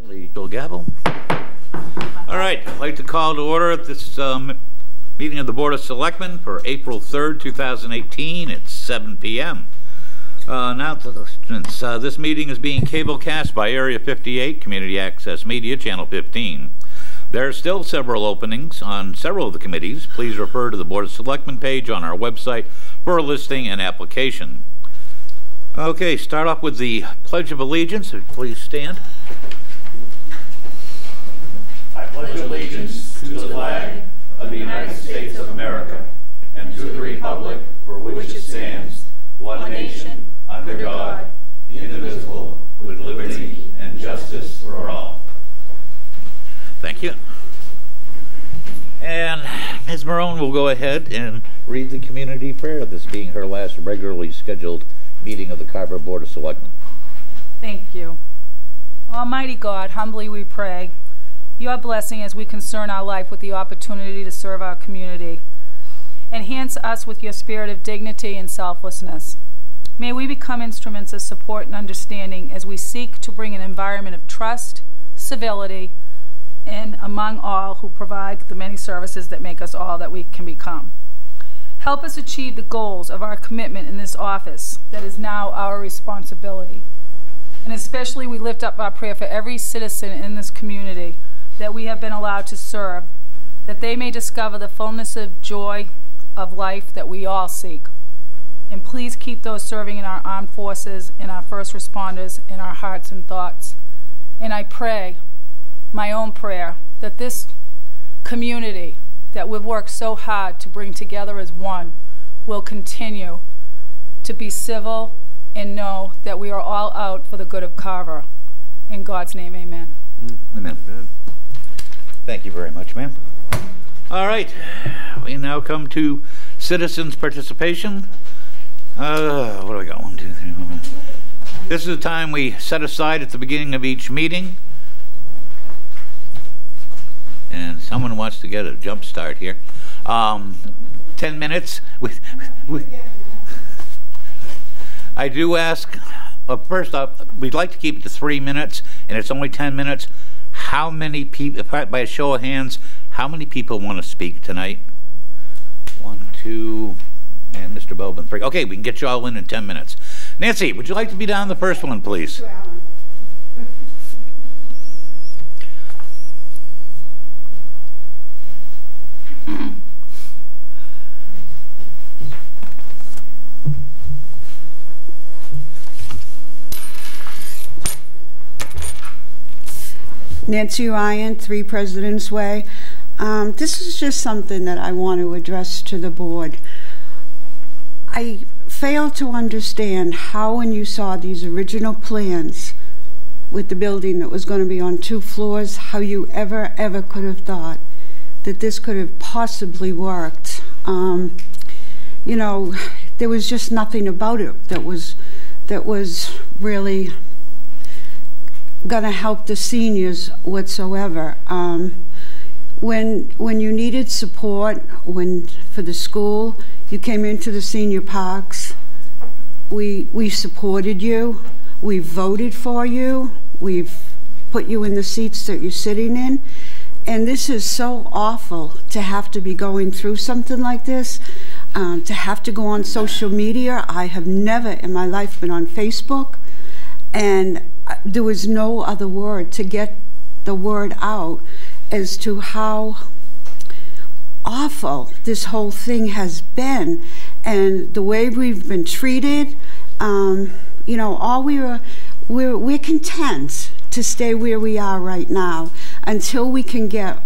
Bill Gavel. All right, I'd like to call to order this meeting of the Board of Selectmen for April 3rd, 2018 at 7 p.m. Now, since this meeting is being cablecast by Area 58, Community Access Media, Channel 15, there are still several openings on several of the committees. Please refer to the Board of Selectmen page on our website for a listing and application. Okay, start off with the Pledge of Allegiance. Please stand. I pledge allegiance to the flag of the United States of America and to the republic for which it stands, one nation, under God, indivisible, with liberty and justice for all. Thank you. And Ms. Marone will go ahead and read the community prayer, this being her last regularly scheduled meeting of the Carver Board of Selectmen. Thank you. Almighty God, humbly we pray your blessing as we concern our life with the opportunity to serve our community. Enhance us with your spirit of dignity and selflessness. May we become instruments of support and understanding as we seek to bring an environment of trust, civility, and among all who provide the many services that make us all that we can become. Help us achieve the goals of our commitment in this office that is now our responsibility. And especially we lift up our prayer for every citizen in this community that we have been allowed to serve, that they may discover the fullness of joy of life that we all seek. And please keep those serving in our armed forces and our first responders in our hearts and thoughts. And I pray, my own prayer, that this community that we've worked so hard to bring together as one will continue to be civil and know that we are all out for the good of Carver. In God's name, amen. Amen. Amen. Thank you very much, ma'am. All right, we now come to citizens' participation. What do we got? 1, 2, 3, 4. This is the time we set aside at the beginning of each meeting. And someone wants to get a jump start here. 10 minutes. I do ask, first up, we'd like to keep it to 3 minutes, and it's only 10 minutes. How many people, by a show of hands, how many people want to speak tonight? 1, 2, and Mr. Bowman, 3. Okay, we can get you all in 10 minutes. Nancy, would you like to be down the first one, please? Nancy Ryan, 3 Presidents Way. This is just something that I want to address to the board. I fail to understand how, when you saw these original plans with the building that was going to be on 2 floors, how you ever could have thought that this could have possibly worked. You know, there was just nothing about it that was really gonna help the seniors whatsoever. When you needed support for the school, you came into the senior parks. We supported you. We voted for you. We've put you in the seats that you're sitting in. And this is so awful to have to be going through something like this, to have to go on social media. I have never in my life been on Facebook, and there was no other word to get the word out as to how awful this whole thing has been and the way we've been treated. You know, we're content to stay where we are right now until we can get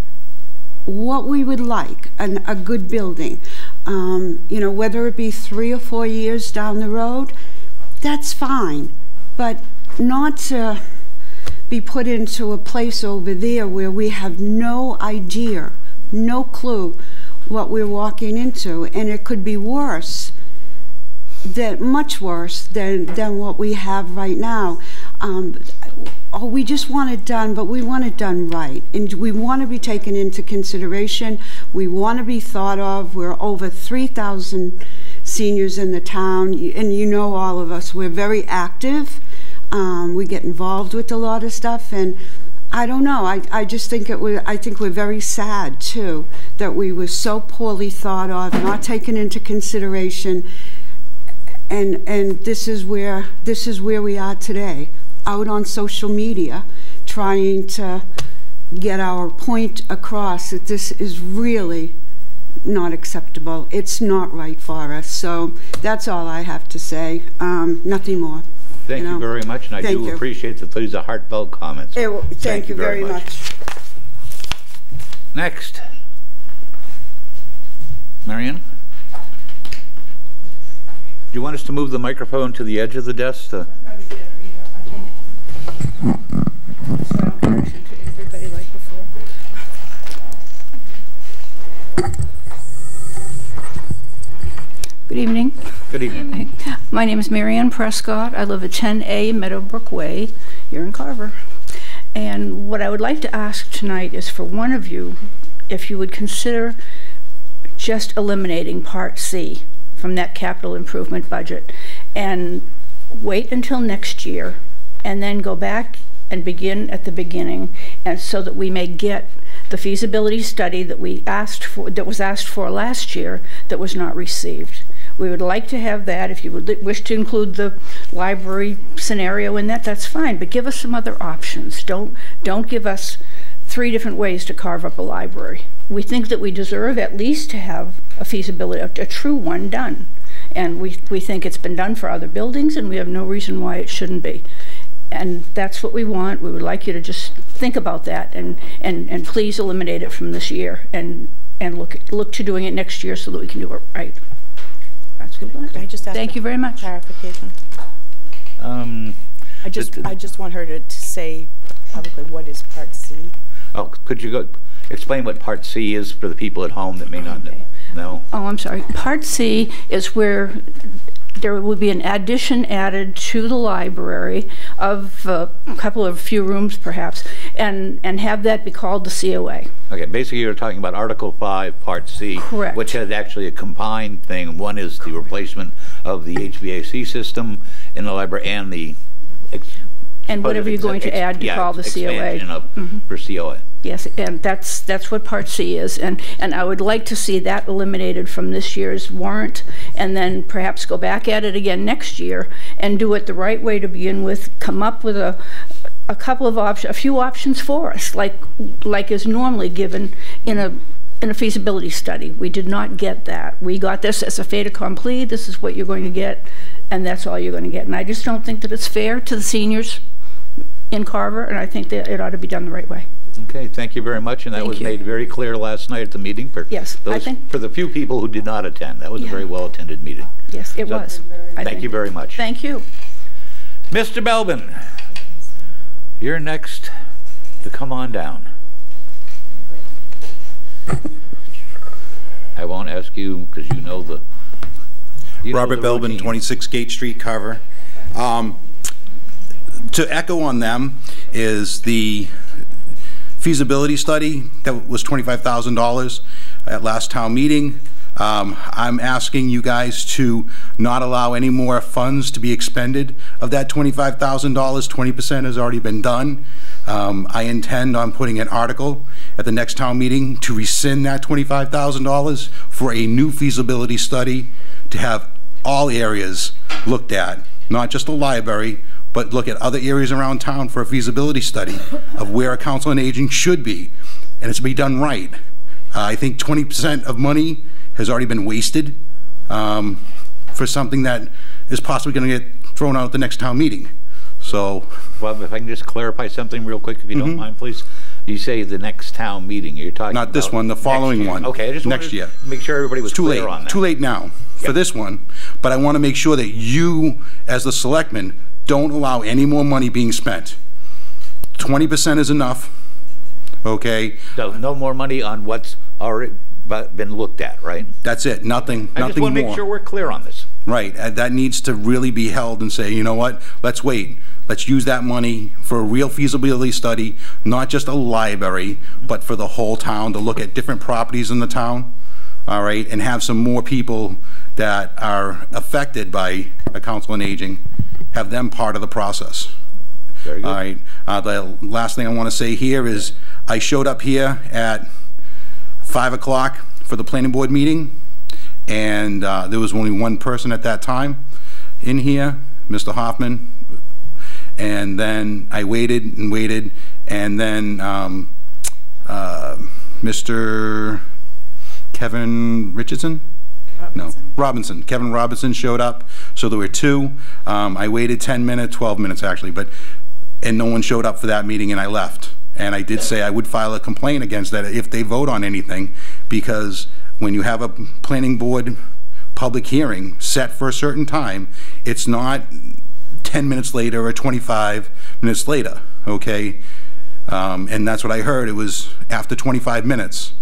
what we would like, a good building. You know, whether it be 3 or 4 years down the road, that's fine, but not to be put into a place over there where we have no idea, no clue what we're walking into, and it could be worse, much worse than what we have right now. We just want it done, but we want it done right, and we want to be taken into consideration. We want to be thought of. We're over 3,000 seniors in the town, and you know all of us, we're very active. We get involved with a lot of stuff, and I don't know. I just think I think we're very sad too that we were so poorly thought of, not taken into consideration, and this is where we are today, out on social media, trying to get our point across that this is really not acceptable. It's not right for us. So that's all I have to say. Nothing more. Thank you very much, and I do appreciate that these are heartfelt comments. Thank you very much. Next. Marion? Do you want us to move the microphone to the edge of the desk? Good evening. Good evening. My name is Marianne Prescott. I live at 10A Meadowbrook Way here in Carver. And what I would like to ask tonight is for one of you, if you would consider just eliminating Part C from that capital improvement budget and wait until next year and then go back and begin at the beginning, and so that we may get the feasibility study that we asked for, that was asked for last year, that was not received. We would like to have that. If you would wish to include the library scenario in that, that's fine, but give us some other options. Don't give us 3 different ways to carve up a library. We think that we deserve at least to have a feasibility, a true one done. And we think it's been done for other buildings, and we have no reason why it shouldn't be. And that's what we want. We would like you to just think about that and please eliminate it from this year and look to doing it next year so that we can do it right. That's good. I just ask Thank you very much. Clarification. I just want her to say publicly what is Part C. Oh, could you explain what Part C is for the people at home that may not know? Oh, I'm sorry. Part C is where there would be an addition added to the library of a few rooms perhaps, and have that be called the COA. Okay, basically you're talking about Article 5, Part C, correct, which has actually a combined thing. One is the replacement of the HVAC system in the library and the and whatever you're going to add to call the COA. For COA. Yes, and that's what Part C is, and I would like to see that eliminated from this year's warrant, and then perhaps go back at it again next year and do it the right way to begin with. Come up with a couple of options, a few options for us, like is normally given in a feasibility study. We did not get that. We got this as a fait accompli. This is what you're going to get, and that's all you're going to get. And I just don't think that it's fair to the seniors in Carver, and I think that it ought to be done the right way. Okay, thank you very much, and that was made very clear last night at the meeting. For for the few people who did not attend, that was a very well-attended meeting. Yes, it was. Thank you very much. Thank you. Mr. Belbin, you're next to come on down. I won't ask you because you know the... Robert Belbin, 26 Gate Street, Carver. To echo on them is the feasibility study that was $25,000 at last town meeting. I'm asking you guys to not allow any more funds to be expended of that $25,000. 20% has already been done. I intend on putting an article at the next town meeting to rescind that $25,000 for a new feasibility study to have all areas looked at, not just the library, but look at other areas around town for a feasibility study of where a council on aging should be, and it's to be done right. I think 20% of money has already been wasted for something that is possibly going to get thrown out at the next town meeting. So, well, if I can just clarify something real quick, if you don't mind, please. You say the next town meeting. You're talking not this one, the following one. Okay, I just next year. Make sure everybody was clear on that. Too late now for this one, but I want to make sure that you, as the selectmen, don't allow any more money being spent. 20% is enough, okay? So no more money on what's already been looked at, right? That's it, nothing more. I just want to make sure we're clear on this. Right, that needs to really be held and say, you know what, let's wait. Let's use that money for a real feasibility study, not just a library, but for the whole town, to look at different properties in the town, all right, and have some more people that are affected by a council on aging, have them part of the process. Very good. All right. The last thing I want to say here is I showed up here at 5 o'clock for the planning board meeting, and there was only one person at that time in here, Mr. Hoffman. And then I waited and waited, and then Mr. Kevin Richardson? No, Robinson. Kevin Robinson showed up, so there were two. I waited 10 minutes, 12 minutes actually, and no one showed up for that meeting, and I left. And I did say I would file a complaint against that if they vote on anything, because when you have a planning board public hearing set for a certain time, it's not 10 minutes later or 25 minutes later, okay? And that's what I heard. It was after 25 minutes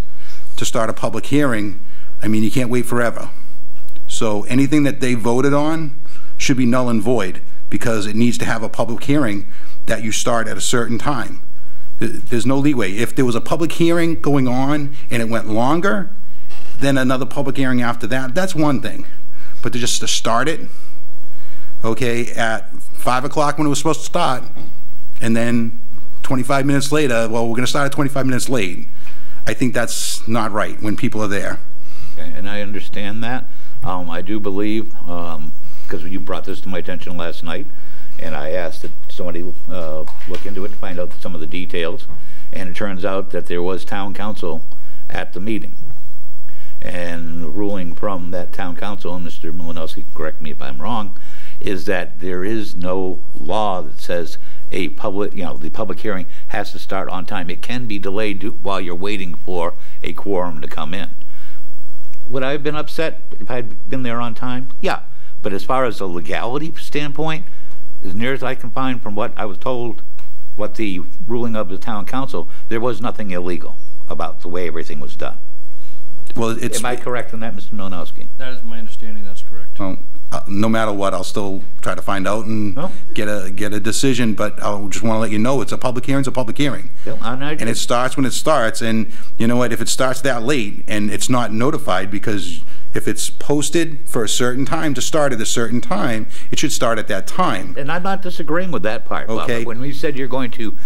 to start a public hearing. I mean, you can't wait forever. So anything that they voted on should be null and void, because it needs to have a public hearing that you start at a certain time. There's no leeway. If there was a public hearing going on and it went longer, then another public hearing after that, that's one thing. But to start it, okay, at 5 o'clock when it was supposed to start, and then 25 minutes later, well, we're going to start at 25 minutes late. I think that's not right when people are there. Okay, and I understand that. I do believe, because you brought this to my attention last night, and I asked that somebody look into it to find out some of the details, and it turns out that there was town council at the meeting. And the ruling from that town council, and Mr. Malinowski, correct me if I'm wrong, is that there is no law that says a public, the public hearing has to start on time. It can be delayed while you're waiting for a quorum to come in. Would I have been upset if I'd been there on time? Yeah. But as far as the legality standpoint, as near as I can find from what I was told, what the ruling of the town council, there was nothing illegal about the way everything was done. Well, Am I correct in that, Mr. Malinowski? That is my understanding. That's correct. Well, no matter what, I'll still try to find out and get a decision, but I just want to let you know it's a public hearing. It's a public hearing. And it starts when it starts, and you know what, if it starts that late and it's not notified, because if it's posted for a certain time to start at a certain time, it should start at that time. And I'm not disagreeing with that part, okay. Bob. When we said you're going to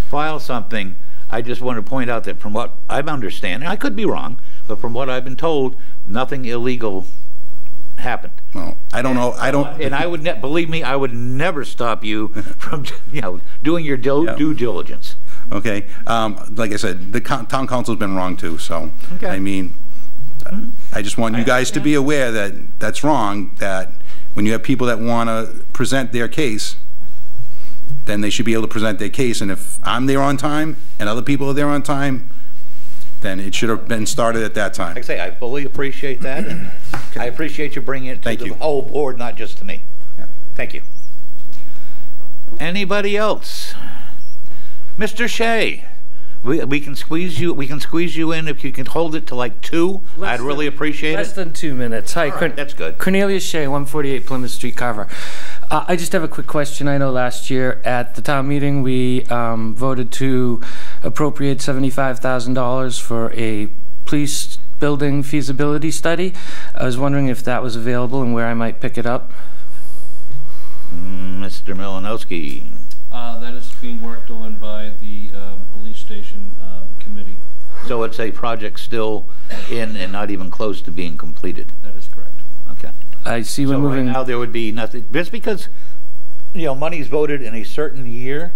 file something, I just want to point out that from what I'm understanding, I could be wrong, but from what I've been told, nothing illegal happened. Well, I don't know. I don't. And I would believe me, I would never stop you from doing your due diligence. Okay. Like I said, the town council's been wrong too. So okay. I mean, I just want you guys to be aware that that's wrong. That when you have people that want to present their case, then they should be able to present their case. And if I'm there on time and other people are there on time, then it should have been started at that time. Like I say, I fully appreciate that, and I appreciate you bringing it to the whole board, not just to me. Yeah. Thank you. Anybody else? Mr. Shea, we can squeeze you. We can squeeze you in if you can hold it to like 2. I'd really appreciate it. Less than 2 minutes. Hi, right, that's good. Cornelius Shea, 148 Plymouth Street, Carver. I just have a quick question. I know last year at the town meeting we voted to appropriate $75,000 for a police building feasibility study. I was wondering if that was available and where I might pick it up. Mr. Malinowski. That is being worked on by the police station committee. So it's a project still in and not even close to being completed. That is correct. Okay. I see we're moving. Right now there would be nothing. Just because money's voted in a certain year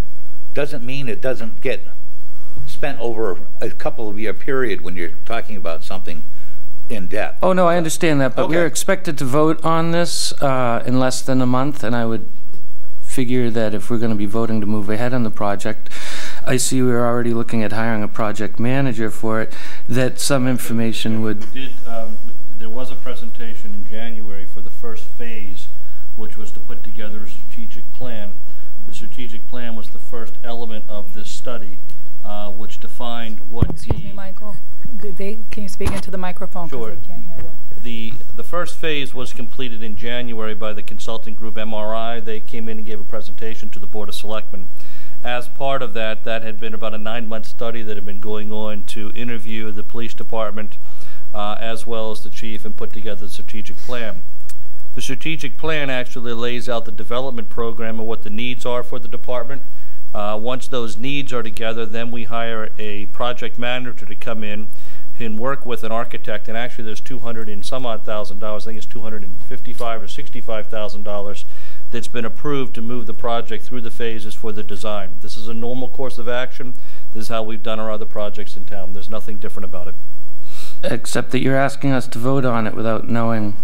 doesn't mean it doesn't get spent over a couple of year period when you're talking about something in depth. Oh no, I understand that, but okay. We're expected to vote on this in less than a month, and I would figure that if we're going to be voting to move ahead on the project, I see we're already looking at hiring a project manager for it, that some information would... There was a presentation in January for the first phase, which was to put together a strategic plan. The strategic plan was the first element of this study, which defined what Excuse me, Michael. Can you speak into the microphone? Sure. They can't hear well. The first phase was completed in January by the consulting group MRI. They came in and gave a presentation to the Board of Selectmen. As part of that, that had been about a 9-month study that had been going on to interview the police department as well as the chief and put together the strategic plan. The strategic plan actually lays out the development program and what the needs are for the department. Once those needs are together, then we hire a project manager to come in and work with an architect, and actually there's 200 and some odd thousand dollars, I think it's $255,000 or $65,000 that's been approved to move the project through the phases for the design. This is a normal course of action. This is how we've done our other projects in town. There's nothing different about it. Except that you're asking us to vote on it without knowing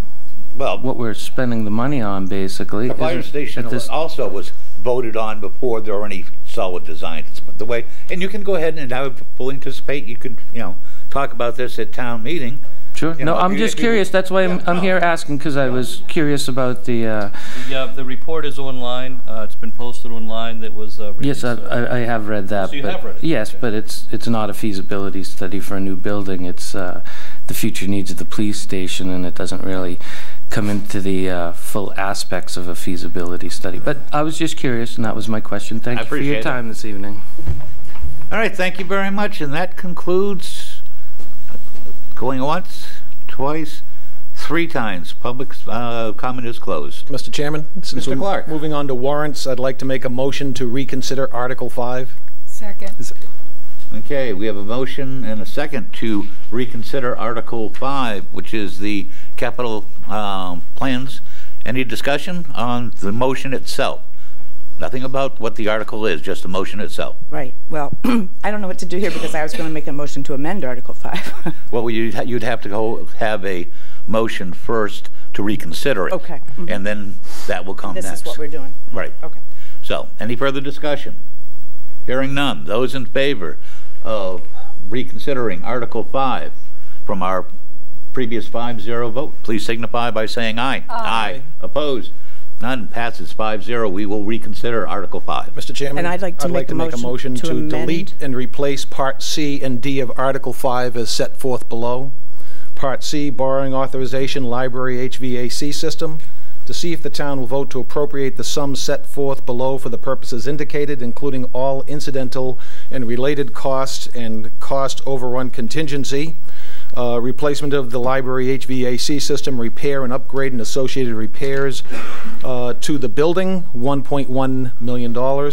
Well, what we're spending the money on, basically. the fire station also was voted on before there were any solid designs. But the way, and you can go ahead and I would fully anticipate you could, you know, talk about this at town meeting. Sure. You No, know, I'm just curious. That's why I'm here asking, because I was curious about the... The report is online. It's been posted online. That was yes, I have read that. So you but have read it? Yes, Okay. but it's not a feasibility study for a new building. It's the future needs of the police station, and it doesn't really come into the full aspects of a feasibility study. But I was just curious, and that was my question. Thank you for your time this evening. All right, thank you very much, and that concludes going once, twice, 3 times. Public comment is closed. Mr. Chairman, since Mr. Clark. we're moving on to warrants, I'd like to make a motion to reconsider Article 5. Second. Okay, we have a motion and a second to reconsider Article 5, which is the capital plans. Any discussion on the motion itself? Nothing about what the article is, just the motion itself. Right. Well, I don't know what to do here because I was going to make a motion to amend Article 5. Well, you'd have to go have a motion first to reconsider it. Okay. Mm-hmm. And then that will come next. This is what we're doing. Right. Okay. So, any further discussion? Hearing none. Those in favor of reconsidering Article 5 from our previous 5-0 vote, please signify by saying aye. Aye. Opposed? None. Passes 5-0. We will reconsider Article 5. Mr. Chairman, And I'd like to make a motion to amend- delete and replace Part C and D of Article 5 as set forth below. Part C, borrowing authorization, library HVAC system, to see if the town will vote to appropriate the sum set forth below for the purposes indicated, including all incidental and related costs and cost overrun contingency. Replacement of the library HVAC system, repair and upgrade and associated repairs to the building, $1.1 million.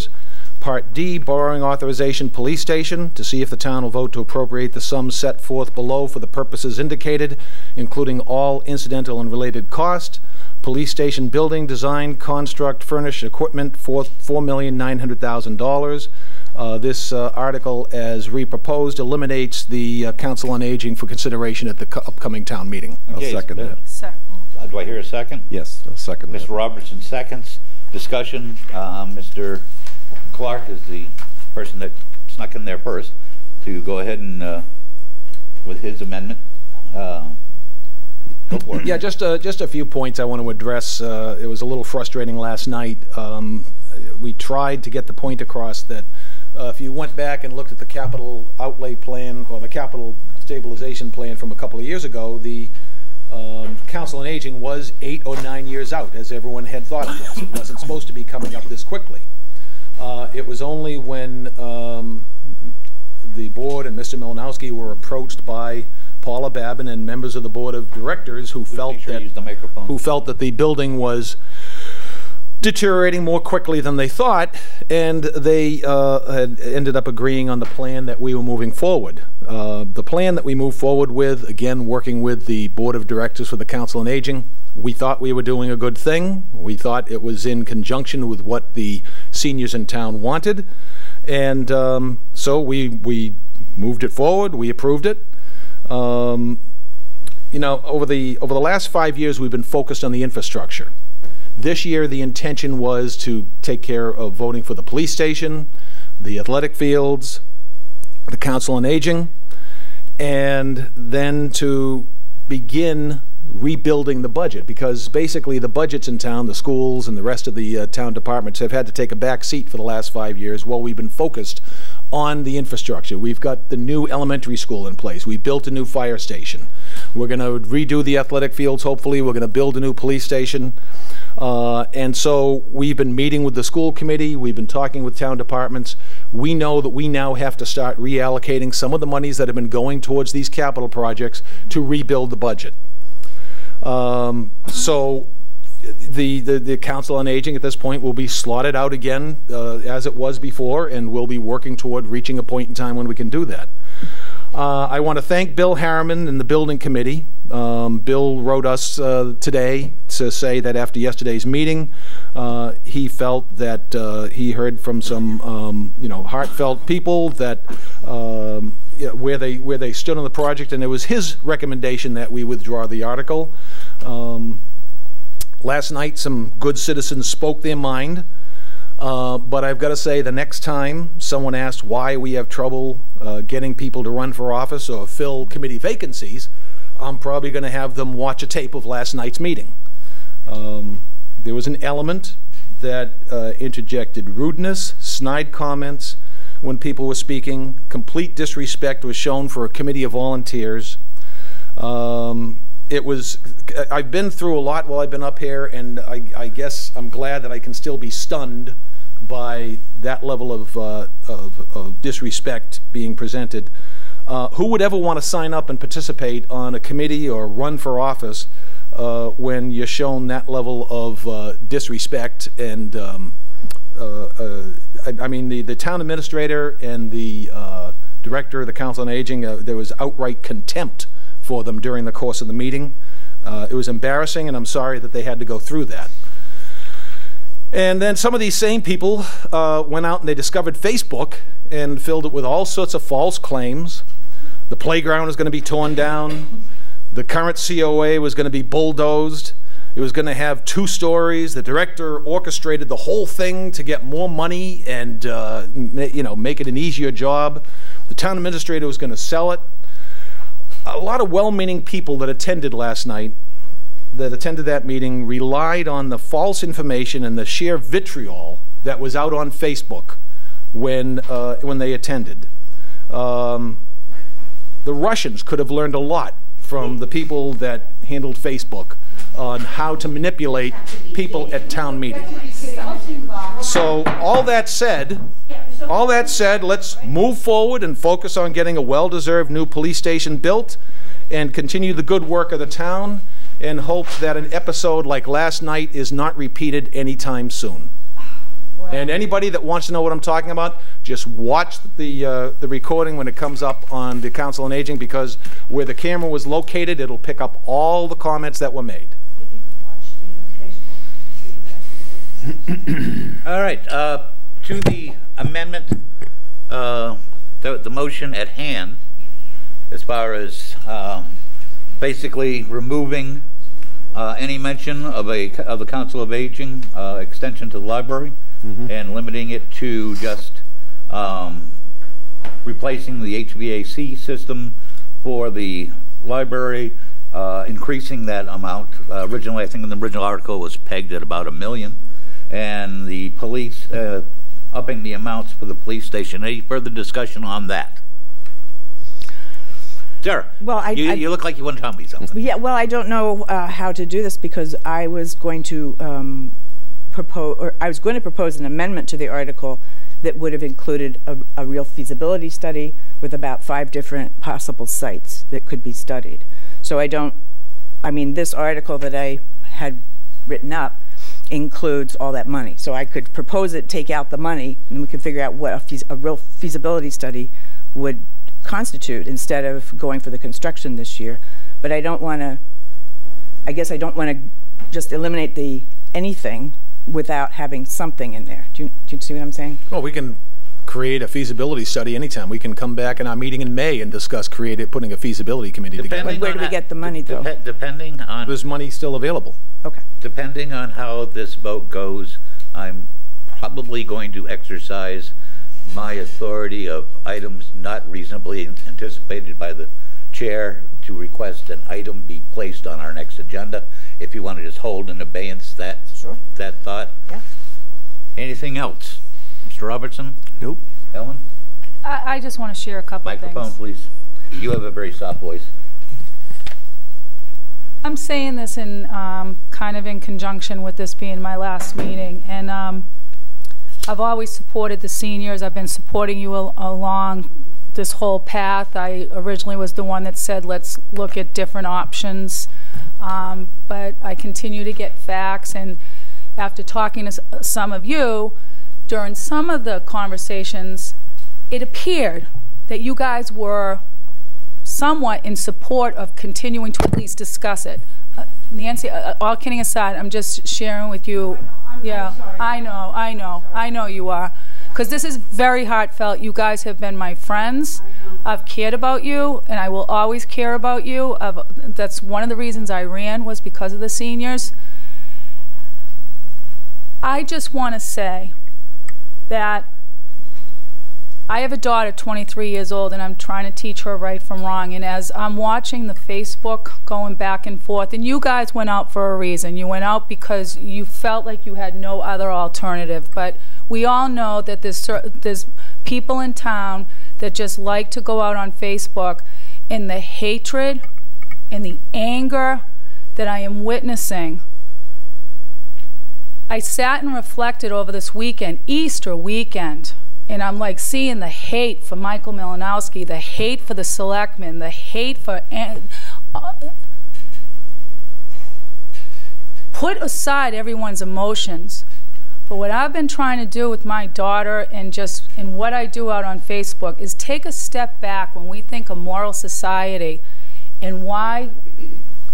Part D, borrowing authorization, police station, to see if the town will vote to appropriate the sum set forth below for the purposes indicated, including all incidental and related costs. Police station building, design, construct, furnish, equipment, $4,900,000. This article, as reproposed, eliminates the Council on Aging for consideration at the upcoming town meeting. Okay, I'll second that. Do I hear a second? Yes, I'll second that. Mr. Robertson seconds. Discussion. Mr. Clark is the person that snuck in there first to go ahead and with his amendment. Go for it. Yeah, just a few points I want to address. It was a little frustrating last night. We tried to get the point across that if you went back and looked at the capital outlay plan or the capital stabilization plan from a couple of years ago, the Council on Aging was 8 or 9 years out, as everyone had thought it was. It wasn't supposed to be coming up this quickly. It was only when the board and Mr. Milanowski were approached by Paula Babin and members of the board of directors who felt that the building was deteriorating more quickly than they thought, and they had ended up agreeing on the plan that we were moving forward. The plan that we moved forward with, again working with the board of directors for the Council on Aging, we thought we were doing a good thing. We thought it was in conjunction with what the seniors in town wanted, and so we moved it forward. We approved it. You know, over the last 5 years, we've been focused on the infrastructure. This year, the intention was to take care of voting for the police station, the athletic fields, the Council on Aging, and then to begin rebuilding the budget, because basically the budgets in town, the schools and the rest of the town departments have had to take a back seat for the last 5 years while we've been focused on the infrastructure. We've got the new elementary school in place. We built a new fire station. We're going to redo the athletic fields, hopefully. We're going to build a new police station. And so we've been meeting with the school committee. We've been talking with town departments. We know that we now have to start reallocating some of the monies that have been going towards these capital projects to rebuild the budget. So the Council on Aging at this point will be slotted out again as it was before, and we'll be working toward reaching a point in time when we can do that. I want to thank Bill Harriman and the Building Committee. Bill wrote us today to say that after yesterday's meeting, he felt that he heard from some, heartfelt people that where they stood on the project, and it was his recommendation that we withdraw the article. Last night, some good citizens spoke their mind. But I've got to say, the next time someone asks why we have trouble getting people to run for office or fill committee vacancies, I'm probably going to have them watch a tape of last night's meeting. There was an element that interjected rudeness, snide comments when people were speaking. Complete disrespect was shown for a committee of volunteers. I've been through a lot while I've been up here, and I guess I'm glad that I can still be stunned by that level of disrespect being presented. Who would ever want to sign up and participate on a committee or run for office when you're shown that level of disrespect? And I mean, the town administrator and the director of the Council on Aging, there was outright contempt for them during the course of the meeting. It was embarrassing, and I'm sorry that they had to go through that. And then some of these same people went out and they discovered Facebook and filled it with all sorts of false claims. The playground was going to be torn down. The current COA was going to be bulldozed. It was going to have 2 stories. The director orchestrated the whole thing to get more money and make it an easier job. The town administrator was going to sell it. A lot of well-meaning people that attended last night, that attended that meeting, relied on the false information and the sheer vitriol that was out on Facebook when they attended. The Russians could have learned a lot from the people that handled Facebook on how to manipulate people at town meetings. So all that said, let's move forward and focus on getting a well-deserved new police station built and continue the good work of the town, and hope that an episode like last night is not repeated anytime soon. And anybody that wants to know what I'm talking about, just watch the recording when it comes up on the Council on Aging, because where the camera was located, it'll pick up all the comments that were made. All right, to the amendment, the motion at hand, as far as basically removing any mention of the Council of Aging extension to the library, and limiting it to just replacing the HVAC system for the library, increasing that amount. Originally, I think in the original article, it was pegged at about $1 million. And the police, upping the amounts for the police station. Any further discussion on that? Sarah, well, you look like you want to tell me something. Yeah, well, I don't know how to do this, because I was going to propose an amendment to the article that would have included a real feasibility study with about 5 different possible sites that could be studied. So this article that I had written up includes all that money. So I could propose it, take out the money, and we could figure out what a real feasibility study would constitute instead of going for the construction this year. But I don't want to just eliminate anything without having something in there. Do you see what I'm saying? Well, we can create a feasibility study anytime. We can come back in our meeting in May and discuss putting a feasibility committee together. Where do we get the money, though? Depending on... There's money still available. Okay. Depending on how this vote goes, I'm probably going to exercise my authority of items not reasonably anticipated by the chair to request an item be placed on our next agenda. If you want to just hold in abeyance that thought. Yeah. Anything else? Mr. Robertson? Nope. Ellen? I just want to share a couple Microphone, things. please. You have a very soft voice. I'm saying this in kind of in conjunction with this being my last meeting, and I've always supported the seniors. I've been supporting you along this whole path. I originally was the one that said, let's look at different options. But I continue to get facts, and after talking to some of you, during some of the conversations, it appeared that you guys were somewhat in support of continuing to at least discuss it. Nancy, all kidding aside, I'm just sharing with you. Yeah, I know you are. Because this is very heartfelt. You guys have been my friends. I've cared about you, and I will always care about you. That's one of the reasons I ran, was because of the seniors. I just want to say that I have a daughter, 23 years old, and I'm trying to teach her right from wrong. And as I'm watching the Facebook going back and forth, and you guys went out for a reason. You went out because you felt like you had no other alternative. But we all know that there's people in town that just like to go out on Facebook, and the hatred and the anger that I am witnessing. I sat and reflected over this weekend, Easter weekend, and I'm like seeing the hate for Michael Malinowski, the hate for the selectmen, the hate for... put aside everyone's emotions. But what I've been trying to do with my daughter and just in what I do out on Facebook is take a step back when we think of moral society and why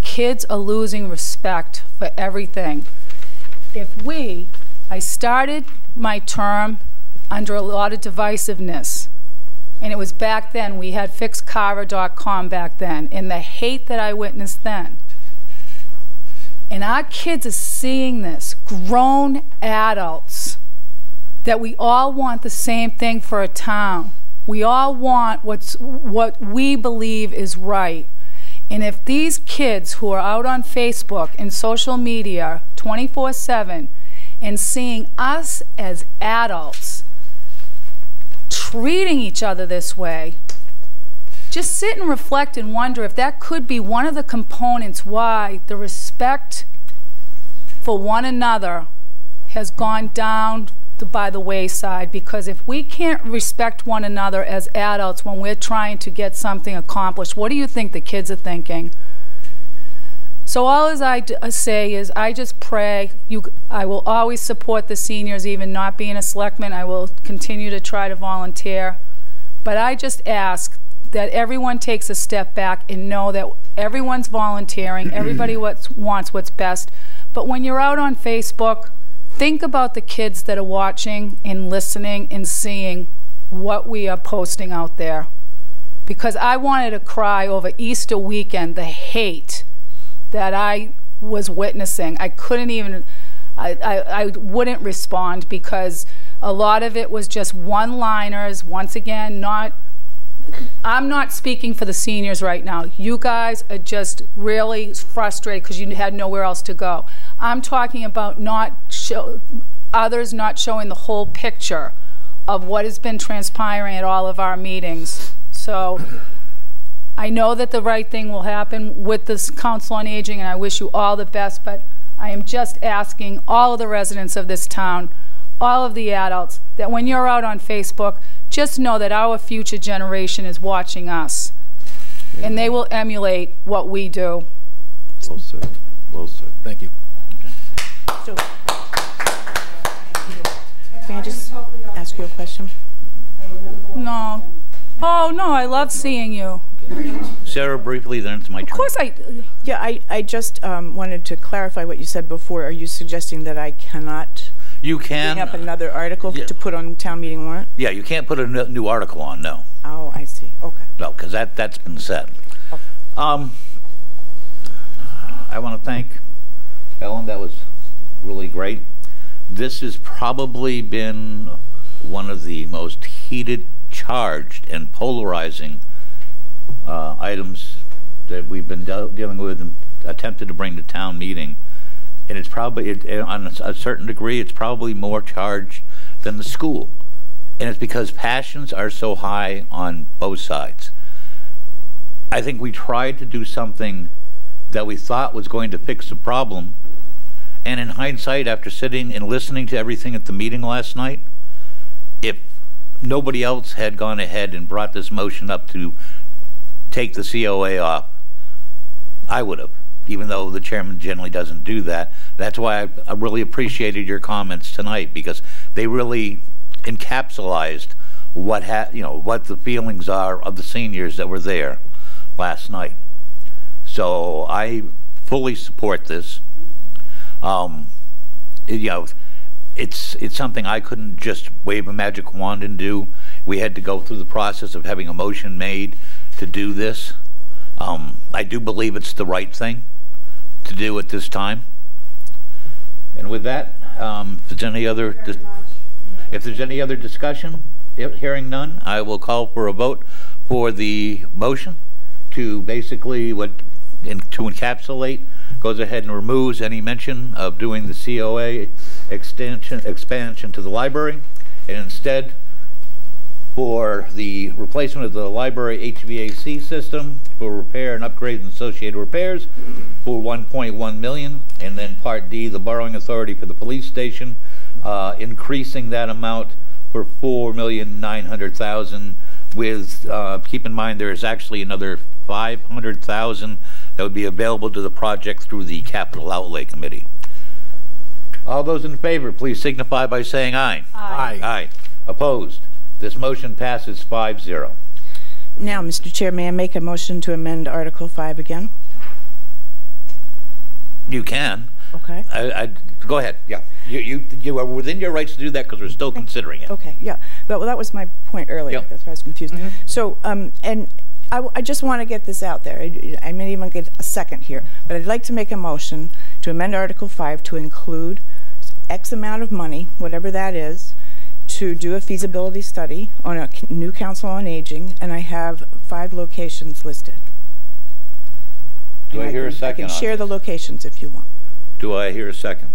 kids are losing respect for everything. I started my term under a lot of divisiveness, and it was back then, we had fixcarver.com back then, and the hate that I witnessed then. And our kids are seeing this, grown adults, that we all want the same thing for a town. We all want what we believe is right. And if these kids who are out on Facebook and social media 24/7 and seeing us as adults treating each other this way, just sit and reflect and wonder if that could be one of the components why the respect for one another has gone down by the wayside. Because if we can't respect one another as adults when we're trying to get something accomplished, what do you think the kids are thinking? So all as I say is I just pray, I will always support the seniors, even not being a selectman. I will continue to try to volunteer. But I just ask that everyone takes a step back and know that everyone's volunteering, everybody wants what's best. But when you're out on Facebook, think about the kids that are watching and listening and seeing what we are posting out there. Because I wanted to cry over Easter weekend, the hate that I was witnessing. I couldn't even, I wouldn't respond because a lot of it was just one-liners. Once again, I'm not speaking for the seniors right now. You guys are just really frustrated because you had nowhere else to go. I'm talking about others not showing the whole picture of what has been transpiring at all of our meetings. So I know that the right thing will happen with this Council on Aging, and I wish you all the best, but I am just asking all of the residents of this town, all of the adults, that when you're out on Facebook, just know that our future generation is watching us, and they will emulate what we do. Well said. Well said. Thank you. So, can I just ask you a question? No. Oh, no, I love seeing you. Sarah, briefly, then it's my turn. Of course Yeah, I just wanted to clarify what you said before. Are you suggesting that I cannot You can. bring up another article to put on town meeting warrant? Yeah, you can't put a new article on, no. Oh, I see. Okay. No, because that's been said. Okay. I want to thank Ellen. That was really great. This has probably been one of the most heated, charged, and polarizing items that we've been dealing with and attempted to bring to town meeting. And it's probably, on a certain degree, it's probably more charged than the school. And it's because passions are so high on both sides. I think we tried to do something that we thought was going to fix the problem. And in hindsight, after sitting and listening to everything at the meeting last night, if nobody else had gone ahead and brought this motion up to take the COA off, I would have, even though the chairman generally doesn't do that. That's why I really appreciated your comments tonight, because they really encapsulated what what the feelings are of the seniors that were there last night. So I fully support this. It's something I couldn't just wave a magic wand and do. We had to go through the process of having a motion made to do this. I do believe it's the right thing to do at this time. And with that, if there's any other discussion, hearing none, I will call for a vote for the motion to basically to encapsulate, goes ahead and removes any mention of doing the COA expansion to the library, and instead for the replacement of the library HVAC system for repair and upgrades and associated repairs for $1.1 million, and then Part D, the borrowing authority for the police station, increasing that amount for $4,900,000 with, keep in mind there is actually another $500,000 that would be available to the project through the Capital Outlay Committee. All those in favor, please signify by saying aye. Aye. Aye. Opposed? This motion passes 5-0. Now, Mr. Chair, may I make a motion to amend Article 5 again? You can. Okay. Go ahead. Yeah. You are within your rights to do that because we're still considering it. Okay, yeah. Well, that was my point earlier. Yep. That's why I was confused. So, and I just want to get this out there. I may even get a second here, but I'd like to make a motion to amend Article 5 to include X amount of money, whatever that is, to do a feasibility study on a new council on aging, and I have 5 locations listed. Do I hear a second? I can share the locations if you want. Do I hear a second?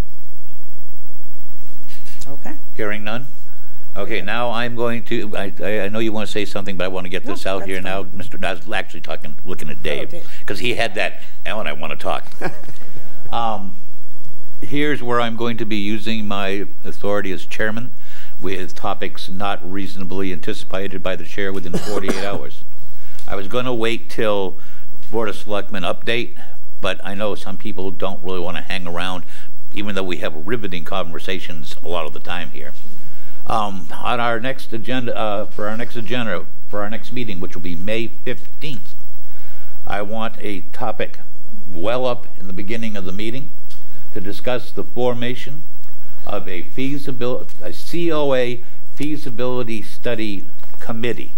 Okay. Hearing none? Okay, now I'm going to, I know you want to say something, but I want to get this out here now. Mr. Nas actually looking at Dave, because he had that, Alan, I want to talk. Here's where I'm going to be using my authority as chairman with topics not reasonably anticipated by the chair within 48 hours. I was going to wait till Board of Selectmen update, but I know some people don't really want to hang around, even though we have riveting conversations a lot of the time here. On our next agenda, for our next meeting, which will be May 15th, I want a topic well up in the beginning of the meeting to discuss the formation of a COA feasibility study committee.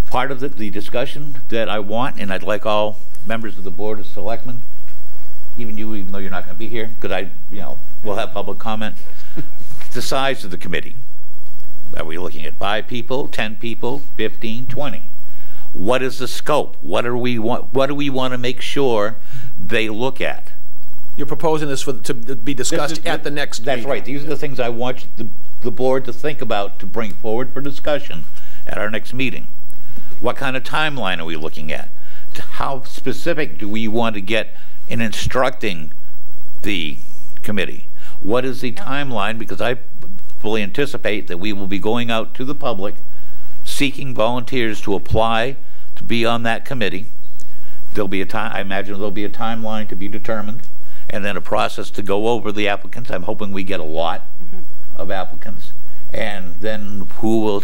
Part of the discussion that I want, and I'd like all members of the Board of Selectmen, even though you're not going to be here, because we'll have public comment. The size of the committee. Are we looking at 5 people, 10 people, 15, 20? What is the scope? What do we want to make sure they look at? You're proposing this to be discussed at the next meeting. That's right. These are the things I want the board to think about to bring forward for discussion at our next meeting. What kind of timeline are we looking at? How specific do we want to get in instructing the committee? What is the timeline? Because I fully anticipate that we will be going out to the public seeking volunteers to apply to be on that committee. There'll be I imagine there'll be a timeline to be determined, and then a process to go over the applicants. I'm hoping we get a lot of applicants, and then who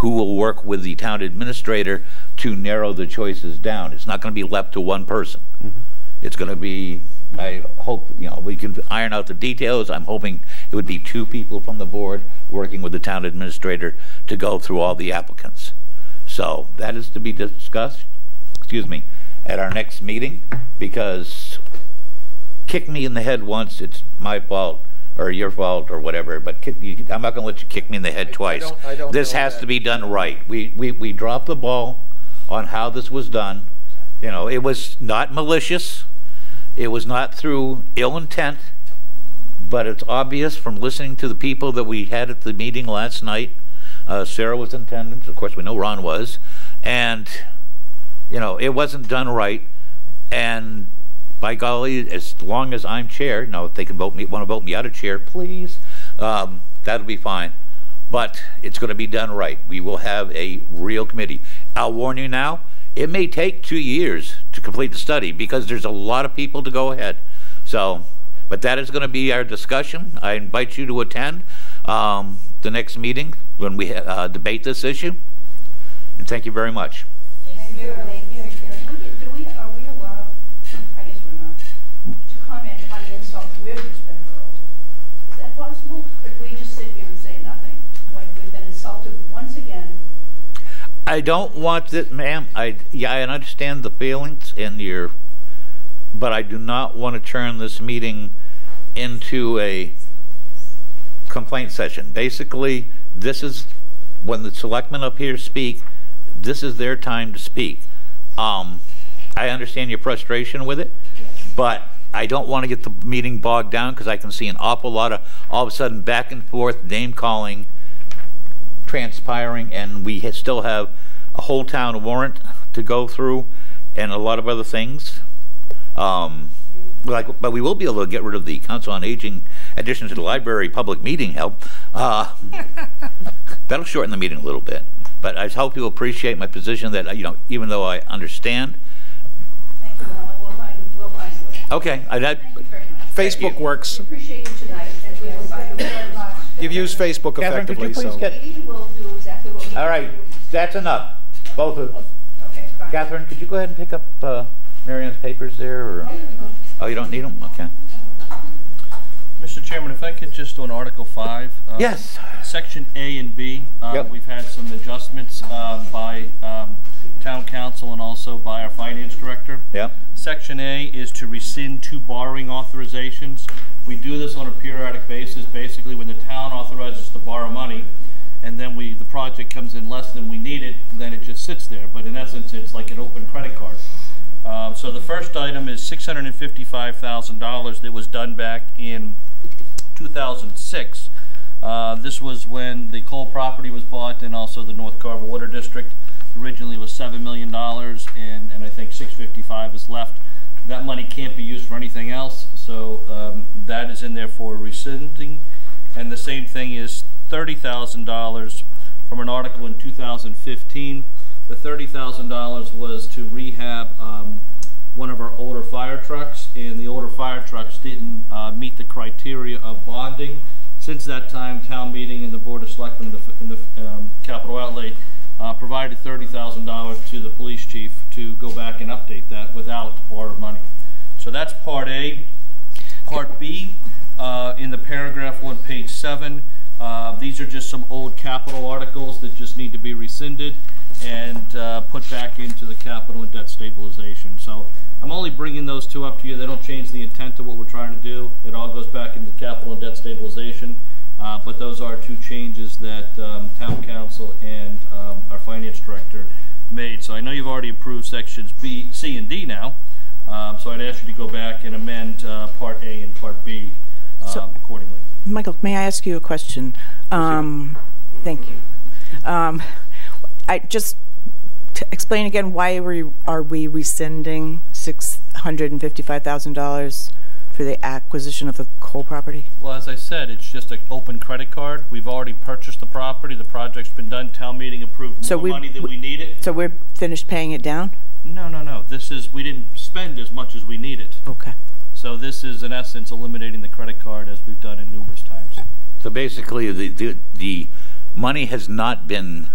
will work with the town administrator to narrow the choices down. It's not going to be left to one person. It's going to be, I hope, we can iron out the details. I'm hoping it would be 2 people from the board working with the town administrator to go through all the applicants. So that is to be discussed, at our next meeting, because kick me in the head once, it's my fault, or your fault, or whatever, but I'm not going to let you kick me in the head twice. This has to be done right. We dropped the ball on how this was done. It was not malicious. It was not through ill intent, but it's obvious from listening to the people that we had at the meeting last night. Sarah was in attendance. Of course, we know Ron was. And, it wasn't done right. And by golly, as long as I'm chair, now if they can want to vote me out of chair, please, that'll be fine. but it's going to be done right. We will have a real committee. I'll warn you now, it may take 2 years to complete the study because there's a lot of people to go ahead. So, but that is going to be our discussion. I invite you to attend the next meeting when we debate this issue. And thank you very much. Thank you. Are we allowed, I guess we're not, to comment on the insult we've just been hurled? Is that possible? Or do we just sit here and say nothing when we've been insulted once again? I don't want that, ma'am. I understand the feelings and but I do not want to turn this meeting into a complaint session. Basically, this is when the selectmen up here speak, this is their time to speak. I understand your frustration with it, but I don't want to get the meeting bogged down because I can see an awful lot of all of a sudden back and forth name calling transpiring, and we still have a whole town warrant to go through and a lot of other things. But we will be able to get rid of the Council on Aging addition to the library public meeting help. That'll shorten the meeting a little bit. But I hope you appreciate my position that, even though I understand. Thank you, Alan. We'll find a way. Okay. Thank you very much. Facebook works. We appreciate you tonight, and we will find a way. You've used Facebook Catherine, could effectively, you please so. get... We will do exactly what we All right. That's enough. Both of them. Okay, fine. Catherine, could you go ahead and pick up Marianne's papers there? Or? Oh, you don't need them? Okay. Mr. Chairman, if I could just do an Article 5. Yes. Section A and B, Yep. We've had some adjustments by Town Council and also by our Finance Director. Yep. Section A is to rescind 2 borrowing authorizations. We do this on a periodic basis. Basically, when the town authorizes to borrow money, and then the project comes in less than we need it, then it just sits there. But in essence, it's like an open credit card. So the first item is $655,000 that was done back in 2006. This was when the coal property was bought and also the North Carver Water District. Originally it was $7 million, and I think $655 is left. That money can't be used for anything else, so that is in there for rescinding. And the same thing is $30,000 from an article in 2015. The $30,000 was to rehab one of our older fire trucks, and the older fire trucks didn't meet the criteria of bonding. Since that time, town meeting and the Board of Selectmen in the capital outlay provided $30,000 to the police chief to go back and update that without borrowed money. So that's Part A. Part B, in the paragraph on page 7, these are just some old capital articles that just need to be rescinded and put back into the capital and debt stabilization. So I'm only bringing those 2 up to you. They don't change the intent of what we're trying to do. It all goes back into capital and debt stabilization. But those are 2 changes that Town Council and our Finance Director made. So I know you've already approved sections B, C, and D now. So I'd ask you to go back and amend Part A and Part B accordingly. Michael, may I ask you a question? Thank you. Just to explain again, why are we rescinding $655,000 for the acquisition of the coal property? Well, as I said, it's just an open credit card. We've already purchased the property. The project's been done. Town meeting approved more money than we needed. So we're finished paying it down? No. This is, we didn't spend as much as we needed. Okay. So this is, in essence, eliminating the credit card as we've done in numerous times. So basically, the money has not been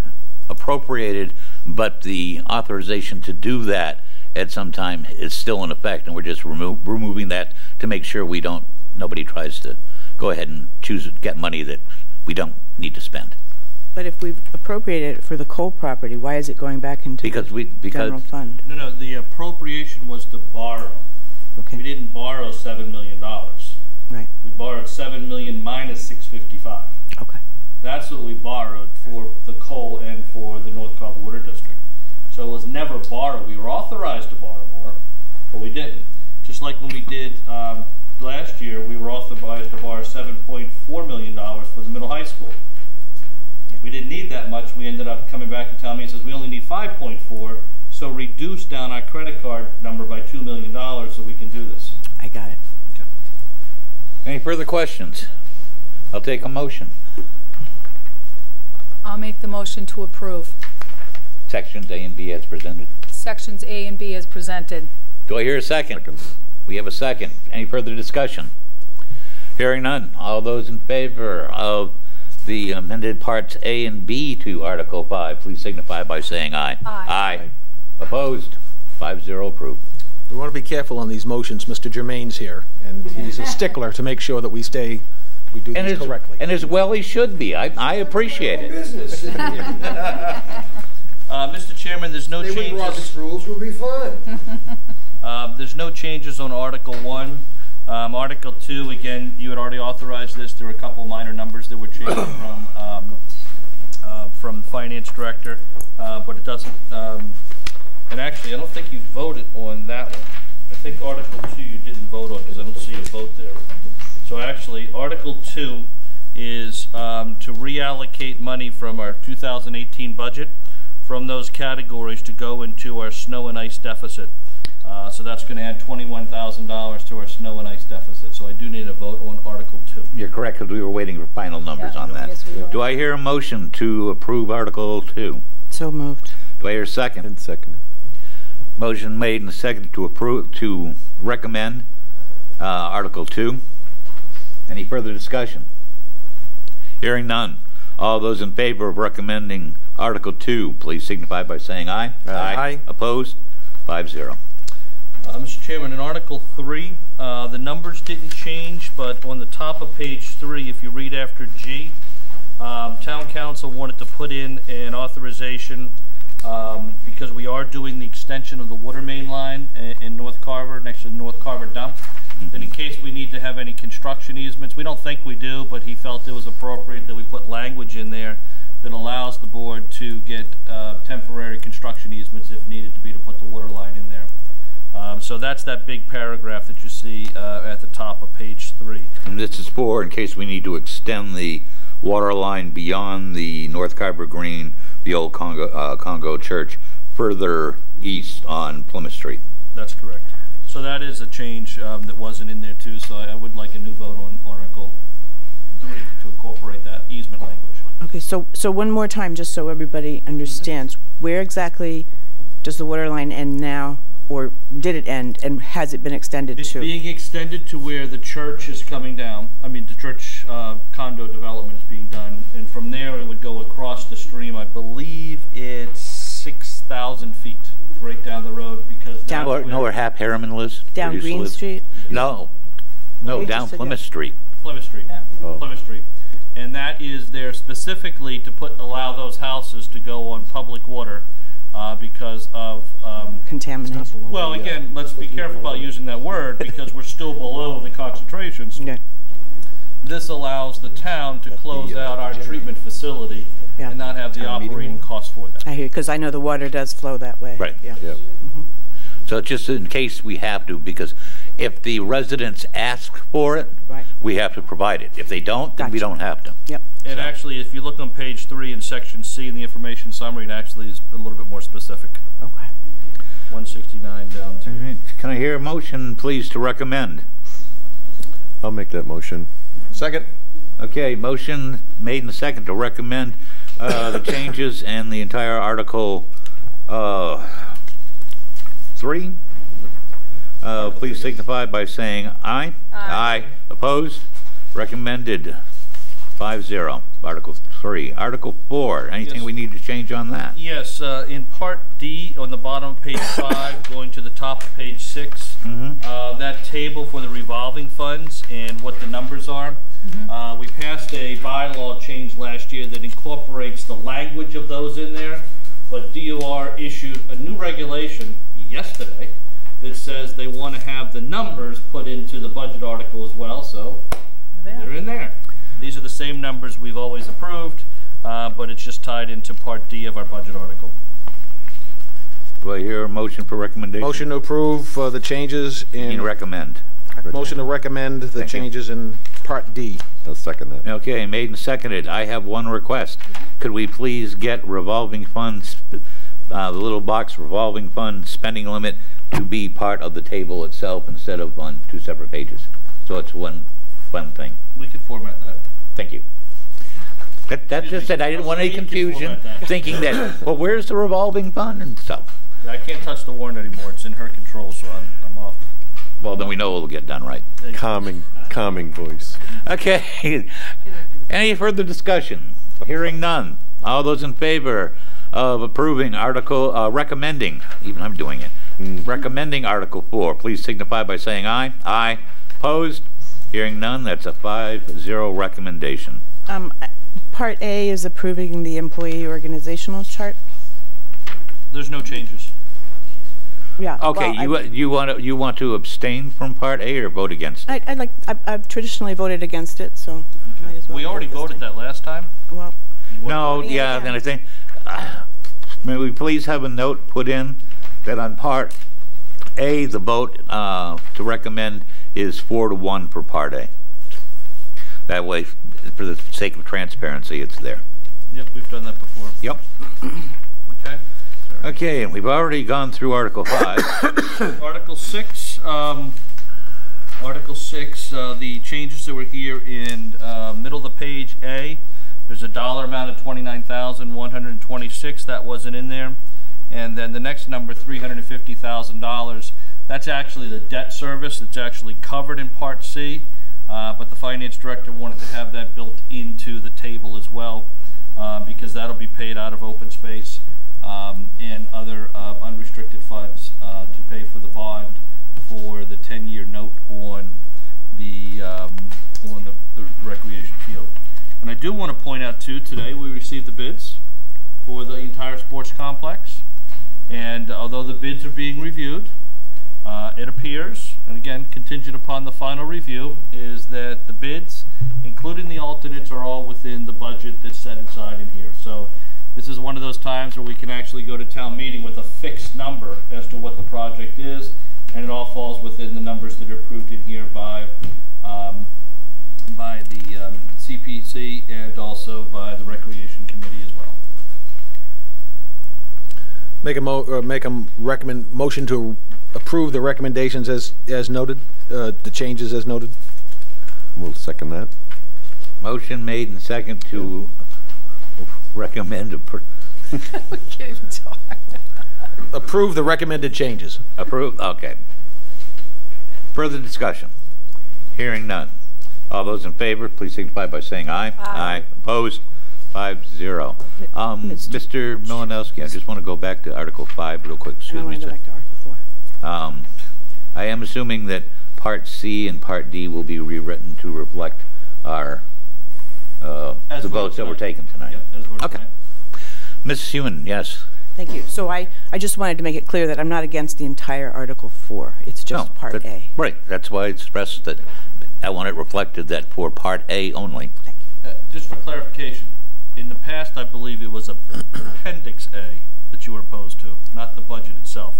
appropriated, but the authorization to do that at some time is still in effect, and we're just removing that to make sure nobody tries to go ahead and get money that we don't need to spend. But if we've appropriated it for the coal property, why is it going back into the general fund? No, the appropriation was to borrow. Okay. We didn't borrow $7 million. Right. We borrowed $7 million minus $655. Okay. That's what we borrowed for the coal and for the North Carver Water District. So it was never borrowed. We were authorized to borrow more, but we didn't. Just like when we did last year, we were authorized to borrow $7.4 million for the middle high school. We didn't need that much. We ended up coming back to town meeting and says we only need 5.4, so reduce down our credit card number by $2 million so we can do this. I got it. Okay. Any further questions? I'll take a motion. I'll make the motion to approve. Sections A and B as presented. Sections A and B as presented. Do I hear a second? Second. We have a second. Any further discussion? Hearing none. All those in favor of the amended parts A and B to Article 5, please signify by saying aye. Aye. Aye. Opposed? 5-0 approved. We want to be careful on these motions. Mr. Germain's here, and he's a stickler to make sure that we do these correctly. And as well he should be. I appreciate it. Mr. Chairman, there's no changes. Robert's rules will be fine. There's no changes on Article 1. Article 2, again, you had already authorized this. There were a couple minor numbers that were changed from the finance director, but it doesn't. And actually, I don't think you voted on that one. I think Article 2 you didn't vote on because I don't see a vote there. So actually, Article 2 is to reallocate money from our 2018 budget from those categories to go into our snow and ice deficit. So that's going to add $21,000 to our snow and ice deficit. So I do need a vote on Article 2. You're correct, because we were waiting for final numbers on that. Yes, we were. Do I hear a motion to approve Article 2? So moved. Do I hear a second? And second. Motion made and seconded to approve, to recommend Article 2. Any further discussion? Hearing none. All those in favor of recommending Article 2, please signify by saying aye. Aye. Opposed? 5-0. Mr. Chairman, in Article 3, the numbers didn't change, but on the top of page 3, if you read after G, Town Council wanted to put in an authorization because we are doing the extension of the water main line in North Carver, next to the North Carver dump. That in case we need to have any construction easements, we don't think we do, but he felt it was appropriate that we put language in there that allows the board to get temporary construction easements if needed to be to put the water line in there. So that's that big paragraph that you see at the top of page 3. And this is for in case we need to extend the water line beyond the North Carver Green, the old Congo Church, further east on Plymouth Street. That's correct. So that is a change that wasn't in there too, so I would like a new vote on Article 3 to incorporate that easement language. Okay, so one more time, just so everybody understands, where exactly does the water line end now, or did it end, and has it been extended to? It's being extended to where the church is coming down. I mean, the church condo development is being done, and from there it would go across the stream. I believe it's 6,000 feet right down the road, because Down, Know where Hap Harriman lives? down Where he used to Green live? Street? No, You down just said Plymouth that. Street. Plymouth Street. Yeah. Oh. Plymouth Street. And that is there specifically to allow those houses to go on public water because of Contamination. well, again, let's be careful about using that word because we're still below the concentrations. Yeah. This allows the town to close out our treatment facility Yeah. and not have the operating cost for that. I hear, because I know the water does flow that way. Right. Yeah. Yep. So just in case we have to, because if the residents ask for it, Right. we have to provide it. If they don't, then we Gotcha. don't have to. Yep. And actually, if you look on page 3 in section C in the information summary, it actually is a little bit more specific. Okay. 169 down to. All right. Can I hear a motion, please, to recommend? I'll make that motion. Second. Okay, motion made and second to recommend the changes and the entire Article 3. Please signify by saying aye. Aye. Opposed? Recommended. 5-0. Article 3. Article 4. Anything Yes. we need to change on that? Yes, in Part D on the bottom of page 5, going to the top of page 6, that table for the revolving funds and what the numbers are. We passed a bylaw change last year that incorporates the language of those in there, but DOR issued a new regulation yesterday that says they want to have the numbers put into the budget article as well, so they're in there. These are the same numbers we've always approved, but it's just tied into Part D of our budget article. Do I hear a motion for recommendation? Motion to approve the changes in. And recommend. Motion to recommend the Thank you. changes in Part D. I'll second that. Okay, made and seconded. I have one request. Could we please get revolving funds, the little box revolving fund spending limit to be part of the table itself instead of on 2 separate pages? So it's one thing. We can format that. Thank you. That's just it. I didn't want any confusion, thinking that, well, where's the revolving fund and stuff. Yeah, I can't touch the warrant anymore. It's in her control, so I'm off. Well, then we know it'll get done right. Calming voice. Okay. Any further discussion? Hearing none. All those in favor of approving Article, recommending, even I'm doing it, recommending Article 4, please signify by saying aye. Aye. Opposed? Hearing none, that's a 5-0 recommendation. Part A is approving the employee organizational chart. There's no changes. Yeah. Okay, well, you want to abstain from Part A or vote against it? I've traditionally voted against it, so might as well. We already voted that last time. Well, No, yeah, then I think, may we please have a note put in that on Part A, the vote to recommend is 4-1 for Part A. That way, for the sake of transparency, it's there. Yep, we've done that before. Yep. Okay. Okay, and we've already gone through Article 5. Article 6. Article 6, the changes that were here in middle of the page A. There's a dollar amount of $29,126 that wasn't in there. And then the next number, $350,000. That's actually the debt service. It's actually covered in Part C. But the finance director wanted to have that built into the table as well, because that'll be paid out of open space and other unrestricted funds to pay for the bond for the 10-year note on the recreation field. And I do want to point out too, today we received the bids for the entire sports complex, and although the bids are being reviewed, it appears, and again contingent upon the final review, is that the bids, including the alternates, are all within the budget that's set aside in here. So this is one of those times where we can actually go to town meeting with a fixed number as to what the project is, and it all falls within the numbers that are approved in here by the CPC and also by the Recreation Committee as well. Make a motion to approve the recommendations as noted, the changes as noted. We'll second that. Motion made and second to recommend Approve the recommended changes. approve. Okay. Further discussion? Hearing none. All those in favor, please signify by saying aye. Aye. Opposed? 5-0. Mr. Milanowski, I just want to go back to Article 5 real quick. I want to go back to Article 4. I am assuming that Part C and Part D will be rewritten to reflect our the votes that were taken tonight. Yep, as voted Okay. tonight. Ms. Hewen, yes. Thank you. So I just wanted to make it clear that I'm not against the entire Article 4. It's just Part A. Right. That's why I expressed that I want it reflected that for Part A only. Thank you. Just for clarification, in the past I believe it was Appendix A that you were opposed to, not the budget itself.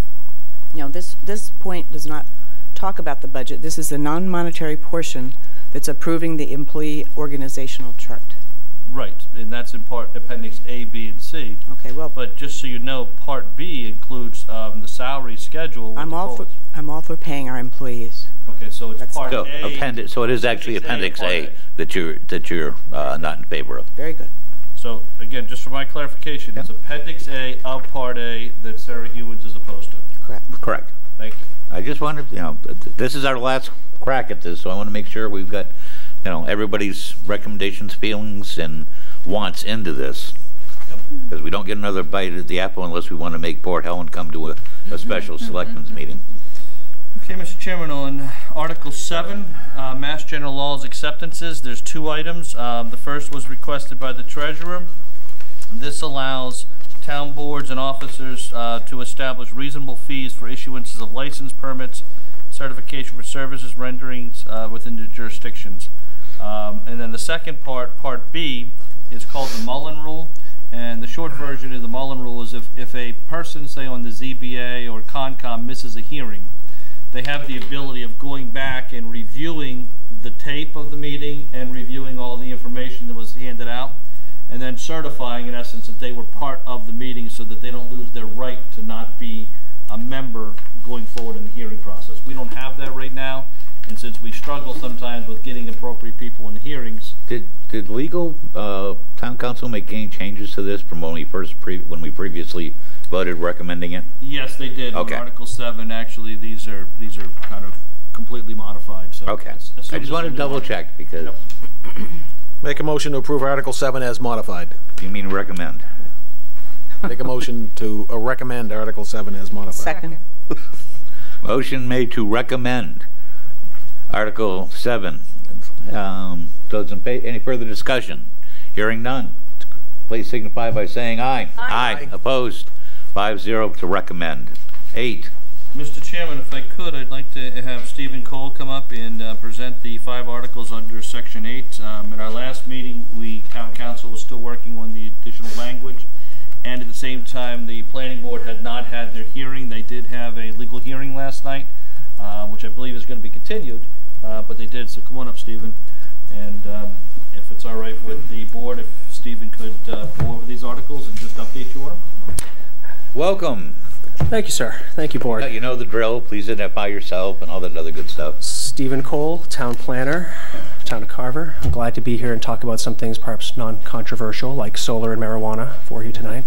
No, this point does not talk about the budget. This is the non-monetary portion that's approving the employee organizational chart. Right, and that's in part Appendix A, B, and C. Okay, well, But just so you know, Part B includes the salary schedule. With I'm all for paying our employees. Okay, so it's Part So A. so it is actually Appendix A Part that you're not in favor of. Very good. So again, just for my clarification, it's Appendix A of Part A that Sarah Hewins is opposed to. Correct. Correct. Thank you. I just wanted, this is our last crack at this, so I want to make sure we've got, everybody's recommendations, feelings, and wants into this. Because we don't get another bite at the apple unless we want to make Port Helen come to a special selectmen's meeting. Okay, Mr. Chairman, on Article 7, Mass General Laws acceptances, there's 2 items. The first was requested by the Treasurer. This allows town boards and officers to establish reasonable fees for issuances of license permits, certification for services renderings within the jurisdictions. And then the second part, Part B, is called the Mullen Rule. And the short version of the Mullen Rule is if a person, say on the ZBA or Concom, misses a hearing, they have the ability of going back and reviewing the tape of the meeting and reviewing all the information that was handed out, and then certifying, in essence, that they were part of the meeting so that they don't lose their right to not be a member going forward in the hearing process. We don't have that right now, and And since we struggle sometimes with getting appropriate people in the hearings, Did legal town council make any changes to this from when we previously voted recommending it? yes, they did. Okay. In Article 7, actually, these are kind of completely modified. So Okay. I just wanted to double check because Make a motion to approve Article 7 as modified. you mean recommend. Make a motion to recommend Article 7 as modified. Second. Motion made to recommend Article 7. Those in favor, any further discussion? Hearing none. Please signify by saying aye. Aye. Opposed? 5-0 to recommend. 8. Mr. Chairman, if I could, I'd like to have Stephen Cole come up and present the 5 articles under Section 8. In our last meeting, town council was still working on the additional language, and at the same time, the planning board had not had their hearing. They did have a legal hearing last night, which I believe is going to be continued, but they did. So come on up, Stephen, and if it's all right with the board, if Stephen could go over these articles and just update you on them. Welcome. Thank you, sir. Thank you, board. You know the drill. Please identify yourself and all that other good stuff. Stephen Cole, town planner, town of Carver. I'm glad to be here and talk about some things perhaps non-controversial, like solar and marijuana, for you tonight.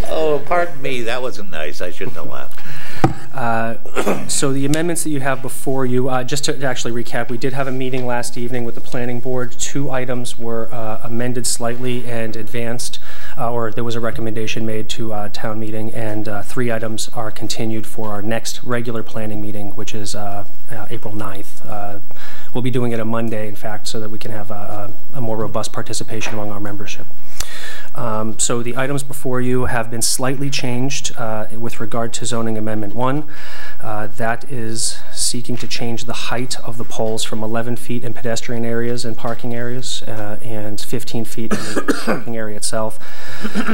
Oh, pardon me. That wasn't nice. I shouldn't have laughed. So the amendments that you have before you, just to actually recap, we did have a meeting last evening with the planning board. 2 items were amended slightly and advanced, or there was a recommendation made to town meeting, and 3 items are continued for our next regular planning meeting, which is April 9th. We'll be doing it on Monday, in fact, so that we can have a more robust participation among our membership. So the items before you have been slightly changed with regard to zoning amendment 1. That is seeking to change the height of the poles from 11 feet in pedestrian areas and parking areas and 15 feet in the parking area itself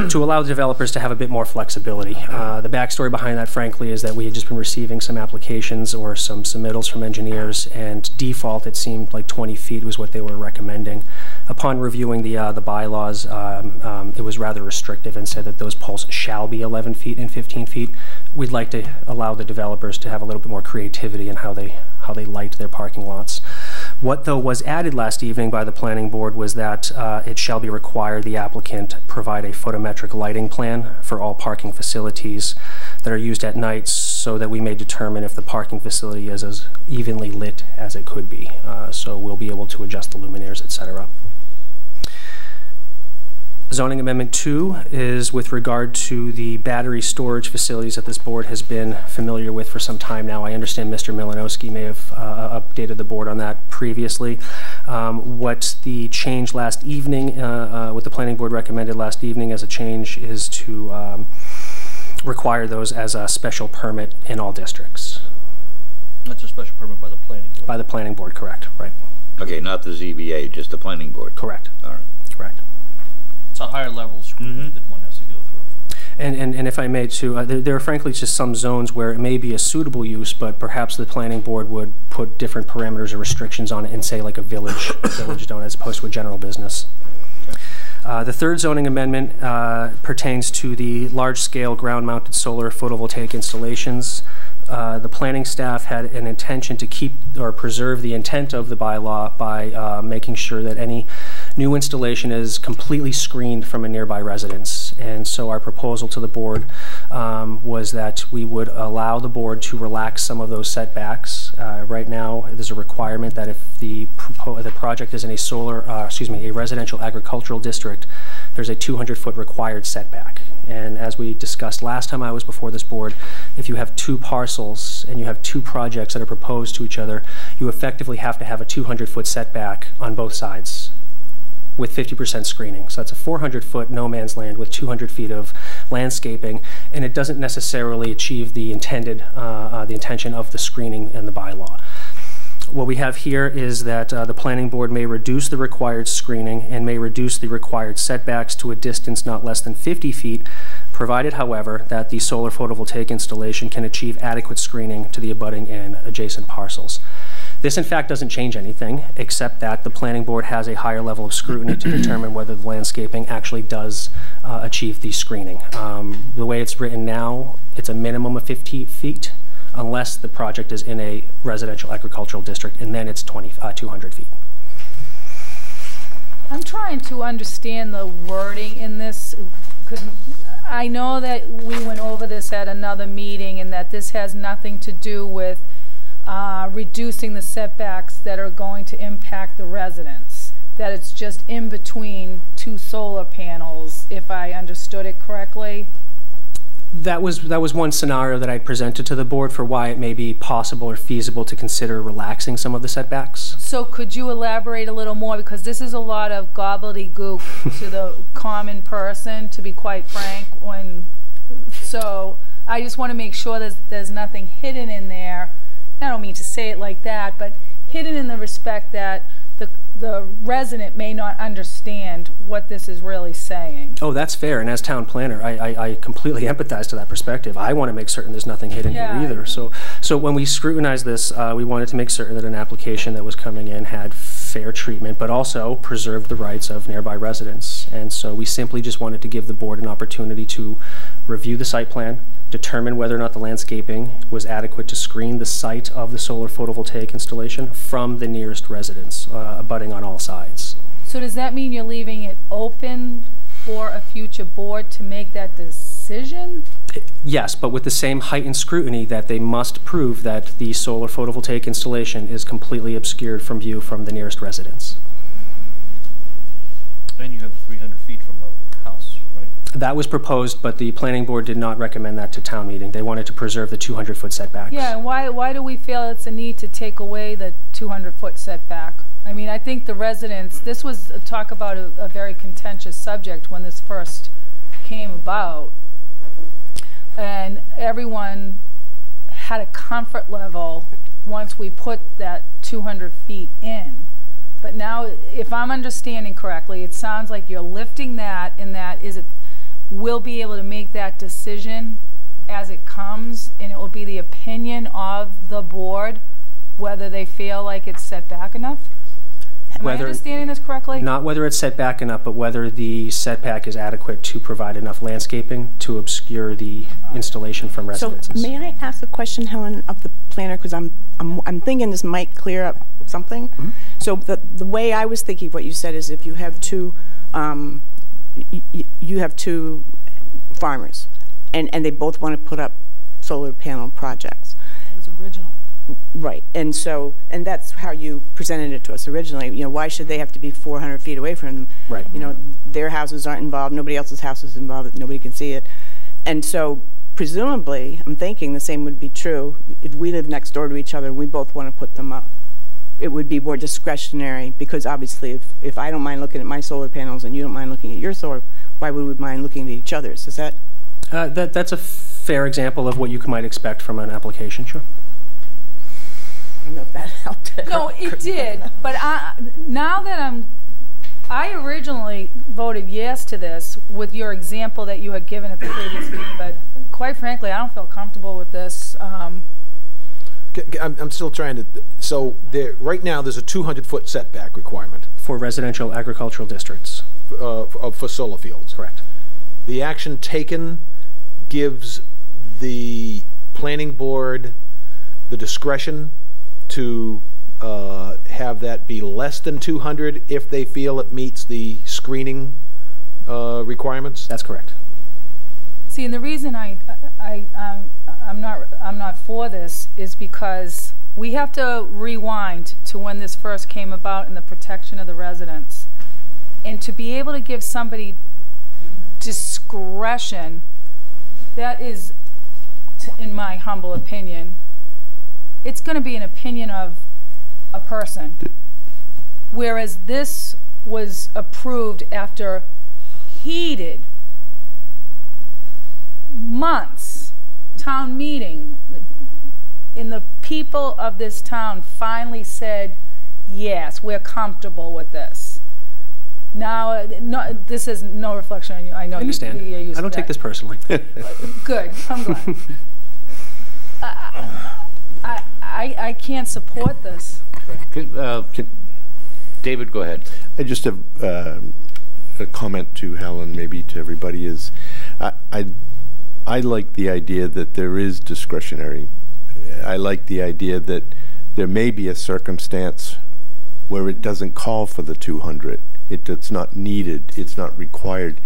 to allow developers to have a bit more flexibility. The backstory behind that, frankly, is that we had just been receiving some applications or some submittals from engineers, and default it seemed like 20 feet was what they were recommending. Upon reviewing the bylaws, it was rather restrictive and said that those poles shall be 11 feet and 15 feet. We'd like to allow the developers to have a little bit more creativity in how they light their parking lots. What, though, was added last evening by the planning board was that it shall be required the applicant provide a photometric lighting plan for all parking facilities that are used at night, so that we may determine if the parking facility is as evenly lit as it could be. So we'll be able to adjust the luminaires, etc. Zoning Amendment 2 is with regard to the battery storage facilities that this board has been familiar with for some time now. I understand Mr. Milanowski may have updated the board on that previously. What the change last evening, what the planning board recommended last evening as a change, is to require those as a special permit in all districts. That's a special permit by the planning board. By the planning board, correct, right. Okay, not the ZBA, just the planning board. Correct. All right. Correct. It's a higher level of scrutiny that one has to go through. And if I may too, there are frankly just some zones where it may be a suitable use, but perhaps the planning board would put different parameters or restrictions on it and say like a village zone as opposed to a general business. The third zoning amendment pertains to the large-scale ground-mounted solar photovoltaic installations. The planning staff had an intention to keep or preserve the intent of the bylaw by making sure that any new installation is completely screened from a nearby residence. And so our proposal to the board was that we would allow the board to relax some of those setbacks. Right now, there's a requirement that if the project is in a residential agricultural district, there's a 200-foot required setback. And as we discussed last time I was before this board, if you have 2 parcels and you have 2 projects that are proposed to each other, you effectively have to have a 200-foot setback on both sides with 50% screening. So that's a 400-foot no man's land with 200 feet of landscaping, and it doesn't necessarily achieve the intention of the screening in the bylaw. What we have here is that the planning board may reduce the required screening and may reduce the required setbacks to a distance not less than 50 feet, provided, however, that the solar photovoltaic installation can achieve adequate screening to the abutting and adjacent parcels. This, in fact, doesn't change anything, except that the planning board has a higher level of scrutiny to determine whether the landscaping actually does achieve the screening. The way it's written now, it's a minimum of 50 feet. unless the project is in a residential agricultural district, and then it's 200 feet. I'm trying to understand the wording in this. I know that we went over this at another meeting and that this has nothing to do with reducing the setbacks that are going to impact the residents, that it's just in between two solar panels, if I understood it correctly. That was one scenario that I presented to the board for why it may be possible or feasible to consider relaxing some of the setbacks. So could you elaborate a little more, because this is a lot of gobbledygook to the common person, to be quite frank. So I just want to make sure there's nothing hidden in there. I don't mean to say it like that, but hidden in the respect that the resident may not understand what this is really saying. Oh, that's fair. And as town planner, I completely empathize to that perspective. I want to make certain there's nothing hidden here either. So when we scrutinized this, we wanted to make certain that an application that was coming in had fair treatment, but also preserved the rights of nearby residents. And so we simply just wanted to give the board an opportunity to review the site plan, determine whether or not the landscaping was adequate to screen the site of the solar photovoltaic installation from the nearest residents, abutting on all sides. So does that mean you're leaving it open for a future board to make that decision? Yes, but with the same heightened scrutiny that they must prove that the solar photovoltaic installation is completely obscured from view from the nearest residents. And you have the 300 feet from a house, right? That was proposed, but the planning board did not recommend that to town meeting. They wanted to preserve the 200-foot setbacks. Yeah, and why do we feel it's a need to take away the 200-foot setback? I mean, I think the residents, this was talk about a very contentious subject when this first came about. And everyone had a comfort level once we put that 200 feet in. But now, if I'm understanding correctly, it sounds like you're lifting that, and that we'll be able to make that decision as it comes, and it will be the opinion of the board whether they feel like it's set back enough? Am I understanding this correctly? Not whether it's set back enough, but whether the setback is adequate to provide enough landscaping to obscure the installation from residences. So may I ask a question, Helen, of the planner, because I'm thinking this might clear up something. Mm-hmm. So the way I was thinking what you said is if you have two farmers and they both want to put up solar panel projects. It was original. Right, and that's how you presented it to us originally. You know, why should they have to be 400 feet away from them? Right. You know, their houses aren't involved, nobody else's house is involved, nobody can see it. And so, presumably, I'm thinking the same would be true. If we live next door to each other, we both want to put them up. It would be more discretionary, because obviously if I don't mind looking at my solar panels and you don't mind looking at your solar, why would we mind looking at each other's? Is that? That's a fair example of what you might expect from an application, sure. I don't know if that helped. No, it did. But now that I originally voted yes to this with your example that you had given at the previous meeting, but quite frankly, I don't feel comfortable with this. I'm still trying to, so right now there's a 200-foot setback requirement. For residential agricultural districts. For solar fields. Correct. The action taken gives the planning board the discretion to have that be less than 200 if they feel it meets the screening requirements? That's correct. See, and the reason I'm not for this is because we have to rewind to when this first came about in the protection of the residents. And to be able to give somebody discretion, that is, in my humble opinion, it's going to be an opinion of a person. Whereas this was approved after heated months, town meeting, and the people of this town finally said, yes, we're comfortable with this. Now, this is no reflection on you. I know I understand. you're used I don't to take that. this personally. Good. I'm glad. I can't support this. David, go ahead. I just have a comment to Helen, maybe to everybody, is I like the idea that there is discretionary I like the idea that there may be a circumstance where it doesn't call for the 200. It's not needed. It's not required.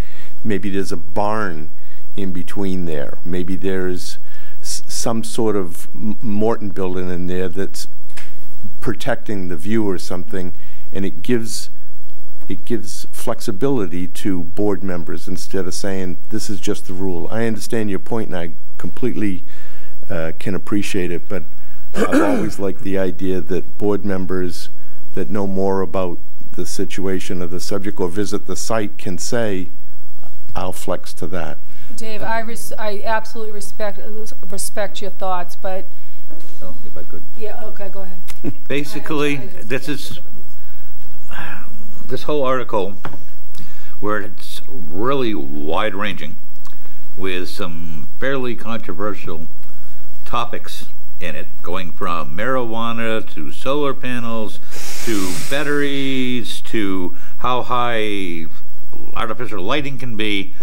Maybe there's a barn in between there. Maybe there's some sort of Morton building in there that's protecting the view or something, and it gives flexibility to board members instead of saying this is just the rule. I understand your point, and I completely can appreciate it, but I've always liked the idea that board members that know more about the situation or the subject or visit the site can say, I'll flex to that. Dave, I absolutely respect your thoughts, but Oh, if I could. yeah, okay, go ahead. Basically, this whole article, where it's really wide-ranging, with some fairly controversial topics in it, going from marijuana to solar panels to batteries to how high artificial lighting can be.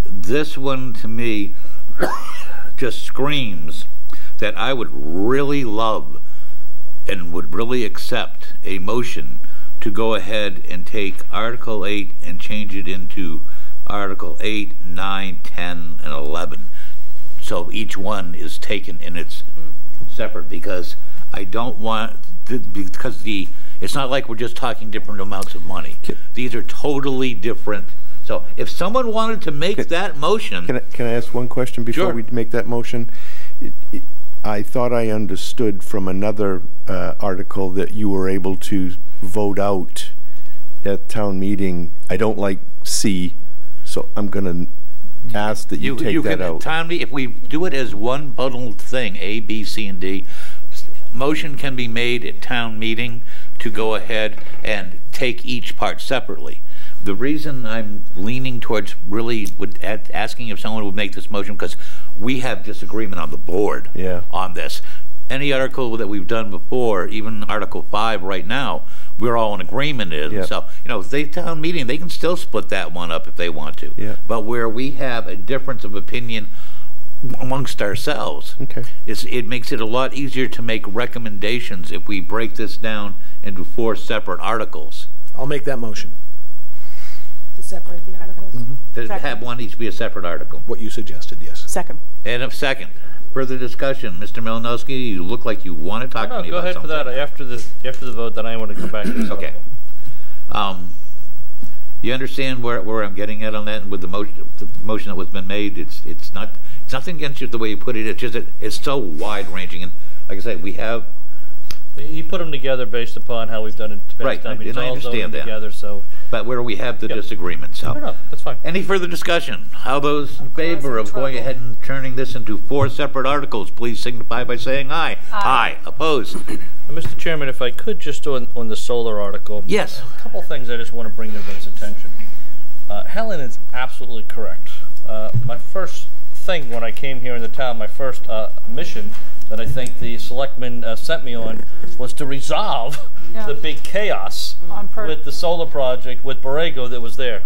This one, to me, just screams that I would really love and would really accept a motion to go ahead and take Article 8 and change it into Article 8, 9, 10, and 11. So each one is taken in its separate, because I don't want, because it's not like we're just talking different amounts of money. These are totally different. So if someone wanted to make that motion. Can I ask one question before we make that motion? I thought I understood from another article that you were able to vote out at town meeting. I don't like C, so I'm going to ask that you take that out. If we do it as one bundled thing, A, B, C, and D, motion can be made at town meeting to go ahead and take each part separately. The reason I'm leaning towards really asking if someone would make this motion, because we have disagreement on the board on this. Any article that we've done before, even Article 5 right now, we're all in agreement in. So, you know, if they town meeting, they can still split that one up if they want to. But where we have a difference of opinion amongst ourselves, it makes it a lot easier to make recommendations if we break this down into 4 separate articles. I'll make that motion. To separate the articles. To have one each be a separate article. What you suggested, yes. Second. And a second. Further discussion. Mr. Malinowski, you look like you want to talk to me about something. Go ahead for that. After the vote, then I want to come back to this. Okay. You understand where I'm getting at on that, with the motion that was been made? It's nothing against you the way you put it. It's just it's so wide ranging, and like I said, we have. You put them together based upon how we've done it. Right, and I understand that. Together, so. But where we have the disagreement, so. No, that's fine. Any further discussion? How those in favor of going ahead and turning this into 4 separate articles, please signify by saying aye. Aye. Opposed? Mr. Chairman, if I could just on the solar article. Yes. A couple things I just want to bring to everybody's attention. Helen is absolutely correct. My first thing when I came here in the town, my first mission that I think the selectmen sent me on was to resolve the big chaos with the solar project with Borrego that was there.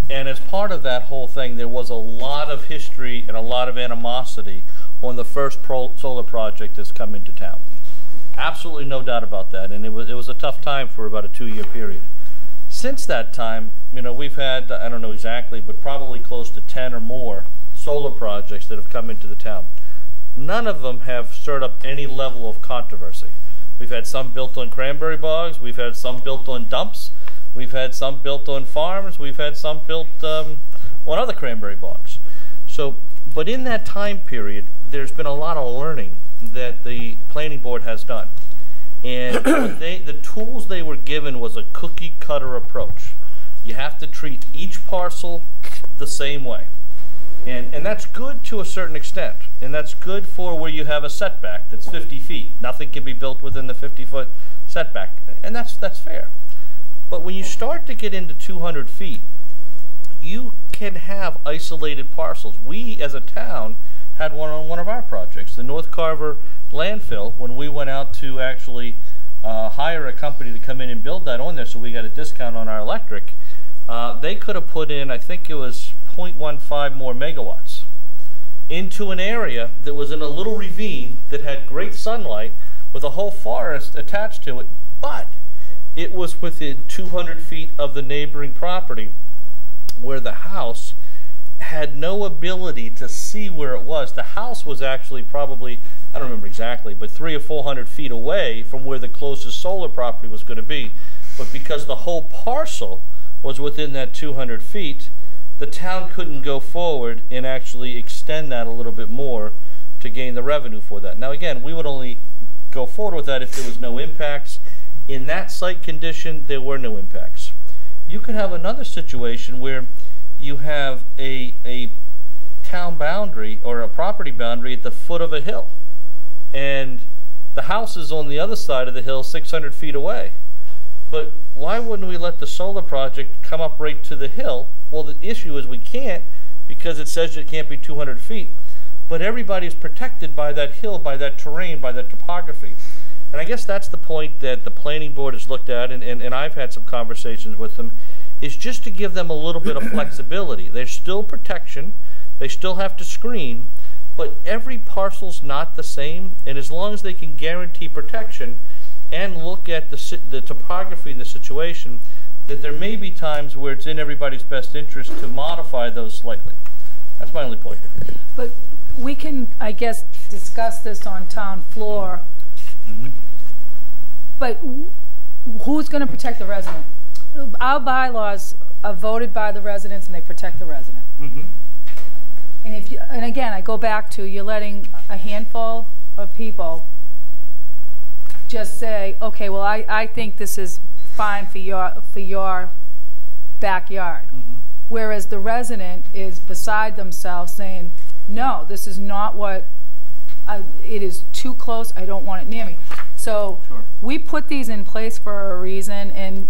And as part of that whole thing, there was a lot of history and a lot of animosity on the first solar project that's come into town. Absolutely no doubt about that, and it was a tough time for about a 2-year period. Since that time, you know, we've had, I don't know exactly, but probably close to 10 or more solar projects that have come into the town. None of them have stirred up any level of controversy. We've had some built on cranberry bogs, we've had some built on dumps, we've had some built on farms, we've had some built on other cranberry bogs. So, but in that time period, there's been a lot of learning that the planning board has done. And the tools they were given was a cookie cutter approach. You have to treat each parcel the same way. And that's good to a certain extent. And that's good for where you have a setback that's 50 feet. Nothing can be built within the 50-foot setback. And that's fair. But when you start to get into 200 feet, you can have isolated parcels. We, as a town, had one on one of our projects, the North Carver landfill, when we went out to actually hire a company to come in and build that on there so we got a discount on our electric. They could have put in, I think it was 0.15 more megawatts. into an area that was in a little ravine that had great sunlight with a whole forest attached to it, but it was within 200 feet of the neighboring property where the house had no ability to see where it was. The house was actually probably, I don't remember exactly, but 300 or 400 feet away from where the closest solar property was going to be. But because the whole parcel was within that 200 feet, the town couldn't go forward and actually extend that a little bit more to gain the revenue for that. Now again, we would only go forward with that if there was no impacts. In that site condition, there were no impacts. You could have another situation where you have a town boundary or a property boundary at the foot of a hill, and the house is on the other side of the hill 600 feet away. But why wouldn't we let the solar project come up right to the hill? Well, the issue is we can't, because it says it can't be 200 feet. But everybody's protected by that hill, by that terrain, by that topography. And I guess that's the point that the planning board has looked at, and I've had some conversations with them, is just to give them a little bit of flexibility. There's still protection, they still have to screen, but every parcel's not the same, and as long as they can guarantee protection and look at the topography and the situation, that there may be times where it's in everybody's best interest to modify those slightly. That's my only point. But we can, I guess, discuss this on town floor. Mm-hmm. But who's going to protect the resident? Our bylaws are voted by the residents, and they protect the resident. Mm-hmm. And if you, and again, I go back to, you're letting a handful of people just say, okay, well, I think this is fine for your backyard. Mm-hmm. Whereas the resident is beside themselves saying, no, this is not what, it is too close, I don't want it near me. So Sure. we put these in place for a reason, and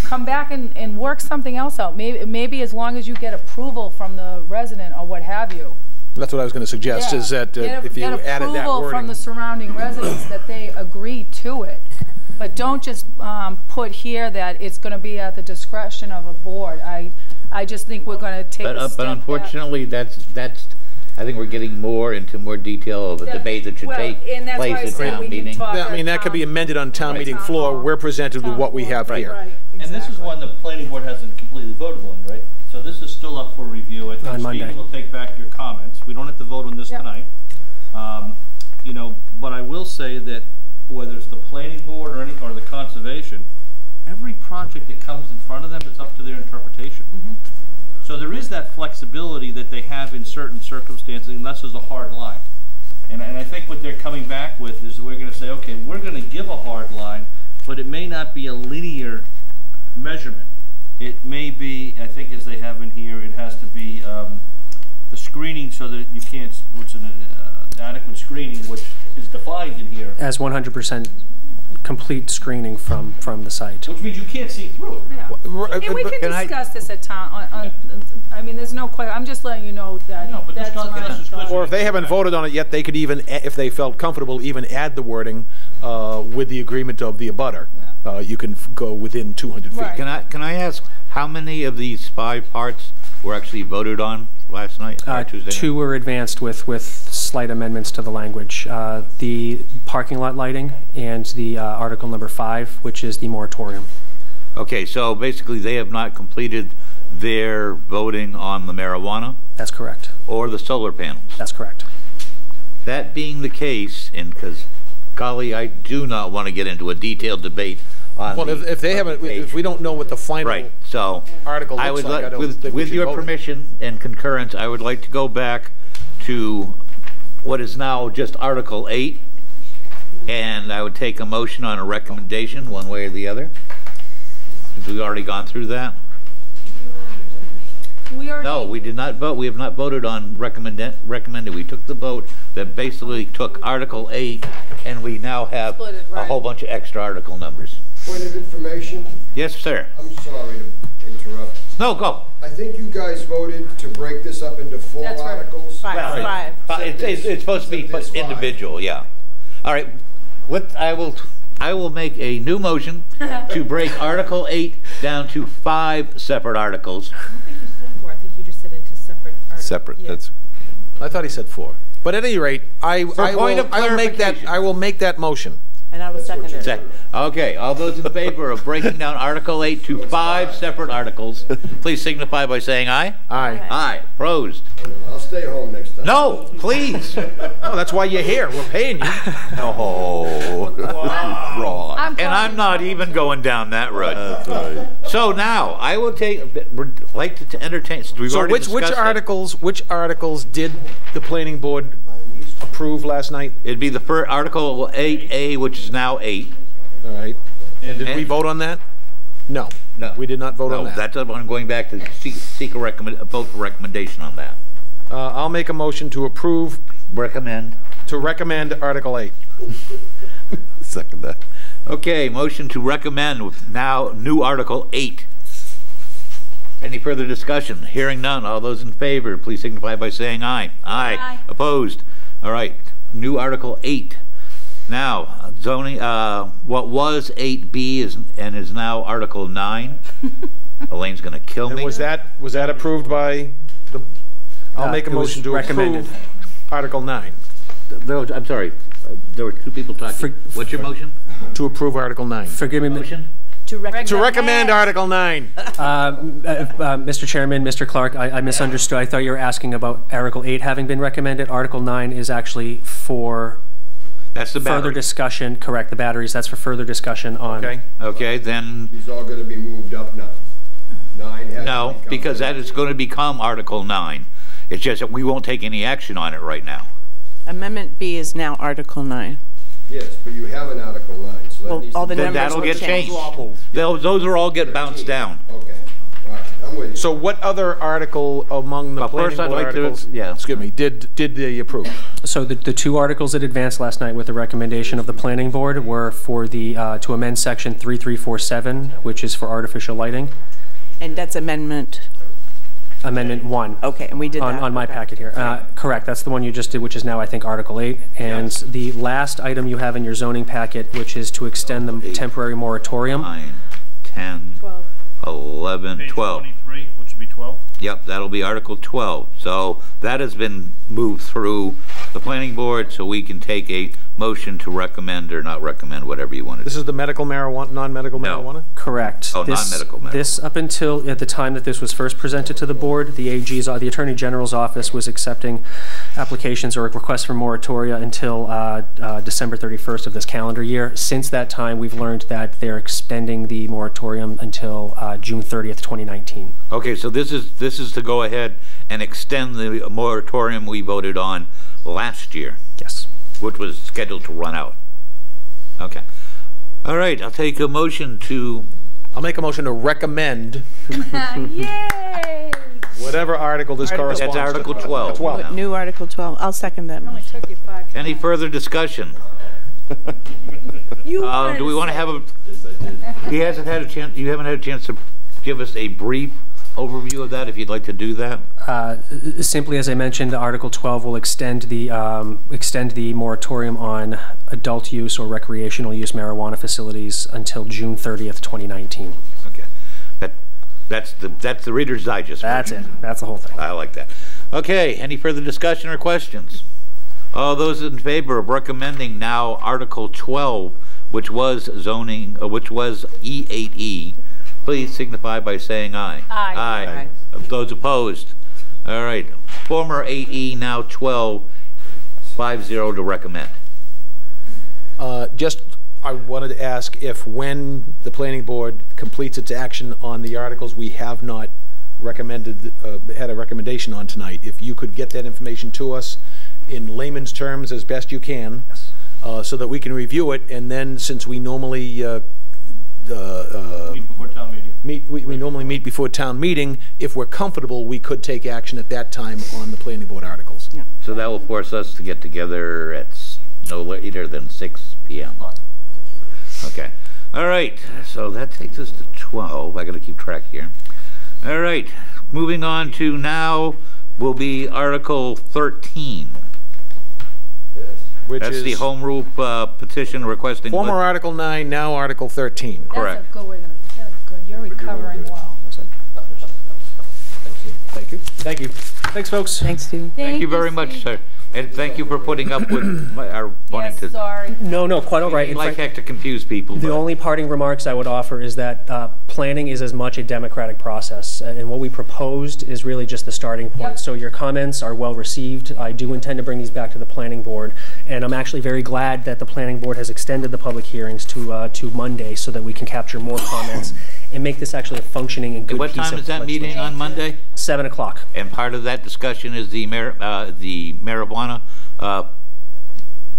come back and work something else out. Maybe as long as you get approval from the resident or what have you. That's what I was going to suggest, is that if you added that Get approval from wording. the surrounding residents that they agree to it. But don't just put here that it's going to be at the discretion of a board. I just think we're going to take a step But back. unfortunately, that's I think we're getting more into more detail of a debate that should take and that's why I place at said town we can meeting. talk I mean, at that could be town- amended on town Right. meeting Town floor. hall. We're presented with Town what we floor. have Right. here. Right, And this is exactly. one the planning board hasn't completely voted on, right? So this is still up for review. I think On Monday. Stephen will take back your comments. We don't have to vote on this Yep. tonight. You know, but I will say that whether it's the planning board or or the conservation, every project that comes in front of them is up to their interpretation. Mm-hmm. So there is that flexibility that they have in certain circumstances, unless there's a hard line. And I think what they're coming back with is we're going to say, okay, we're going to give a hard line, but it may not be a linear measurement. It may be, I think as they have in here, it has to be the screening so that you can't, what's an adequate screening, which is defined in here, As 100% complete screening from the site. which means you can't see through it. Yeah. And we can Can I- discuss this at town. I mean, there's no question. I'm just letting you know that No, but that's just not get us my as thought. good Or if they haven't voted on it yet, they could even, if they felt comfortable, even add the wording with the agreement of the abutter. You can go within 200 feet. Right. Can I ask how many of these 5 parts were actually voted on last night or Tuesday night? 2 were advanced with slight amendments to the language. The parking lot lighting and the article number 5, which is the moratorium. Okay, so basically they have not completed their voting on the marijuana That's correct. or the solar panels. That's correct. That being the case, and because, golly, I do not want to get into a detailed debate on Well, the if they haven't, page. if we don't know what the final Right, so article I looks would like, I like, don't think we with should your vote it. permission and concurrence, I would like to go back to what is now just Article 8, and I would take a motion on a recommendation, one way or the other, since we've already gone through that. No, we did not vote. We have not voted on recommended. We took the vote that basically took Article 8, and we now have Split it, a right. whole bunch of extra article numbers. Point of information. Yes, sir. I'm sorry to interrupt. No, go. I think you guys voted to break this up into 4 That's right. articles. Five. It's supposed to be Except there's 5. individual, yeah. All right. I will make a new motion to break Article 8 down to 5 separate articles. I don't think you said 4. I think you just said into separate articles. Separate, Yeah. that's, I thought he said 4. But at any rate, I will make that motion. And I will second it. Okay, all those in favor of breaking down Article 8 to 5 separate articles, please signify by saying aye. Aye. Aye. Opposed? I'll stay home next time. No, please. Oh, that's why you're here. We're paying you. Oh, wrong. And I'm not even going down that road. That's right. So now, I will like to entertain, we've So already which discussed it. articles did the planning board approve last night? It'd be the first Article 8A, which is now 8. All right. And did we vote on that? No. No. We did not vote on No, that. that's what I'm going back to seek a vote for recommendation on that. I'll make a motion to approve, Recommend. to recommend Article 8. Second that. Okay, motion to recommend with now new Article 8. Any further discussion? Hearing none. All those in favor, please signify by saying aye. Aye. Opposed? All right. New Article 8. Now, zoning, what was 8B is now Article 9. Elaine's going to kill me. And was that approved by the, I'll make a it was motion to recommended. approve Article 9. I'm sorry. There were two people talking. What's your motion? To approve Article 9. Forgive me, Motion? To recommend. To recommend Article 9. Mr. Chairman, Mr. Clark, I misunderstood. I thought you were asking about Article 8 having been recommended. Article 9 is actually for That's the battery. further discussion. Correct, the batteries. That's for further discussion on. Okay. Okay, then, These all gonna be moved up now. 9 has to no, become- because that is going to become Article 9. It's just that we won't take any action on it right now. Amendment B is now Article 9. Yes, but you have an Article 9, so that Well, needs all to the be... Then numbers that'll will get change. changed. Those are all get bounced down. Okay, all right, I'm with you. So what other article among the Well, planning first I'd board like to- articles, yeah. excuse me, did they approve? So the two articles that advanced last night with the recommendation of the planning board were for the, to amend section 3347, which is for artificial lighting. And that's Amendment, Amendment 1. okay, and we did that. On my okay. packet here. Correct, that's the one you just did, which is now, I think, Article 8. And the last item you have in your zoning packet, which is to extend the temporary moratorium. 9, 10, 12. 11, Page 12. 23, which would be 12. Yep, that'll be Article 12. So that has been moved through the planning board, so we can take a motion to recommend or not recommend, whatever you want to do. This is the medical marijuana, non-medical No. marijuana? Correct. Oh, non-medical marijuana. This, up until, at the time that this was first presented to the board, the the Attorney General's office was accepting applications or requests for moratoria until December 31st of this calendar year. Since that time, we've learned that they're extending the moratorium until June 30th, 2019. Okay, so this is to go ahead and extend the moratorium we voted on last year, Yes. which was scheduled to run out. Okay. All right, I'll take a motion to, I'll make a motion to recommend Yay! whatever article this corresponds that's to. Article 12. 12. now. New Article 12, I'll second that. It only took you 5 Any times. further discussion? You wanted Do we to want to say- have a, you haven't had a chance to give us a brief overview of that, if you'd like to do that? Simply, as I mentioned, Article 12 will extend the moratorium on adult use or recreational use marijuana facilities until June 30th, 2019. Okay. That's the Reader's Digest. That's version. it. That's the whole thing. I like that. Okay, any further discussion or questions? All those in favor of recommending now Article 12, which was zoning, which was E8E, please signify by saying aye. Aye. Aye. Of those opposed? All right. Former 8E, now 12, 5-0 to recommend. I wanted to ask if when the planning board completes its action on the articles we have not recommended, had a recommendation on tonight, if you could get that information to us in layman's terms as best you can, Yes. So that we can review it, and then since we normally Meet before town meeting. we normally meet before town meeting, if we're comfortable, we could take action at that time on the planning board articles. Yeah. So that will force us to get together at no later than 6 p.m. Okay. All right. So that takes us to 12. I got to keep track here. All right. Moving on to now will be Article 13. Which That's is the home rule petition requesting. former Article 9, now Article 13. Correct. That's a good way to, that's good. You're recovering well. Thank Thank you. Thank you. Thanks, folks. Thanks, Steve. Thank you very much, sir. And thank you for putting up with our wanting Yes, to... sorry. No, quite all right. We In like fact, heck to confuse people. the but- only parting remarks I would offer is that planning is as much a democratic process, and what we proposed is really just the starting point. Yep. So your comments are well received. I do intend to bring these back to the planning board, and I'm actually very glad that the planning board has extended the public hearings to Monday so that we can capture more comments and make this actually a functioning and good What piece of time is that legislation. meeting on Monday? 7 o'clock. And part of that discussion is the marijuana.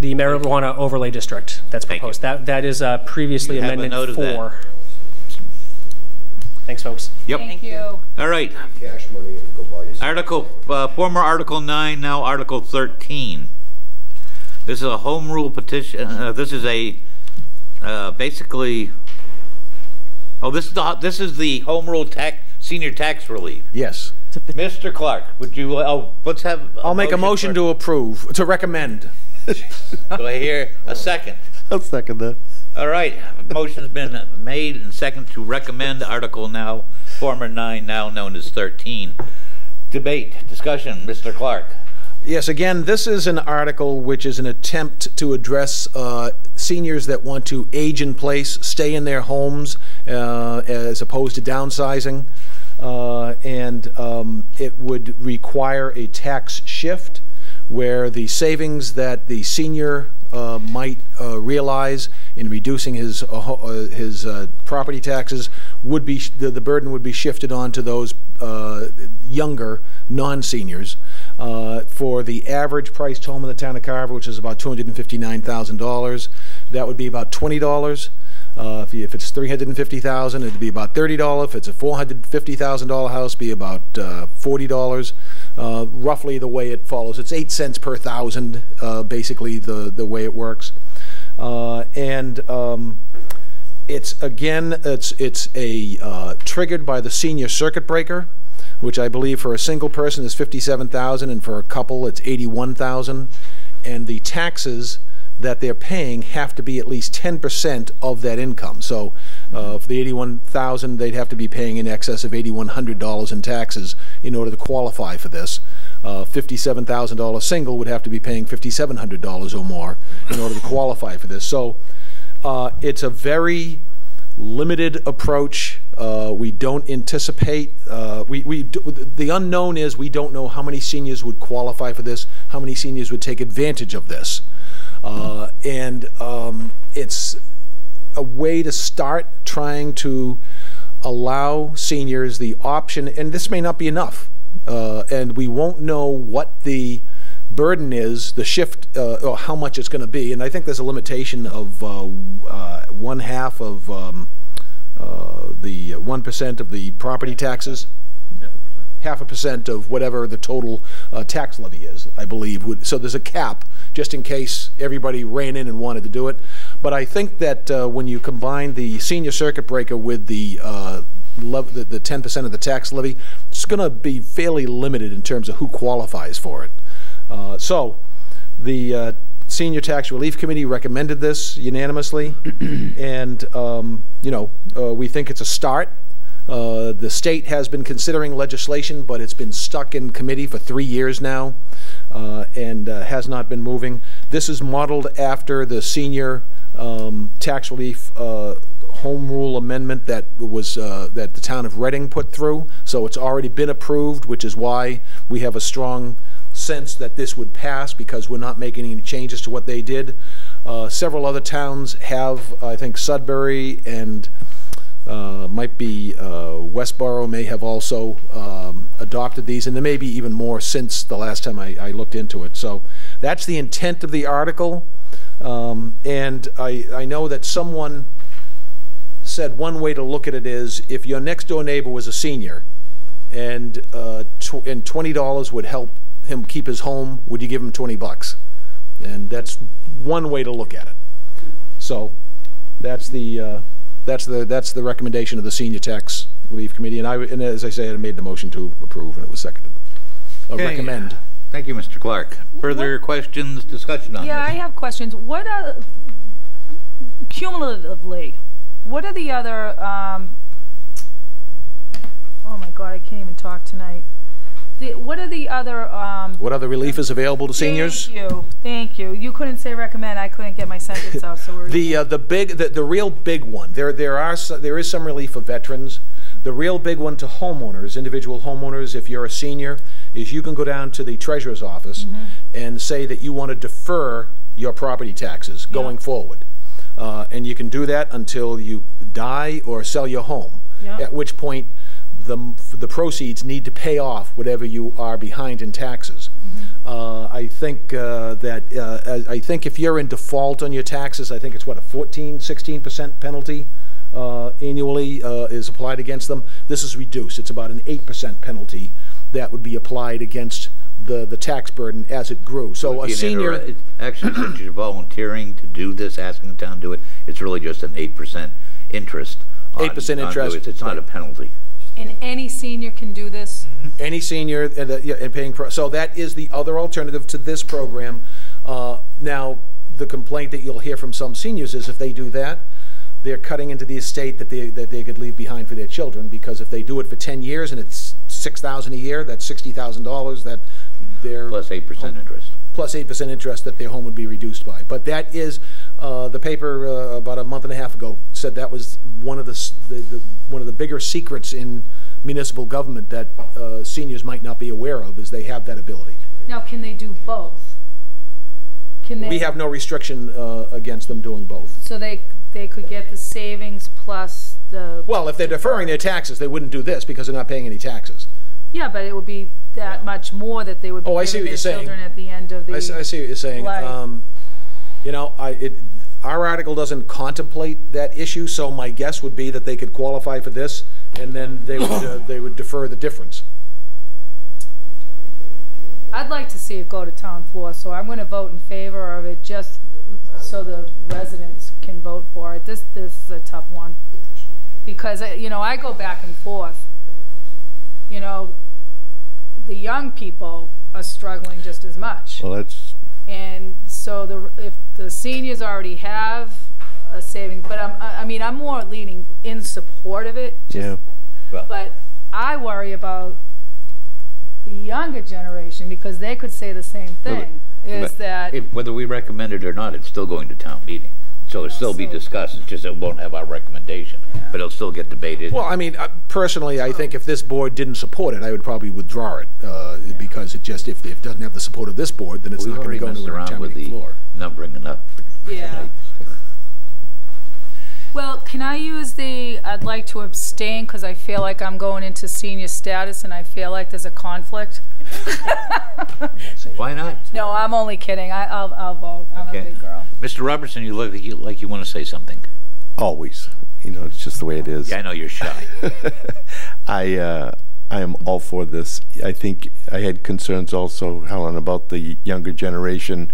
The marijuana overlay district that's Thank proposed. you. That is previously You have a amendment note of that. 4. Thanks, folks. Yep. Thank you. All right. Cash money and go buy yourself. Former Article 9, now Article 13. This is a home rule petition. This is a basically. Oh, this is the home rule senior tax relief. Yes. Mr. Clark, would you? Let's have. I'll make a motion to approve, to recommend. Do I hear a second? I'll second that. All right. Motion's been made and second to recommend Article now, former 9, now known as 13. Debate, discussion, Mr. Clark. Yes, again, this is an article which is an attempt to address seniors that want to age in place, stay in their homes, as opposed to downsizing. It would require a tax shift where the savings that the senior might realize in reducing his property taxes would be the burden would be shifted on to those younger non-seniors. For the average priced home in the town of Carver, which is about $259,000, that would be about $20. If it's $350,000, it'd be about $30. If it's a $450,000 house, it'd be about $40. Roughly the way it follows. It's 8 cents per thousand, basically the way it works. It's triggered by the senior circuit breaker, which I believe for a single person is $57,000, and for a couple it's $81,000, and the taxes that they're paying have to be at least 10% of that income. So for the $81,000, they'd have to be paying in excess of $8,100 in taxes in order to qualify for this. $57,000 single would have to be paying $5,700 or more in order to qualify for this. So it's a very limited approach. We don't anticipate, the unknown is we don't know how many seniors would qualify for this, how many seniors would take advantage of this. It's a way to start trying to allow seniors the option, and this may not be enough, and we won't know what the burden is, the shift, or how much it's going to be, and I think there's a limitation of 1/2 of the 1% of the property taxes. 0.5% of whatever the total tax levy is, I believe. So there's a cap, just in case everybody ran in and wanted to do it. But I think that when you combine the senior circuit breaker with the 10% of the tax levy, it's going to be fairly limited in terms of who qualifies for it. So the Senior Tax Relief Committee recommended this unanimously, and we think it's a start. The state has been considering legislation, but it's been stuck in committee for 3 years now, and has not been moving. This is modeled after the senior tax relief home rule amendment that was that the town of Reading put through. So it's already been approved, which is why we have a strong sense that this would pass, because we're not making any changes to what they did. Several other towns have, I think Sudbury and might be Westboro may have also adopted these, and there may be even more since the last time I looked into it. So that's the intent of the article, and I know that someone said one way to look at it is if your next door neighbor was a senior and $20 would help him keep his home, would you give him 20 bucks? And that's one way to look at it. So that's the recommendation of the Senior Tax Relief Committee, and as I say, I made the motion to approve, and it was seconded. Okay. Recommend. Thank you, Mr. Clark. Further questions, discussion on this? Yeah, I have questions. What are, cumulatively, what are the other, oh my God, I can't even talk tonight. What are the other, What other relief is available to seniors? Thank you. You couldn't say recommend, I couldn't get my sentence out, so we're. The real big one, there is some relief for veterans. The real big one to homeowners, individual homeowners, if you're a senior, is you can go down to the treasurer's office and say that you want to defer your property taxes going forward. And you can do that until you die or sell your home, at which point the proceeds need to pay off whatever you are behind in taxes. I think I think if you're in default on your taxes, I think it's what, a 16% penalty annually is applied against them. This is reduced. It's about an 8% penalty that would be applied against the tax burden as it grew. So a senior... Actually, since you're volunteering to do this, asking the town to do it, it's really just an 8% interest. 8% interest. It's not a penalty. And any senior can do this? Any senior and paying... So that is the other alternative to this program. Now, the complaint that you'll hear from some seniors is if they do that, they're cutting into the estate that they could leave behind for their children, because if they do it for 10 years and it's $6,000 a year, that's $60,000 that they're... Plus 8% interest. Plus 8% interest that their home would be reduced by. But that is, the paper about a month and a half ago said that was one of the bigger secrets in municipal government that seniors might not be aware of, is they have that ability. Now, can they do both? We have no restriction against them doing both. So they could get the savings plus the... Well, if they're deferring their taxes, they wouldn't do this because they're not paying any taxes. Yeah, but it would be that much more that they would be giving their children at the end of the... I see what you're saying. You know, our article doesn't contemplate that issue, so my guess would be that they could qualify for this, and then they would defer the difference. I'd like to see it go to town floor, so I'm going to vote in favor of it just so the residents can vote for it. This is a tough one because, you know, I go back and forth. You know, the young people are struggling just as much. Well, that's... And so if the seniors already have a savings, but I mean, I'm more leaning in support of it. Yeah. But I worry about the younger generation, because they could say the same thing, whether we recommend it or not, it's still going to town meeting. So it'll still be discussed. It's just it won't have our recommendation, but it'll still get debated. Well, I mean, personally, I think if this board didn't support it, I would probably withdraw it, because it just, if it doesn't have the support of this board, then it's not going to go to a town meeting floor. Numbering enough. Yeah. Well, can I use I'd like to abstain because I feel like I'm going into senior status and I feel like there's a conflict. Why not? No, I'm only kidding. I'll vote. I'm a big girl. Mr. Robertson, you look like you want to say something. Always. You know, it's just the way it is. Yeah, I know you're shy. I am all for this. I think I had concerns also, Helen, about the younger generation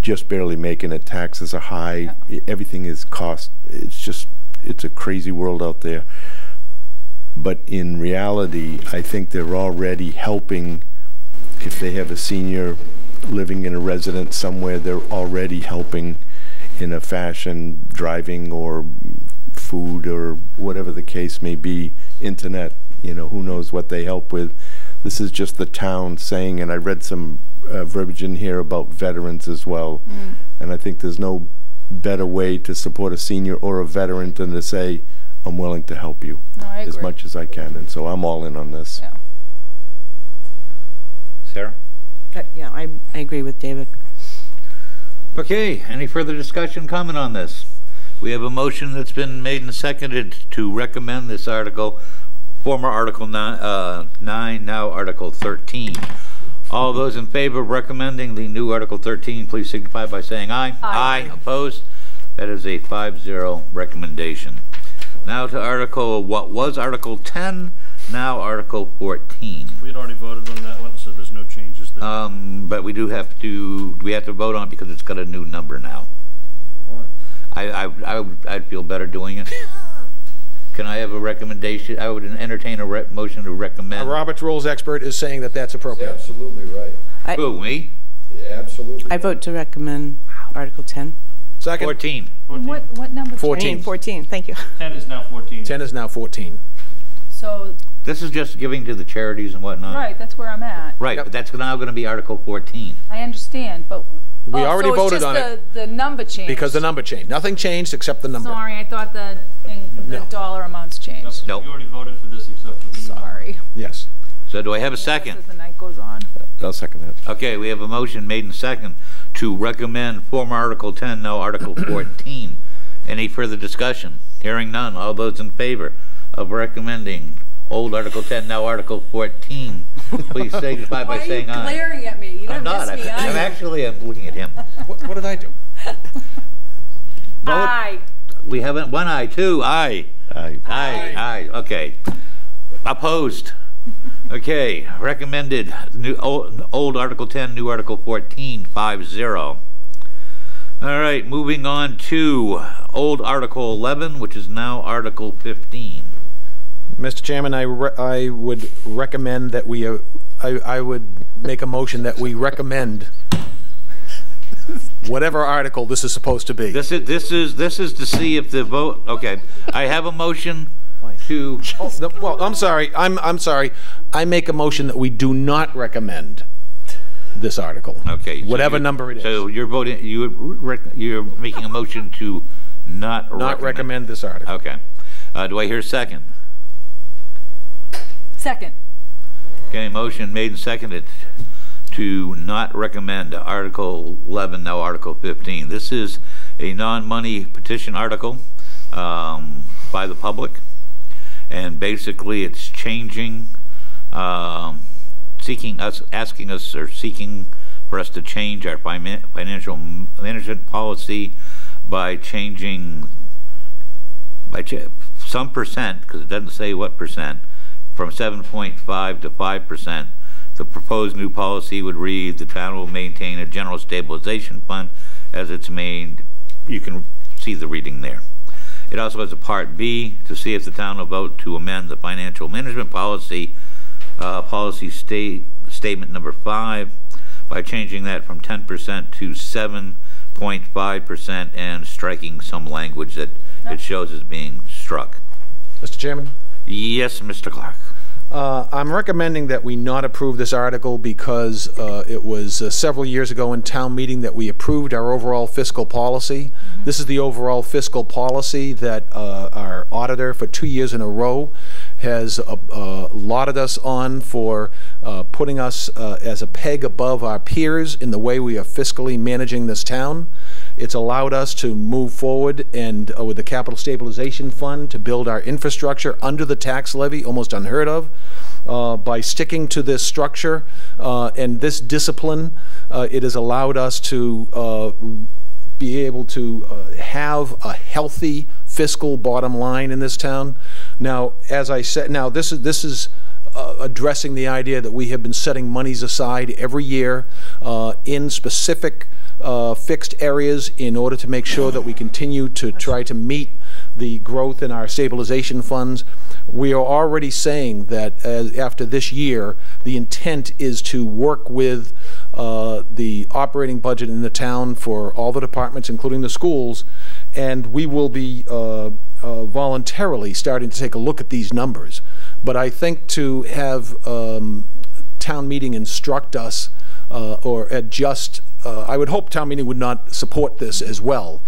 just barely making it. Taxes are high. Yeah. Everything is cost. It's a crazy world out there. But in reality, I think they're already helping. If they have a senior living in a residence somewhere, they're already helping in a fashion, driving or food or whatever the case may be, internet, you know, who knows what they help with. This is just the town saying, and I read some verbiage in here about veterans as well, and I think there's no better way to support a senior or a veteran than to say, I'm willing to help you as much as I can, and so I'm all in on this. Yeah. Sarah? Yeah, I agree with David. Okay, any further discussion, comment on this? We have a motion that's been made and seconded to recommend this article, former Article 9, now Article 13. All those in favor of recommending the new Article 13, please signify by saying aye. Aye. Opposed? That is a 5-0 recommendation. Now to what was Article 10, now Article 14. We had already voted on that one, so there's no changes there. But we do have to vote on it because it's got a new number now. I'd feel better doing it. Can I have a recommendation? I would entertain a motion to recommend. A Robert's Rules expert is saying that that's appropriate. That's absolutely right. Who, me? Yeah, absolutely. I vote to recommend Article 10. Second. 14. What number? 14. 14, thank you. 10 is now 14. 10 is now 14. So This is just giving to the charities and whatnot. Right, that's where I'm at. Right, but that's now going to be Article 14. I understand, but... We already voted on it. So it's just the number changed. Because the number changed. Nothing changed except the number. Sorry, I thought the dollar amounts changed. Nope. You already voted for this except for the new number. Sorry. Yes. So do I have a second? As the night goes on. I'll second that. Okay, we have a motion made and second to recommend former Article 10, now Article 14. Any further discussion? Hearing none. All those in favor of recommending old Article 10, now Article 14, please signify by saying aye. Why are you glaring at me? You're I'm going to not. miss me, are you? I'm looking at him. What did I do? Aye. We haven't, one aye, two aye. Aye. Aye. Okay. Opposed? Okay. Recommended new old Article 10, new Article 14, 5-0. All right. Moving on to old Article 11, which is now Article 15. Mr. Chairman, I would recommend that we, I would make a motion that we recommend whatever article this is supposed to be. This is to see if the vote. Okay. I have a motion to. Oh, no, well, I'm sorry. I'm sorry. I make a motion that we do not recommend this article. Okay. Whatever number it is. So you're voting. You're making a motion to not recommend this article. Okay. Do I hear a second? Second. Okay. Motion made and seconded to not recommend Article 11, now Article 15. This is a non-money petition article by the public, and basically it's changing, seeking for us to change our financial management policy by changing some percent, because it doesn't say what percent, from 7.5 to 5%. The proposed new policy would read, the town will maintain a general stabilization fund as its main. You can see the reading there. It also has a Part B to see if the town will vote to amend the financial management policy, statement number 5, by changing that from 10% to 7.5% and striking some language that it shows as being struck. Mr. Chairman? Yes, Mr. Clark. I'm recommending that we not approve this article because it was several years ago in town meeting that we approved our overall fiscal policy. Mm-hmm. This is the overall fiscal policy that our auditor for 2 years in a row has lauded us on for putting us as a peg above our peers in the way we are fiscally managing this town. It's allowed us to move forward and with the capital stabilization fund to build our infrastructure under the tax levy, almost unheard of. By sticking to this structure and this discipline, it has allowed us to be able to have a healthy fiscal bottom line in this town. Now, as I said, now this is addressing the idea that we have been setting monies aside every year in specific fixed areas in order to make sure that we continue to try to meet the growth in our stabilization funds. We are already saying that after this year, the intent is to work with the operating budget in the town for all the departments, including the schools, and we will be voluntarily starting to take a look at these numbers. But I think to have town meeting instruct us or adjust, I would hope town meeting would not support this as well.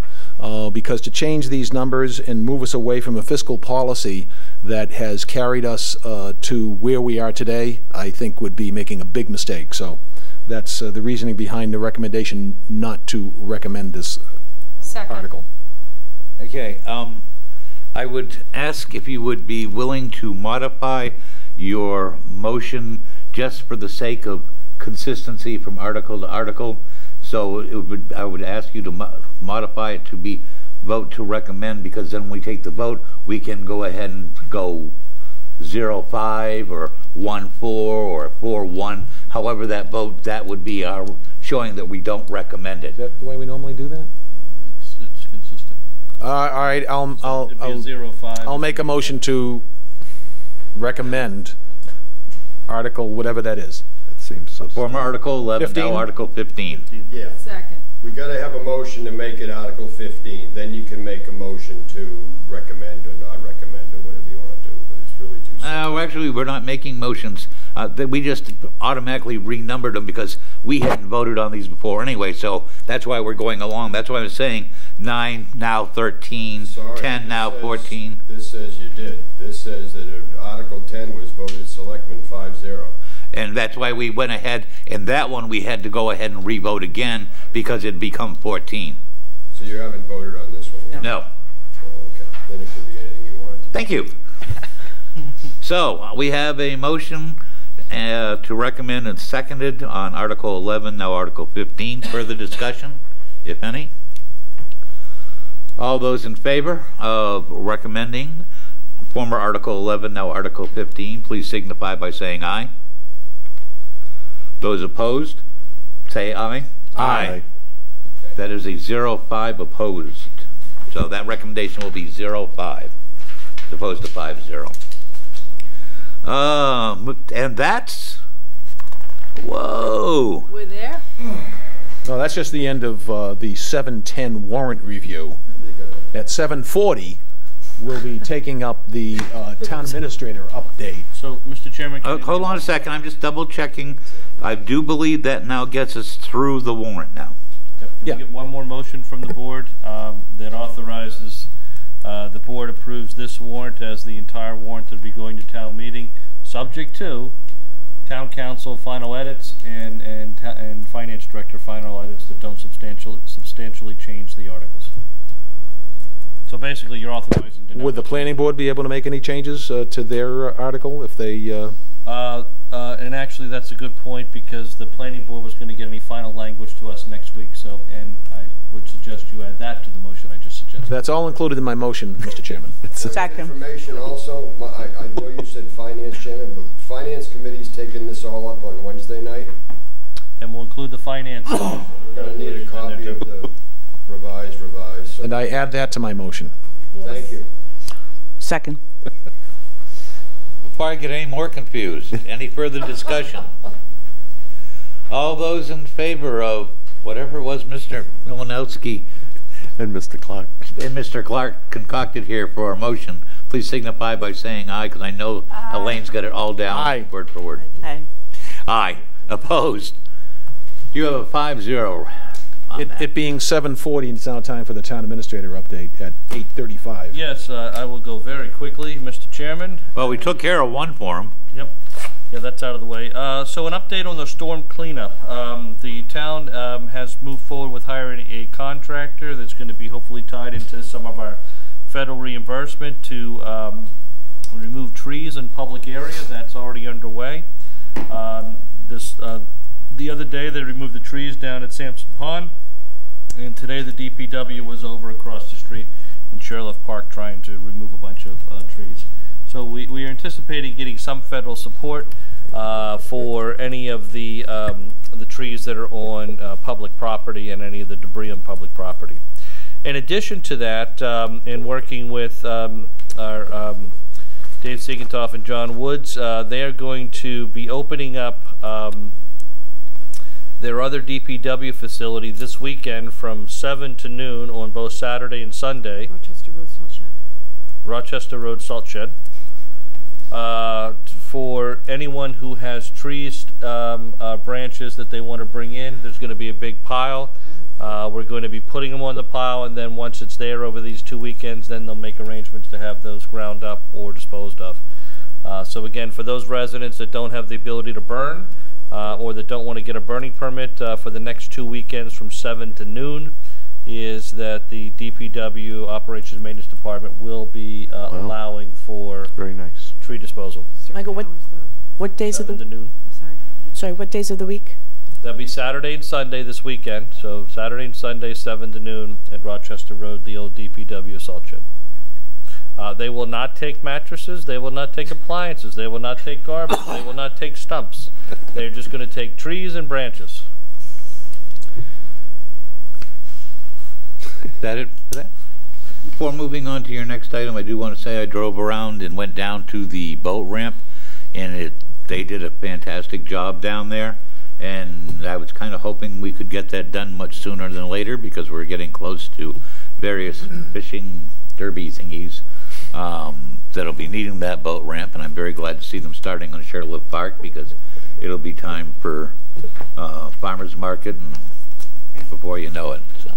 Because to change these numbers and move us away from a fiscal policy that has carried us to where we are today, I think would be making a big mistake. So that's the reasoning behind the recommendation not to recommend this article. Okay, I would ask if you would be willing to modify your motion just for the sake of consistency from article to article. So I would ask you to modify it to be vote to recommend, because then when we take the vote, we can go ahead and go 0-5 or 1-4 or 4-1. However that vote, that would be our showing that we don't recommend it. Is that the way we normally do that? It's consistent. All right, I'll make a motion to recommend article whatever that is. Seems so. Former Article 11, 15? Now Article 15. Yeah. Second. We got to have a motion to make it Article 15. Then you can make a motion to recommend or not recommend or whatever you want to do. But it's really too Actually, we're not making motions. We just automatically renumbered them because we hadn't voted on these before anyway, so that's why we're going along. That's why I was saying 9, now 13, Sorry, 10, now 14. This says you did. This says that Article 10 was voted Selectmen 5-0. And that's why we went ahead, and that one we had to go ahead and re-vote again because it'd become 14. So you haven't voted on this one yet? No. Oh, okay. Then it could be anything you wanted to. Thank you. So, we have a motion to recommend and seconded on Article 11, now Article 15. Further discussion, if any? All those in favor of recommending former Article 11, now Article 15, please signify by saying aye. Those opposed, say aye. Aye. That is a 0-5 opposed. So that recommendation will be 0-5 as opposed to 5-0. And that's, whoa. We're there? No, that's just the end of the 7:10 warrant review. At 7:40, we'll be taking up the town administrator update. So, Mr. Chairman, can Hold on a second, I'm just double checking. I do believe that now gets us through the warrant now. Yep. Yeah. We get one more motion from the board that authorizes the board approves this warrant as the entire warrant to be going to town meeting, subject to town council final edits and finance director final edits that don't substantially change the articles. So basically, you're authorizing. Would the planning board be able to make any changes to their article if they? And actually, that's a good point because the planning board was going to get any final language to us next week. So, and I would suggest you add that to the motion I just suggested. That's all included in my motion, Mr. Chairman. Second. Information also, I know you said finance chairman, but finance committee's taking this all up on Wednesday night. And we'll include the finance. We're going to need a copy of the revised. So And I add that to my motion. thank you. Second. Before I get any more confused, any further discussion? All those in favor of whatever it was Mr. Milanowski And Mr. Clark. and Mr. Clark concocted here for a motion, please signify by saying aye, because I know Elaine's got it all down Aye. word for word. Aye. Aye. Opposed? You have a 5-0 on that. It being 7:40, it's now time for the town administrator update at 8:35. Yes, I will go very quickly, Mr. Chairman. Well, we took care of one for him. Yep. Yeah, that's out of the way. So an update on the storm cleanup. The town has moved forward with hiring a contractor that's going to be hopefully tied into some of our federal reimbursement to remove trees in public areas. That's already underway. The other day they removed the trees down at Sampson Pond, and today the DPW was over across the street in Sherlock Park trying to remove a bunch of trees. So we are anticipating getting some federal support for any of the trees that are on public property and any of the debris on public property. In addition to that, in working with our Dave Siegentoff and John Woods, they are going to be opening up their other DPW facility this weekend from 7 to noon on both Saturday and Sunday. Rochester Road Salt Shed. Rochester Road Salt Shed. For anyone who has trees, branches that they want to bring in, there's going to be a big pile. We're going to be putting them on the pile, and then once it's there over these 2 weekends, then they'll make arrangements to have those ground up or disposed of. So again, for those residents that don't have the ability to burn, or that don't want to get a burning permit for the next 2 weekends from 7 to noon, is that the DPW Operations and Maintenance Department will be allowing for Very nice. tree disposal. Michael, what days of 7 to the noon. sorry, what days of the week? That'll be Saturday and Sunday this weekend. So Saturday and Sunday, 7 to noon at Rochester Road, the old DPW salt shed. They will not take mattresses. They will not take appliances. They will not take garbage. They will not take stumps. They're just going to take trees and branches. Is that it for that? Before moving on to your next item, I do want to say I drove around and went down to the boat ramp, and they did a fantastic job down there. And I was kind of hoping we could get that done much sooner than later because we're getting close to various fishing derby thingies. that'll be needing that boat ramp, and I'm very glad to see them starting on Sherlift Park, because it'll be time for farmers market and before you know it. So.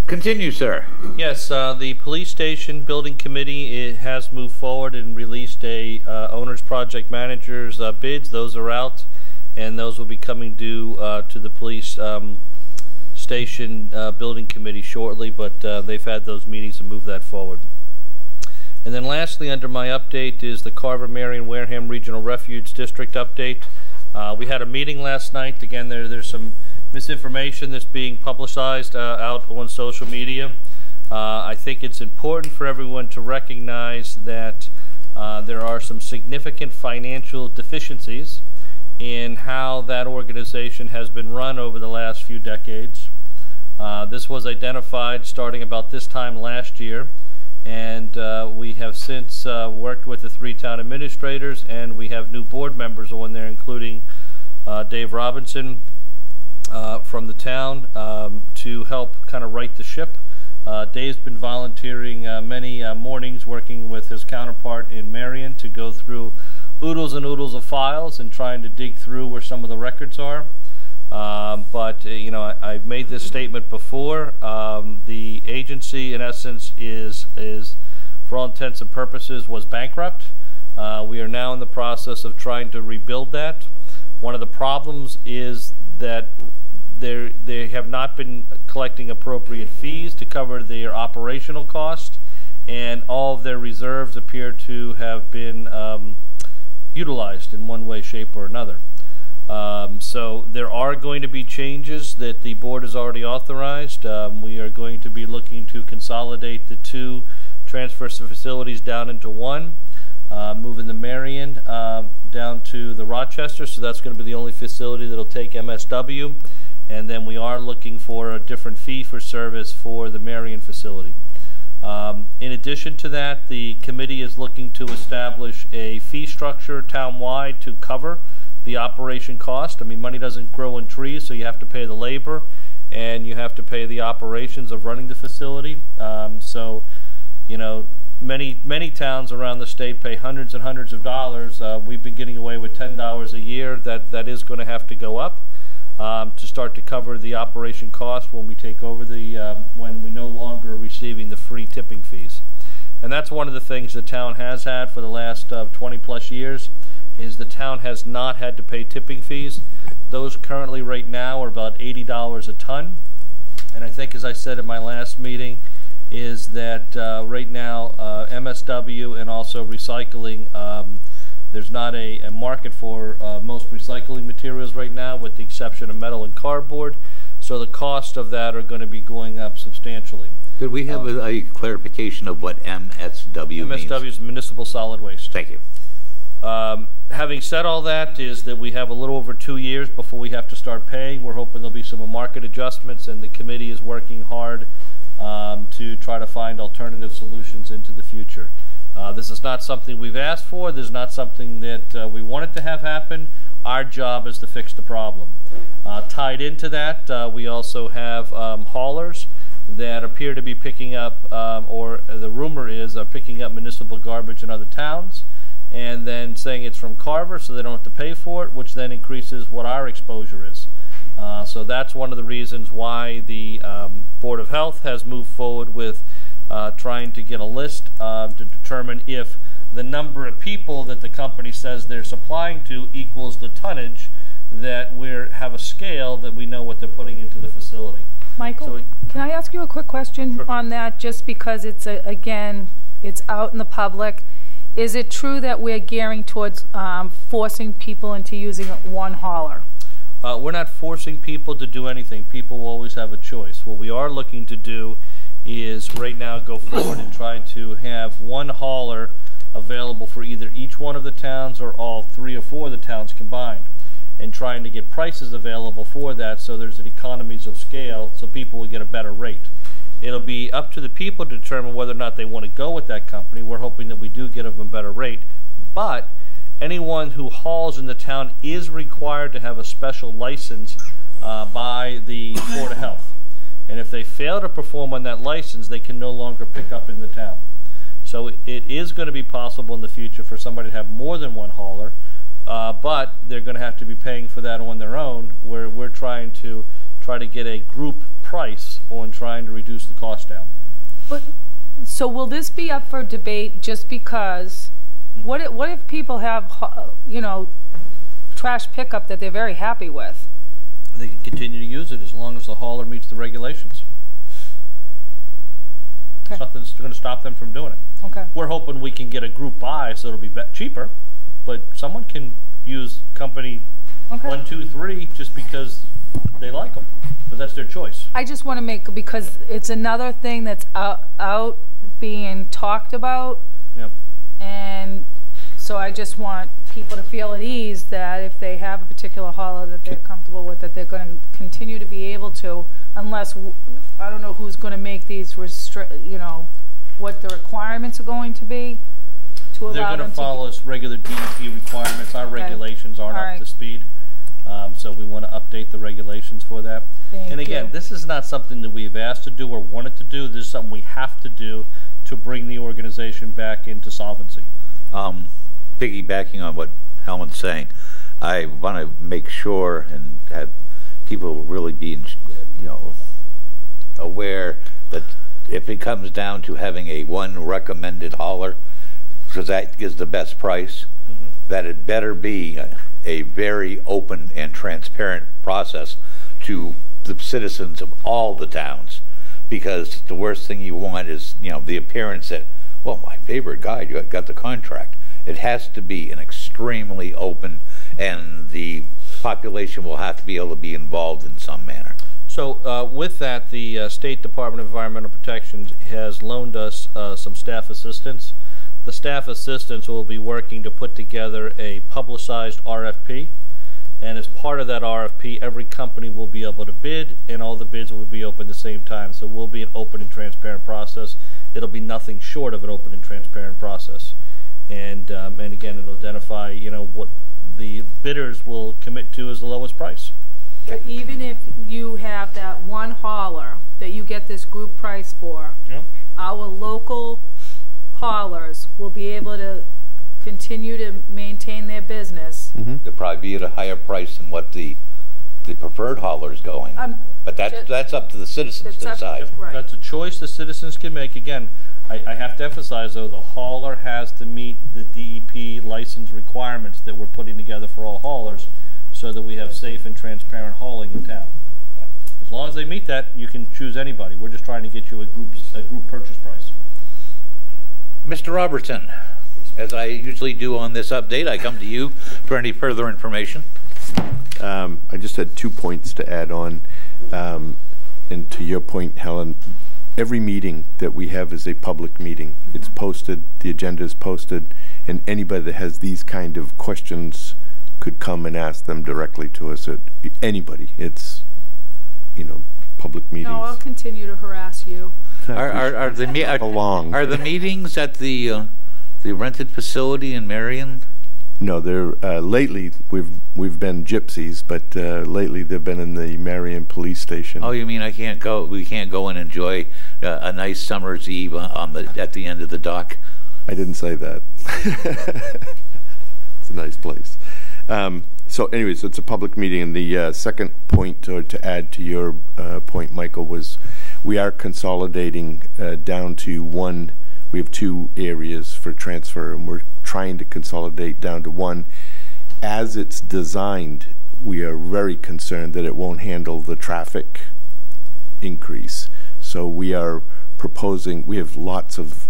Continue, sir. Yes, the police station building committee has moved forward and released a owner's project manager's bids. Those are out, and those will be coming due to the police station building committee shortly, but they've had those meetings to move that forward. And then lastly, under my update is the Carver, Marion, Wareham Regional Refuge District update. We had a meeting last night. Again, there's some misinformation that's being publicized out on social media. I think it's important for everyone to recognize that there are some significant financial deficiencies in how that organization has been run over the last few decades. This was identified starting about this time last year, and we have since worked with the 3 town administrators, and we have new board members on there, including Dave Robinson from the town to help kind of right the ship. Dave's been volunteering many mornings working with his counterpart in Marion to go through oodles and oodles of files and trying to dig through where some of the records are. But you know, I've made this statement before. The agency, in essence, is for all intents and purposes, was bankrupt. We are now in the process of trying to rebuild that. One of the problems is that they have not been collecting appropriate fees to cover their operational costs, and all of their reserves appear to have been utilized in one way, shape, or another. So there are going to be changes that the board has already authorized. We are going to be looking to consolidate the 2 transfer facilities down into 1, moving the Marion down to the Rochester, so that's going to be the only facility that'll take MSW, and then we are looking for a different fee for service for the Marion facility. In addition to that, the committee is looking to establish a fee structure town-wide to cover the operation cost. I mean, money doesn't grow on trees, so you have to pay the labor and you have to pay the operations of running the facility. So, you know, many towns around the state pay hundreds and hundreds of dollars. We've been getting away with $10 a year. That is going to have to go up to start to cover the operation cost when we take over when we no longer are receiving the free tipping fees. And that's one of the things the town has had for the last 20 plus years, is the town has not had to pay tipping fees. Those currently right now are about $80 a ton. And I think, as I said at my last meeting, is that right now MSW and also recycling, there's not a market for most recycling materials right now, with the exception of metal and cardboard. So the cost of that are going to be going up substantially. Could we have a clarification of what MSW means? MSW is municipal solid waste. Thank you. Having said all that, is that we have a little over 2 years before we have to start paying. We're hoping there'll be some market adjustments, and the committee is working hard to try to find alternative solutions into the future. This is not something we've asked for. This is not something that we wanted to have happen. Our job is to fix the problem. Tied into that, we also have haulers that appear to be picking up, or the rumor is, are picking up municipal garbage in other towns, and then saying it's from Carver, so they don't have to pay for it, which then increases what our exposure is. So that's one of the reasons why the Board of Health has moved forward with trying to get a list to determine if the number of people that the company says they're supplying to equals the tonnage, that we have a scale that we know what they're putting into the facility. Michael, can I ask you a quick question on that, just because it's, again, it's out in the public. Is it true that we're gearing towards forcing people into using one hauler? We're not forcing people to do anything. People will always have a choice. What we are looking to do is right now go forward and try to have one hauler available for either each one of the towns or all 3 or 4 of the towns combined, and trying to get prices available for that, so there's an economies of scale, so people will get a better rate. It'll be up to the people to determine whether or not they want to go with that company. We're hoping that we do get them a better rate, but anyone who hauls in the town is required to have a special license by the Board of Health. And if they fail to perform on that license, they can no longer pick up in the town. So it is going to be possible in the future for somebody to have more than one hauler, but they're going to have to be paying for that on their own, where we're trying to get a group price on trying to reduce the cost down. But, so will this be up for debate just because, what if people have, you know, trash pickup that they're very happy with? They can continue to use it as long as the hauler meets the regulations. Okay. Nothing's going to stop them from doing it. Okay. We're hoping we can get a group buy so it'll be cheaper, but someone can use company 1, 2, 3 just because they like them, but that's their choice. I just want to make, because it's another thing that's out being talked about. Yep. And so I just want people to feel at ease that if they have a particular hauler that they're comfortable with, that they're going to continue to be able to, unless, I don't know who's going to make these you know, what the requirements are going to be to allow them to. They're going to follow regular DEP requirements. Our regulations aren't up to speed. So we want to update the regulations for that. And again, this is not something that we've asked to do or wanted to do. This is something we have to do to bring the organization back into solvency. Piggybacking on what Helen's saying, I want to make sure and have people really be, you know, aware that if it comes down to having a one recommended hauler, because that gives the best price, that it better be a very open and transparent process to the citizens of all the towns, because the worst thing you want is, you know, the appearance that, well, my favorite guy got the contract. It has to be an extremely open, and the population will have to be able to be involved in some manner. So with that, the State Department of Environmental Protection has loaned us some staff assistance. The staff assistants will be working to put together a publicized RFP, and as part of that RFP, every company will be able to bid, and all the bids will be open at the same time. So it will be an open and transparent process. It'll be nothing short of an open and transparent process. And again, it'll identify, you know, what the bidders will commit to as the lowest price. But even if you have that one hauler that you get this group price for, our local haulers will be able to continue to maintain their business. They'll probably be at a higher price than what the preferred hauler is going. But that's up to the citizens to decide. Right. That's a choice the citizens can make. Again, I have to emphasize, though, the hauler has to meet the DEP license requirements that we're putting together for all haulers, so that we have safe and transparent hauling in town. As long as they meet that, you can choose anybody. We're just trying to get you a group purchase price. Mr. Robertson, as I usually do on this update, I come to you for any further information. I just had 2 points to add on. And to your point, Helen, every meeting that we have is a public meeting. It's posted, the agenda is posted, and anybody that has these kind of questions could come and ask them directly to us. Anybody. It's, you know, public meetings. No, I'll continue to harass you. Are the meetings at the rented facility in Marion? No, they're lately we've been gypsies, but lately they've been in the Marion police station. Oh, you mean I can't go? We can't go and enjoy a nice summer's eve at the end of the dock? I didn't say that. It's a nice place. So anyways, it's a public meeting, and the second point to add to your point, Michael, was we are consolidating down to one. We have 2 areas for transfer, and we're trying to consolidate down to one. As it's designed, we are very concerned that it won't handle the traffic increase. So we are proposing, we have lots of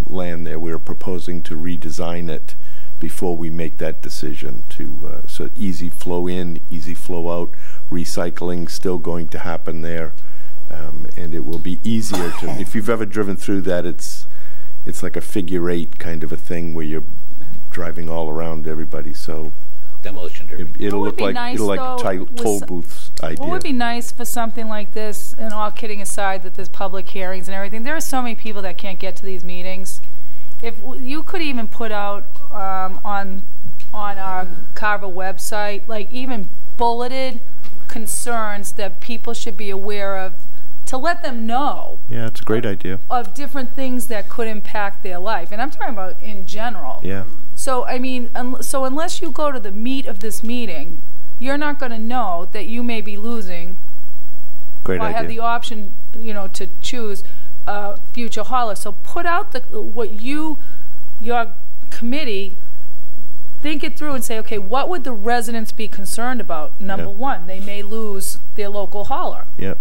land there, we're proposing to redesign it before we make that decision to, so easy flow in, easy flow out, recycling still going to happen there, and it will be easier to, if you've ever driven through that, it's like a figure 8 kind of a thing where you're driving all around everybody, so demolition derby. It'll look like nice, toll booths idea. What would be nice for something like this, and all kidding aside that there's public hearings and everything, there are so many people that can't get to these meetings. If you could even put out on our Carver website, like even bulleted concerns that people should be aware of to let them know Yeah, it's a great idea. of different things that could impact their life. And I'm talking about in general. Yeah. So, I mean, so unless you go to the meat of this meeting, you're not going to know that you may be losing Great or idea. have the option, you know, to choose a future hauler. So put out what your committee, think it through and say, okay, what would the residents be concerned about? Number one, they may lose their local hauler. Yep.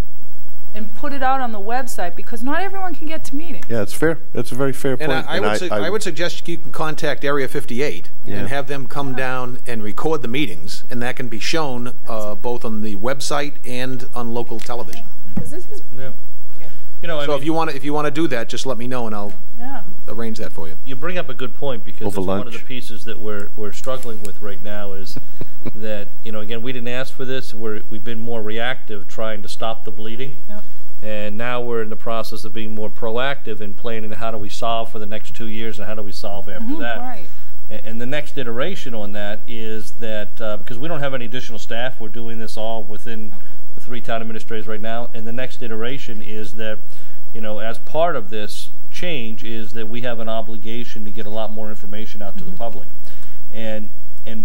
And put it out on the website, because not everyone can get to meetings. Yeah, it's fair. That's a very fair point. And I would suggest you can contact Area 58 and have them come down and record the meetings, and that can be shown both on the website and on local television. Because this is, Yeah. You know, So if you want to do that, just let me know and I'll arrange that for you. You bring up a good point, because Over it's one of the lunch. pieces that we're struggling with right now is that, you know, again, we didn't ask for this. We've been more reactive trying to stop the bleeding. Yep. And now we're in the process of being more proactive in planning how do we solve for the next 2 years and how do we solve after that. right. And the next iteration on that is that, because we don't have any additional staff, we're doing this all within the 3 town administrators right now. And the next iteration is that, you know, as part of this change is that we have an obligation to get a lot more information out to the public. And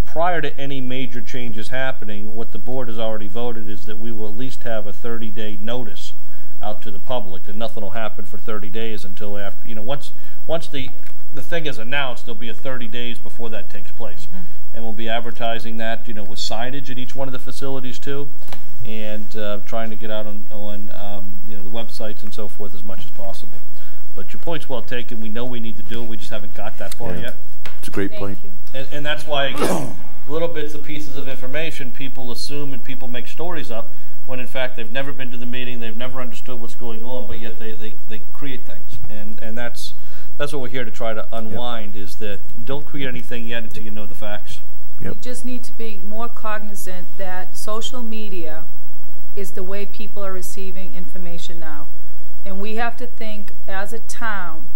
prior to any major changes happening, what the board has already voted is that we will at least have a 30-day notice out to the public, and nothing will happen for 30 days until after, you know, once the thing is announced, there'll be a 30 days before that takes place. And we'll be advertising that, you know, with signage at each one of the facilities too, and trying to get out on you know, the websites and so forth as much as possible. But your point's well taken. We know we need to do it. We just haven't got that far yet. It's a great point. And that's why, again, little bits of pieces of information people assume and people make stories up, when in fact they've never been to the meeting, they've never understood what's going on, but yet they create things. And that's what we're here to try to unwind, is that don't create anything yet until you know the facts. You just need to be more cognizant that social media is the way people are receiving information now. And we have to think as a town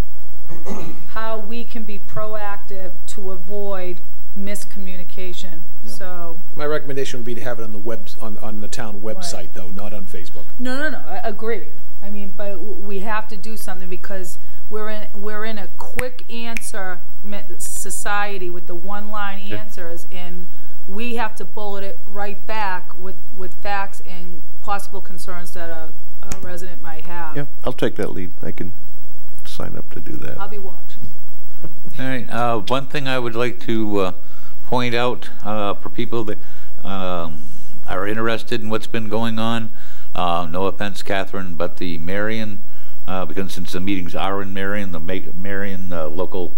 how we can be proactive to avoid miscommunication. So My recommendation would be to have it on the on the town website, though, not on Facebook. no, I agree. I mean, but we have to do something, because we're in a quick answer society with the one-line answers, and we have to bullet it right back with facts and possible concerns that a resident might have. Yeah, I'll take that lead. I can sign up to do that. I'll be watching. All right, one thing I would like to point out for people that are interested in what's been going on, no offense, Catherine, but the Marion, because since the meetings are in Marion, the Marion local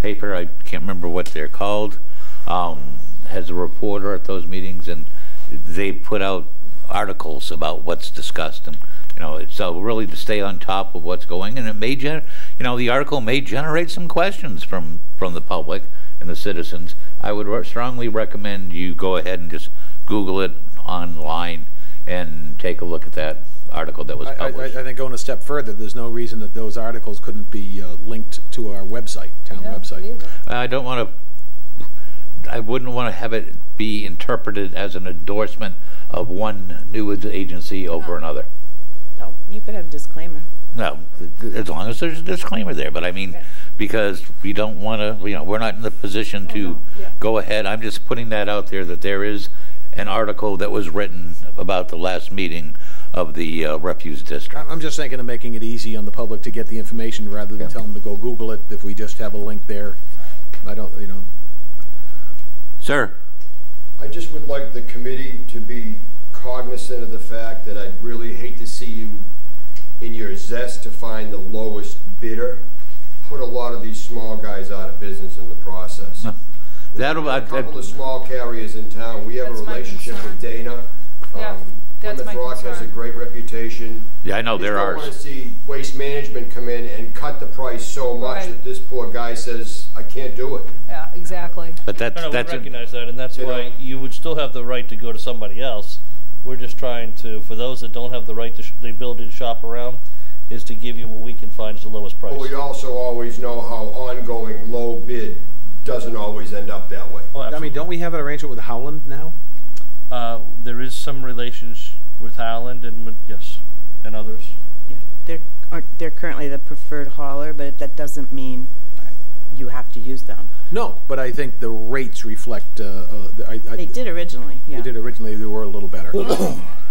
paper, I can't remember what they're called, has a reporter at those meetings, and they put out articles about what's discussed, and you know, so really to stay on top of what's going, and it may you know, the article may generate some questions from the public and the citizens. I would strongly recommend you go ahead and just Google it online and take a look at that article that was published. I think going a step further, there's no reason that those articles couldn't be linked to our website, town website. I wouldn't want to have it be interpreted as an endorsement of one news agency over another. No, you could have a disclaimer. No, as long as there's a disclaimer there. But I mean, because we don't want to, you know, we're not in the position to go ahead. I'm just putting that out there, that there is an article that was written about the last meeting of the refuse district. I'm just thinking of making it easy on the public to get the information rather than tell them to go Google it. If we just have a link there, I don't, you know. Sir. I just would like the committee to be cognizant of the fact that I'd really hate to see you, in your zest to find the lowest bidder, put a lot of these small guys out of business in the process. No. A couple of small carriers in town. We have a relationship with Dana. Plymouth Rock has a great reputation. Yeah, I know, they're ours. I don't want to see Waste Management come in and cut the price so much that this poor guy says, I can't do it. Yeah, exactly. But we recognize that, and that's why you would still have the right to go to somebody else. We're just trying to, for those that don't have the right to the ability to shop around, is to give you what we can find as the lowest price. But we also always know how ongoing low bid doesn't always end up that way. Oh, I mean, don't we have an arrangement with Howland now? There is some relations with Howland and with, yes, and others. Yeah, they're currently the preferred hauler, but that doesn't mean you have to use them. No, but I think the rates reflect, They did originally, yeah. They did originally, they were a little better.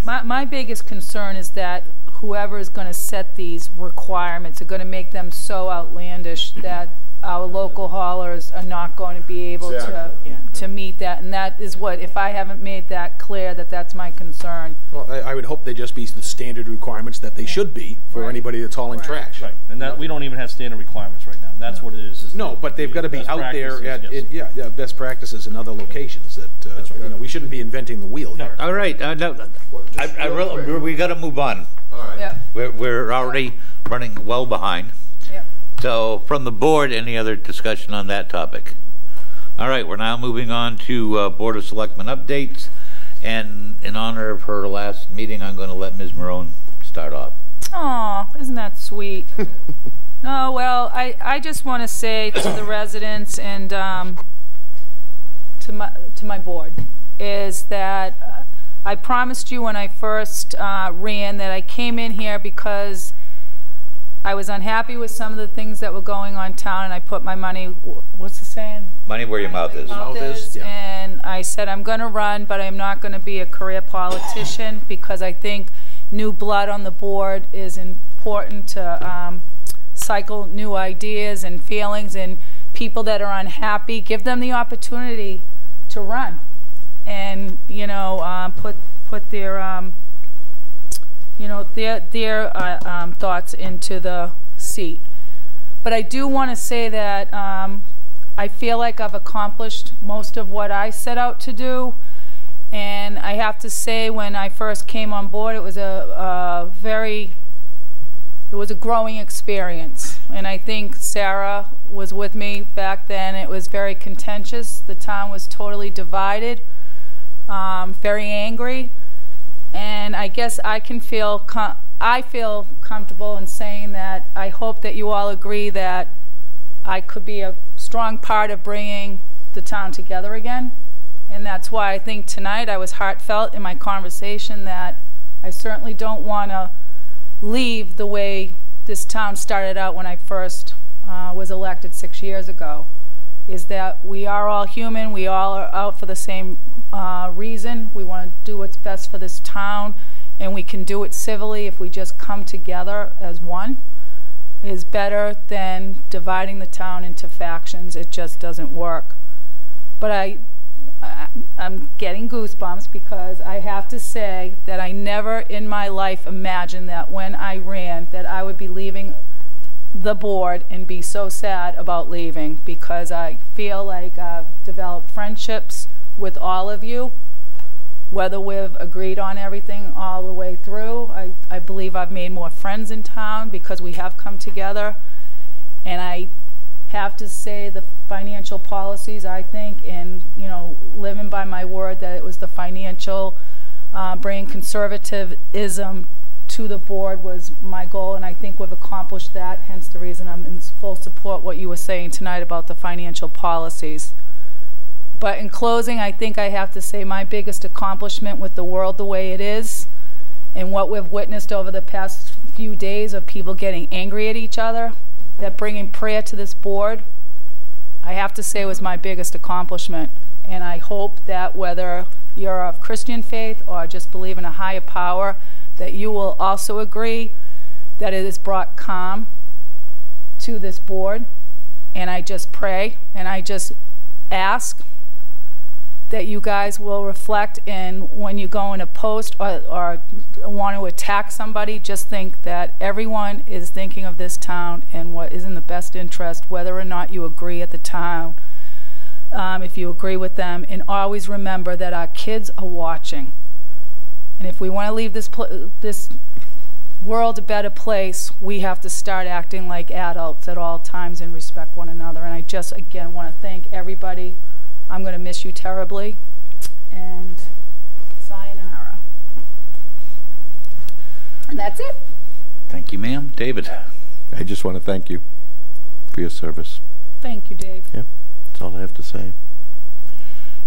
My biggest concern is that whoever is going to set these requirements are going to make them so outlandish that our local haulers are not going to be able to meet that. And that is what, if I haven't made that clear, that's my concern. Well, I would hope they just be the standard requirements that they should be for anybody that's hauling trash. Right, and that we don't even have standard requirements right now. And that's what it is. No, but they've got to be out there at best practices in other locations. That you know, we shouldn't be inventing the wheel here. All right, we got to move on. All right. Yep. We're already running well behind. Yep. So, from the board, any other discussion on that topic? All right, we're now moving on to Board of Selectmen updates. And in honor of her last meeting, I'm going to let Ms. Marone start off. Aw, isn't that sweet? No, well, I just want to say to the residents and to my board is that I promised you when I first ran that I came in here because I was unhappy with some of the things that were going on in town, and I put my money, what's the saying? Money where your mouth is. Yeah. And I said I'm going to run, but I'm not going to be a career politician because I think new blood on the board is important to cycle new ideas and feelings, and people that are unhappy, give them the opportunity to run and, you know, put their thoughts into the seat. But I do want to say that I feel like I've accomplished most of what I set out to do. And I have to say, when I first came on board, it was a growing experience. And I think Sarah was with me back then. It was very contentious. The town was totally divided, very angry. And I guess I can feel comfortable in saying that I hope that you all agree that I could be a strong part of bringing the town together again. And that's why I think tonight I was heartfelt in my conversation that I certainly don't want to leave the way this town started out when I first was elected 6 years ago. Is that we are all human, we all are out for the same reason. We want to do what's best for this town, and we can do it civilly if we just come together as one. It is better than dividing the town into factions. It just doesn't work. But I'm getting goosebumps because I have to say that I never in my life imagined that when I ran that I would be leaving the board and be so sad about leaving, because I feel like I've developed friendships with all of you, whether we've agreed on everything all the way through. I believe I've made more friends in town because we have come together. And I have to say the financial policies, I think, and, you know, living by my word that it was the financial, bringing conservatism to the board was my goal, and I think we've accomplished that, hence the reason I'm in full support what you were saying tonight about the financial policies. But in closing, I think I have to say my biggest accomplishment with the world the way it is, and what we've witnessed over the past few days of people getting angry at each other, that bringing prayer to this board, I have to say was my biggest accomplishment. And I hope that whether you're of Christian faith or just believe in a higher power, that you will also agree that it has brought calm to this board. And I just pray and I just ask that you guys will reflect, and when you go in a post or want to attack somebody, just think that everyone is thinking of this town and what is in the best interest, whether or not you agree at the town, if you agree with them. And always remember that our kids are watching. And if we want to leave this world a better place, we have to start acting like adults at all times and respect one another. And I just, again, want to thank everybody. I'm going to miss you terribly. And sayonara. And that's it. Thank you, ma'am. David. I just want to thank you for your service. Thank you, Dave. Yep, that's all I have to say.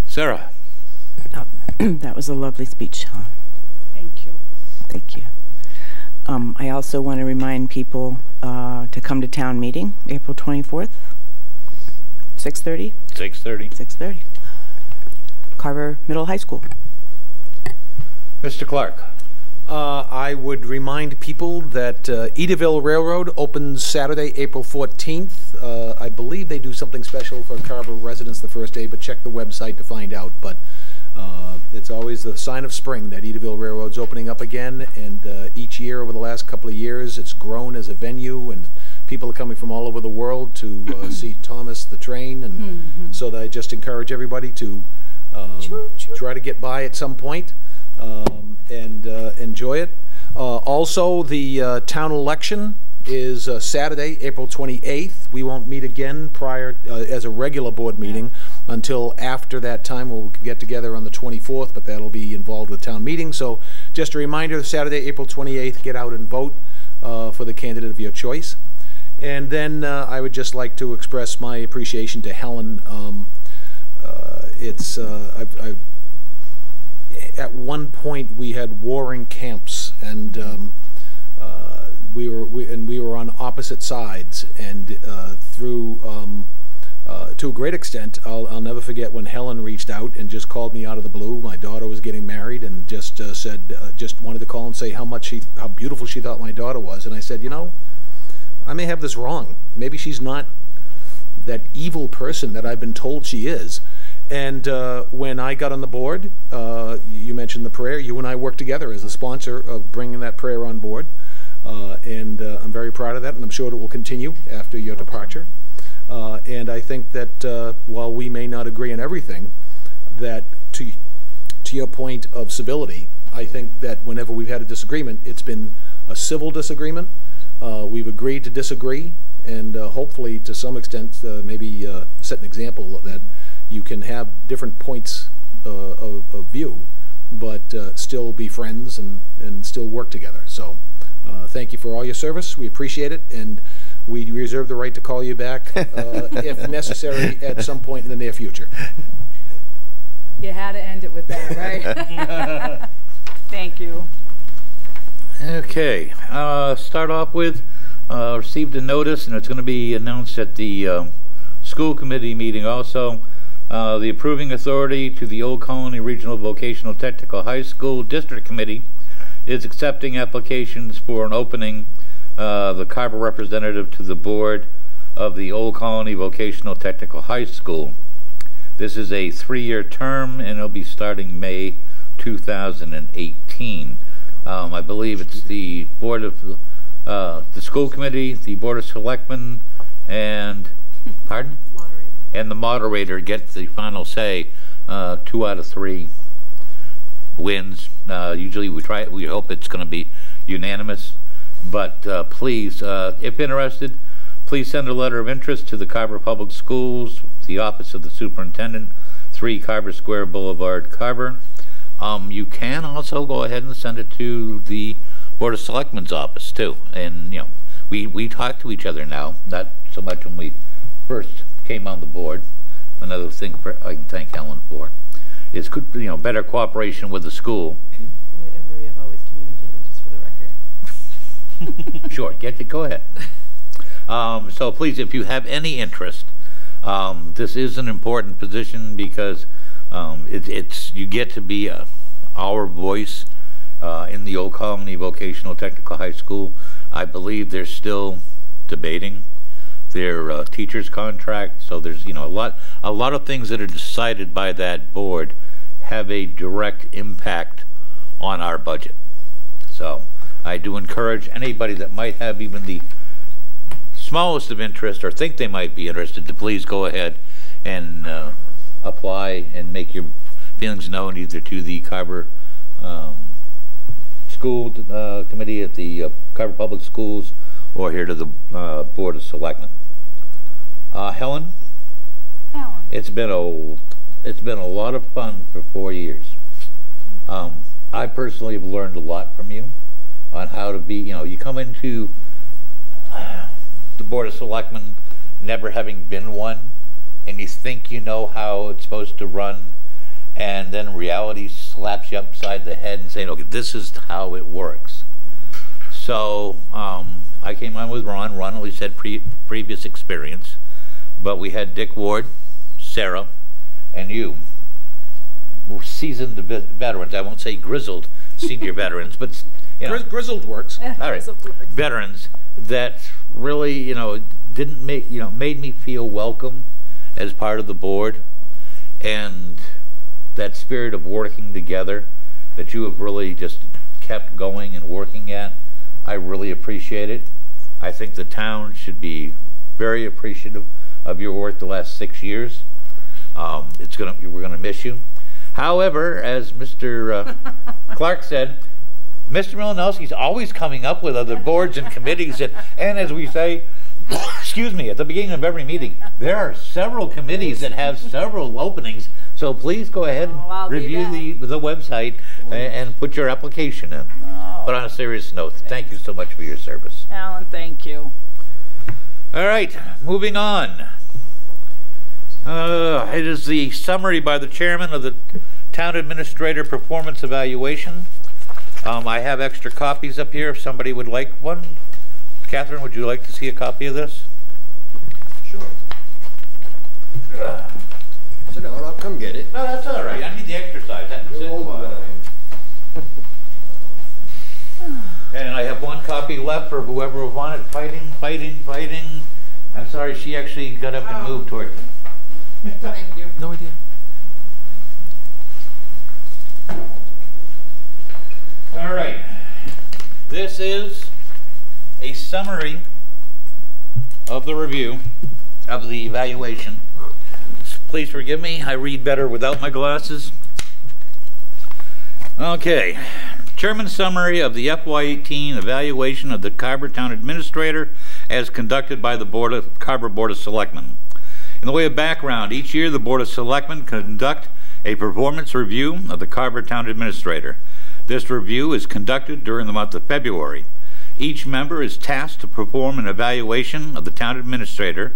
Sarah. That was a lovely speech, Sean. Thank you. Thank you. I also want to remind people to come to town meeting, April 24th, 6:30? 6:30. 6:30. Carver Middle High School. Mr. Clark. I would remind people that Edaville Railroad opens Saturday, April 14th. I believe they do something special for Carver residents the first day, but check the website to find out. But it's always the sign of spring that Edaville Railroad's opening up again, and each year over the last couple of years it's grown as a venue, and people are coming from all over the world to see Thomas the Train, and so I just encourage everybody to try to get by at some point and enjoy it. Also, the town election is Saturday, April 28th. We won't meet again prior as a regular board meeting until after that time. We'll get together on the 24th, but that'll be involved with town meeting. So just a reminder, Saturday, April 28th, get out and vote for the candidate of your choice. And then I would just like to express my appreciation to Helen. At one point we had warring camps, and we were on opposite sides, and to a great extent, I'll never forget when Helen reached out and just called me out of the blue. My daughter was getting married, and just said, just wanted to call and say how beautiful she thought my daughter was. And I said, you know, I may have this wrong. Maybe she's not that evil person that I've been told she is. And when I got on the board, you mentioned the prayer. You and I worked together as a sponsor of bringing that prayer on board. And I'm very proud of that, and I'm sure it will continue after your departure. And I think that while we may not agree on everything, that to your point of civility, I think that whenever we've had a disagreement, it's been a civil disagreement. We've agreed to disagree, and hopefully to some extent maybe set an example that you can have different points of view, but still be friends and still work together. So thank you for all your service. We appreciate it, and we reserve the right to call you back if necessary at some point in the near future. You had to end it with that, right? Thank you. Okay, start off with received a notice, and it's going to be announced at the school committee meeting also. The approving authority to the Old Colony Regional Vocational Technical High School District Committee is accepting applications for an opening the Carver representative to the board of the Old Colony Vocational Technical High School. This is a 3-year term, and it'll be starting May 2018. I believe it's the board of the school committee, the board of selectmen, and pardon? And the moderator gets the final say. 2 out of 3 wins. Usually we hope it's going to be unanimous, but please, if interested, please send a letter of interest to the Carver Public Schools, the Office of the Superintendent, 3 Carver Square Boulevard, Carver. You can also go ahead and send it to the Board of Selectmen's office too. And you know, we talk to each other now, not so much when we first came on the board. Another thing I can thank Helen for is better cooperation with the school. And Marie, I've always communicated, just for the record. Sure, go ahead. So please, if you have any interest, this is an important position because you get to be our voice in the Old Colony Vocational Technical High School. I believe they're still debating their teacher's contract, so there's a lot of things that are decided by that board have a direct impact on our budget. So I do encourage anybody that might have even the smallest of interest or think they might be interested to please go ahead and apply and make your feelings known either to the Carver School Committee at the Carver Public Schools or here to the Board of Selectmen. Helen? Alan. It's been a lot of fun for 4 years. I personally have learned a lot from you on how to be, you come into the Board of Selectmen never having been one, and you think you know how it's supposed to run, and then reality slaps you upside the head and saying, okay, this is how it works. So I came on with Ron. Ron at least had previous experience, but we had Dick Ward, Sarah, and you. Seasoned veterans. I won't say grizzled senior veterans, but you know, Grizzled works. all right, veterans that really, you know, didn't make, you know, made me feel welcome as part of the board, and that spirit of working together that you have really just kept going and working at, I really appreciate it. I think the town should be very appreciative of your work the last 6 years. We're gonna miss you. However, as Mr. Clark said, Mr. Milanowski's always coming up with other boards and committees, and as we say, excuse me, at the beginning of every meeting, there are several committees that have several openings, so please go ahead and review the website and put your application in. But on a serious note, thank you so much for your service. Alan, thank you. All right, moving on. It is the summary by the chairman of the Town Administrator Performance Evaluation. I have extra copies up here if somebody would like one. Catherine, would you like to see a copy of this? Sure. Sit down, I'll come get it. No, that's all right. I need the exercise. You're older than I am. And I have one copy left for whoever wanted. Fighting. I'm sorry, she actually got up and moved toward me. Thank you. No idea. All right. This is a summary of the review of the evaluation. Please forgive me, I read better without my glasses. Okay. Chairman's summary of the FY18 evaluation of the Carver Town Administrator as conducted by the Carver Board of Selectmen. In the way of background, each year the Board of Selectmen conduct a performance review of the Carver Town Administrator. This review is conducted during the month of February. Each member is tasked to perform an evaluation of the Town Administrator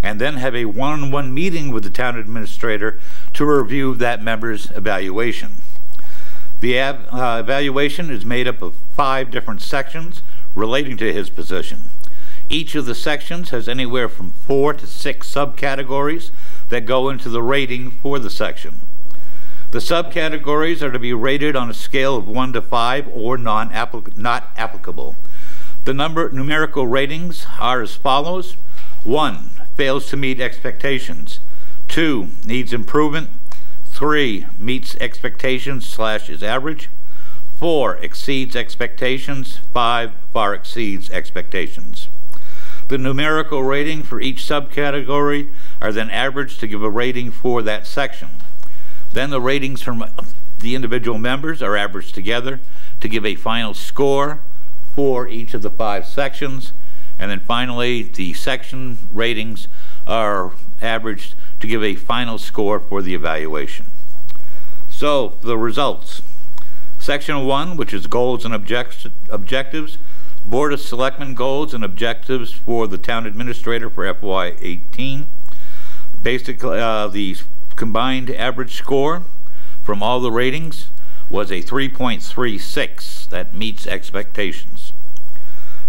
and then have a one-on-one meeting with the Town Administrator to review that member's evaluation. The evaluation is made up of 5 different sections relating to his position. Each of the sections has anywhere from 4 to 6 subcategories that go into the rating for the section. The subcategories are to be rated on a scale of 1 to 5 or not applicable. The numerical ratings are as follows. 1, fails to meet expectations. 2, needs improvement. 3, meets expectations / is average. 4, exceeds expectations. 5, far exceeds expectations. The numerical rating for each subcategory are then averaged to give a rating for that section. Then the ratings from the individual members are averaged together to give a final score for each of the 5 sections. And then finally, the section ratings are averaged to give a final score for the evaluation. So, the results. Section 1, which is goals and objectives, Board of Selectmen goals and objectives for the Town Administrator for FY18. Basically, the combined average score from all the ratings was a 3.36 that meets expectations.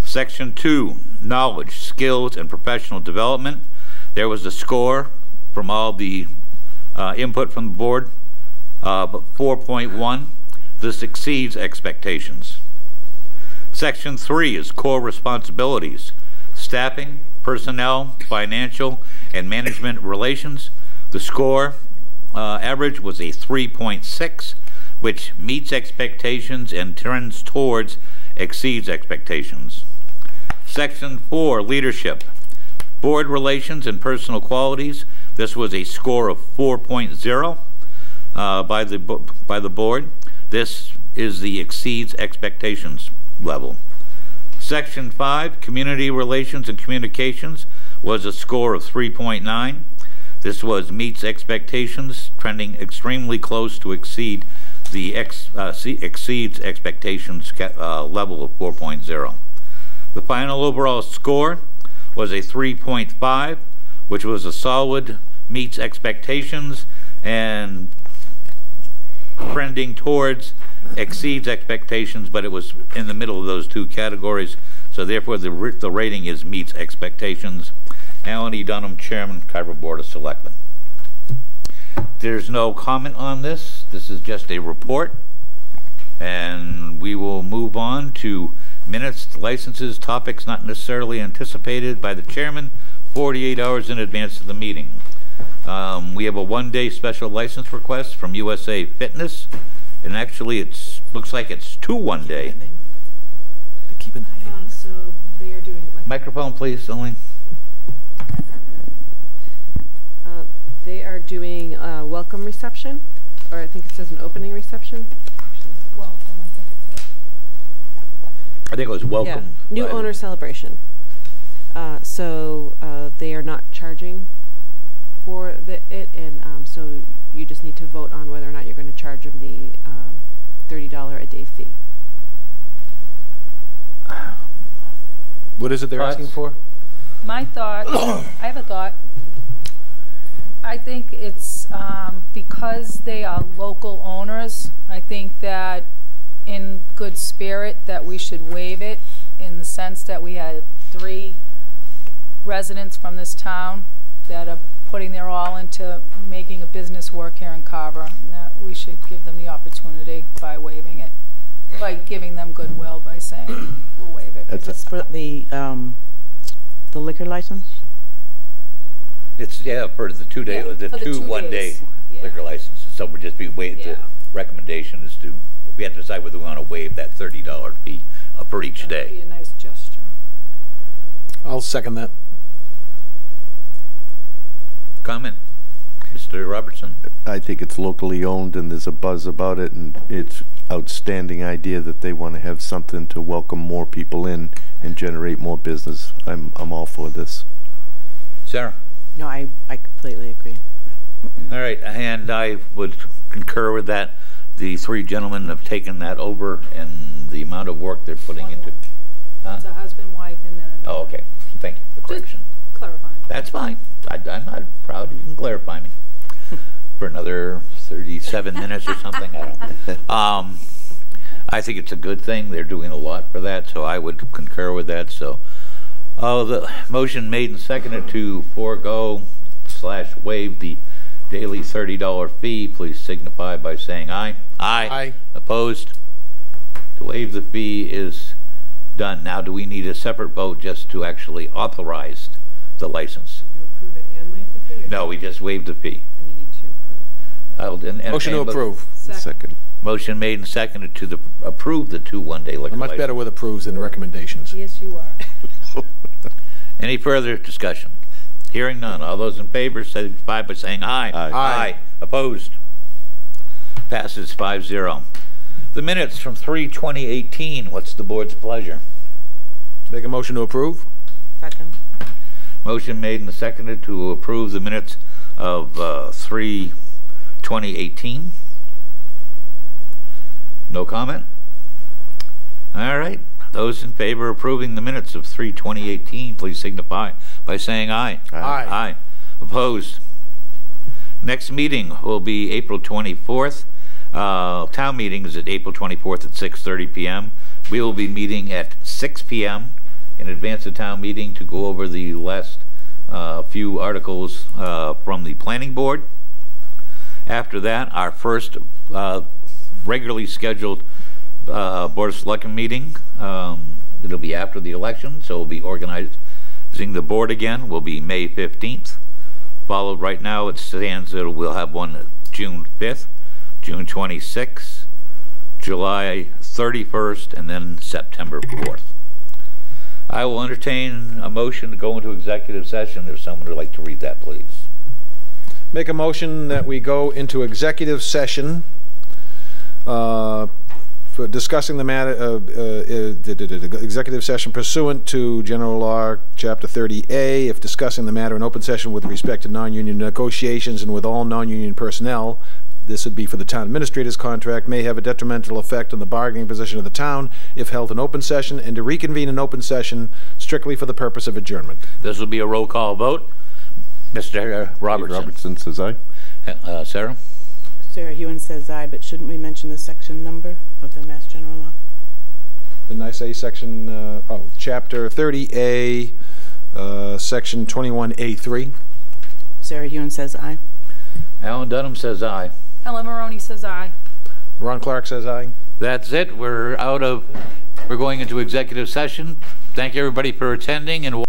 Section 2, knowledge, skills, and professional development. There was a score from all the input from the board, 4.1. This exceeds expectations. Section 3 is core responsibilities, staffing, personnel, financial, and management relations. The score average was a 3.6, which meets expectations and trends towards exceeds expectations. Section 4, leadership, board relations and personal qualities. This was a score of 4.0 by the board. This is the exceeds expectations level. Section 5, community relations and communications, was a score of 3.9. This was meets expectations, trending extremely close to exceed the exceeds expectations level of 4.0. The final overall score was a 3.5, which was a solid, meets expectations, and trending towards exceeds expectations, but it was in the middle of those two categories. So therefore, the rating is meets expectations. Alan E. Dunham, Chairman, Carver Board of Selectmen. There's no comment on this. This is just a report. And we will move on to minutes, licenses, topics not necessarily anticipated by the chairman 48 hours in advance of the meeting. We have a one-day special license request from USA Fitness, and actually it looks like it's 2 one-day. They're keeping the name. So they are doing like Microphone, please, Elaine. they are doing a welcome reception, or I think it says an opening reception. Welcome, I think it said. I think it was welcome. Yeah, new owner celebration. So they are not charging for it, and so you just need to vote on whether or not you're going to charge them the $30 a day fee. What is it they're asking for? My thought, I have a thought. I think it's because they are local owners, I think that in good spirit that we should waive it, in the sense that we had 3 residents from this town that are putting their all into making a business work here in Carver, and that we should give them the opportunity by waiving it, by giving them goodwill by saying we'll waive it. Is this for the liquor license? It's, yeah, for the 2 day, Yeah, the for the 2 one-day days. Yeah. liquor licenses. So we'll just be waived. Yeah. The recommendation is to, we have to decide whether we want to waive that $30 fee for each That'd day. be a nice gesture. I'll second that. Comment, Mr. Robertson? I think it's locally owned and there's a buzz about it, and it's outstanding idea that they want to have something to welcome more people in and generate more business. I'm all for this. Sarah? No, I completely agree. All right, and I would concur with that. The 3 gentlemen have taken that over, and the amount of work they're putting One into. more. Huh? It's a husband, wife, and then another. Oh, okay. Thank you for the correction. Clarifying. That's fine. I'm not proud. You can clarify me for another 37 minutes or something. I don't. I think it's a good thing. They're doing a lot for that, so I would concur with that. So, the motion made and seconded to forego/waive the daily $30 fee. Please signify by saying aye. Aye. Aye. Opposed? To waive the fee is done. Now, do we need a separate vote just to actually authorize the license? You approve it and waive the fee? Or No, we just waived the fee. then you need to approve. Motion to approve. Second. Motion made and seconded to approve the 2 one-day liquor I'm much license. better with approves than recommendations. Yes, you are. Any further discussion? Hearing none. All those in favor signify by saying aye. Aye. Aye. Opposed? Passes 5-0. The minutes from 3/2018. What's the board's pleasure? Make a motion to approve. Second. Motion made and seconded to approve the minutes of 3/2018. No comment? All right. Those in favor of approving the minutes of 3/2018, please signify by saying aye. Aye. Aye. Opposed? Next meeting will be April 24th. Town meeting is at April 24th at 6:30 p.m. We will be meeting at 6 p.m. in advance of town meeting to go over the last few articles from the planning board. After that, our first regularly scheduled Board of Selectmen meeting. It'll be after the election, so we'll be organizing the board again. Will be May 15th. Followed right now, it stands that we'll have one June 5th, June 26th, July 31st, and then September 4th. I will entertain a motion to go into executive session. If someone would like to read that, please. Make a motion that we go into executive session for discussing the matter executive session pursuant to General Law, Chapter 30A, if discussing the matter in open session with respect to non-union negotiations and with all non-union personnel. This would be for the town administrator's contract, may have a detrimental effect on the bargaining position of the town if held in open session, and to reconvene in open session strictly for the purpose of adjournment. This will be a roll call vote. Mr. Robertson. Robertson says aye. Sarah? Sarah Hewen says aye, but shouldn't we mention the section number of the Mass General Law? Didn't I say section, Chapter 30A, Section 21A3? Sarah Hewen says aye. Alan Dunham says aye. Ellen Maroney says aye. Ron Clark says aye. That's it. We're going into executive session. Thank you everybody for attending and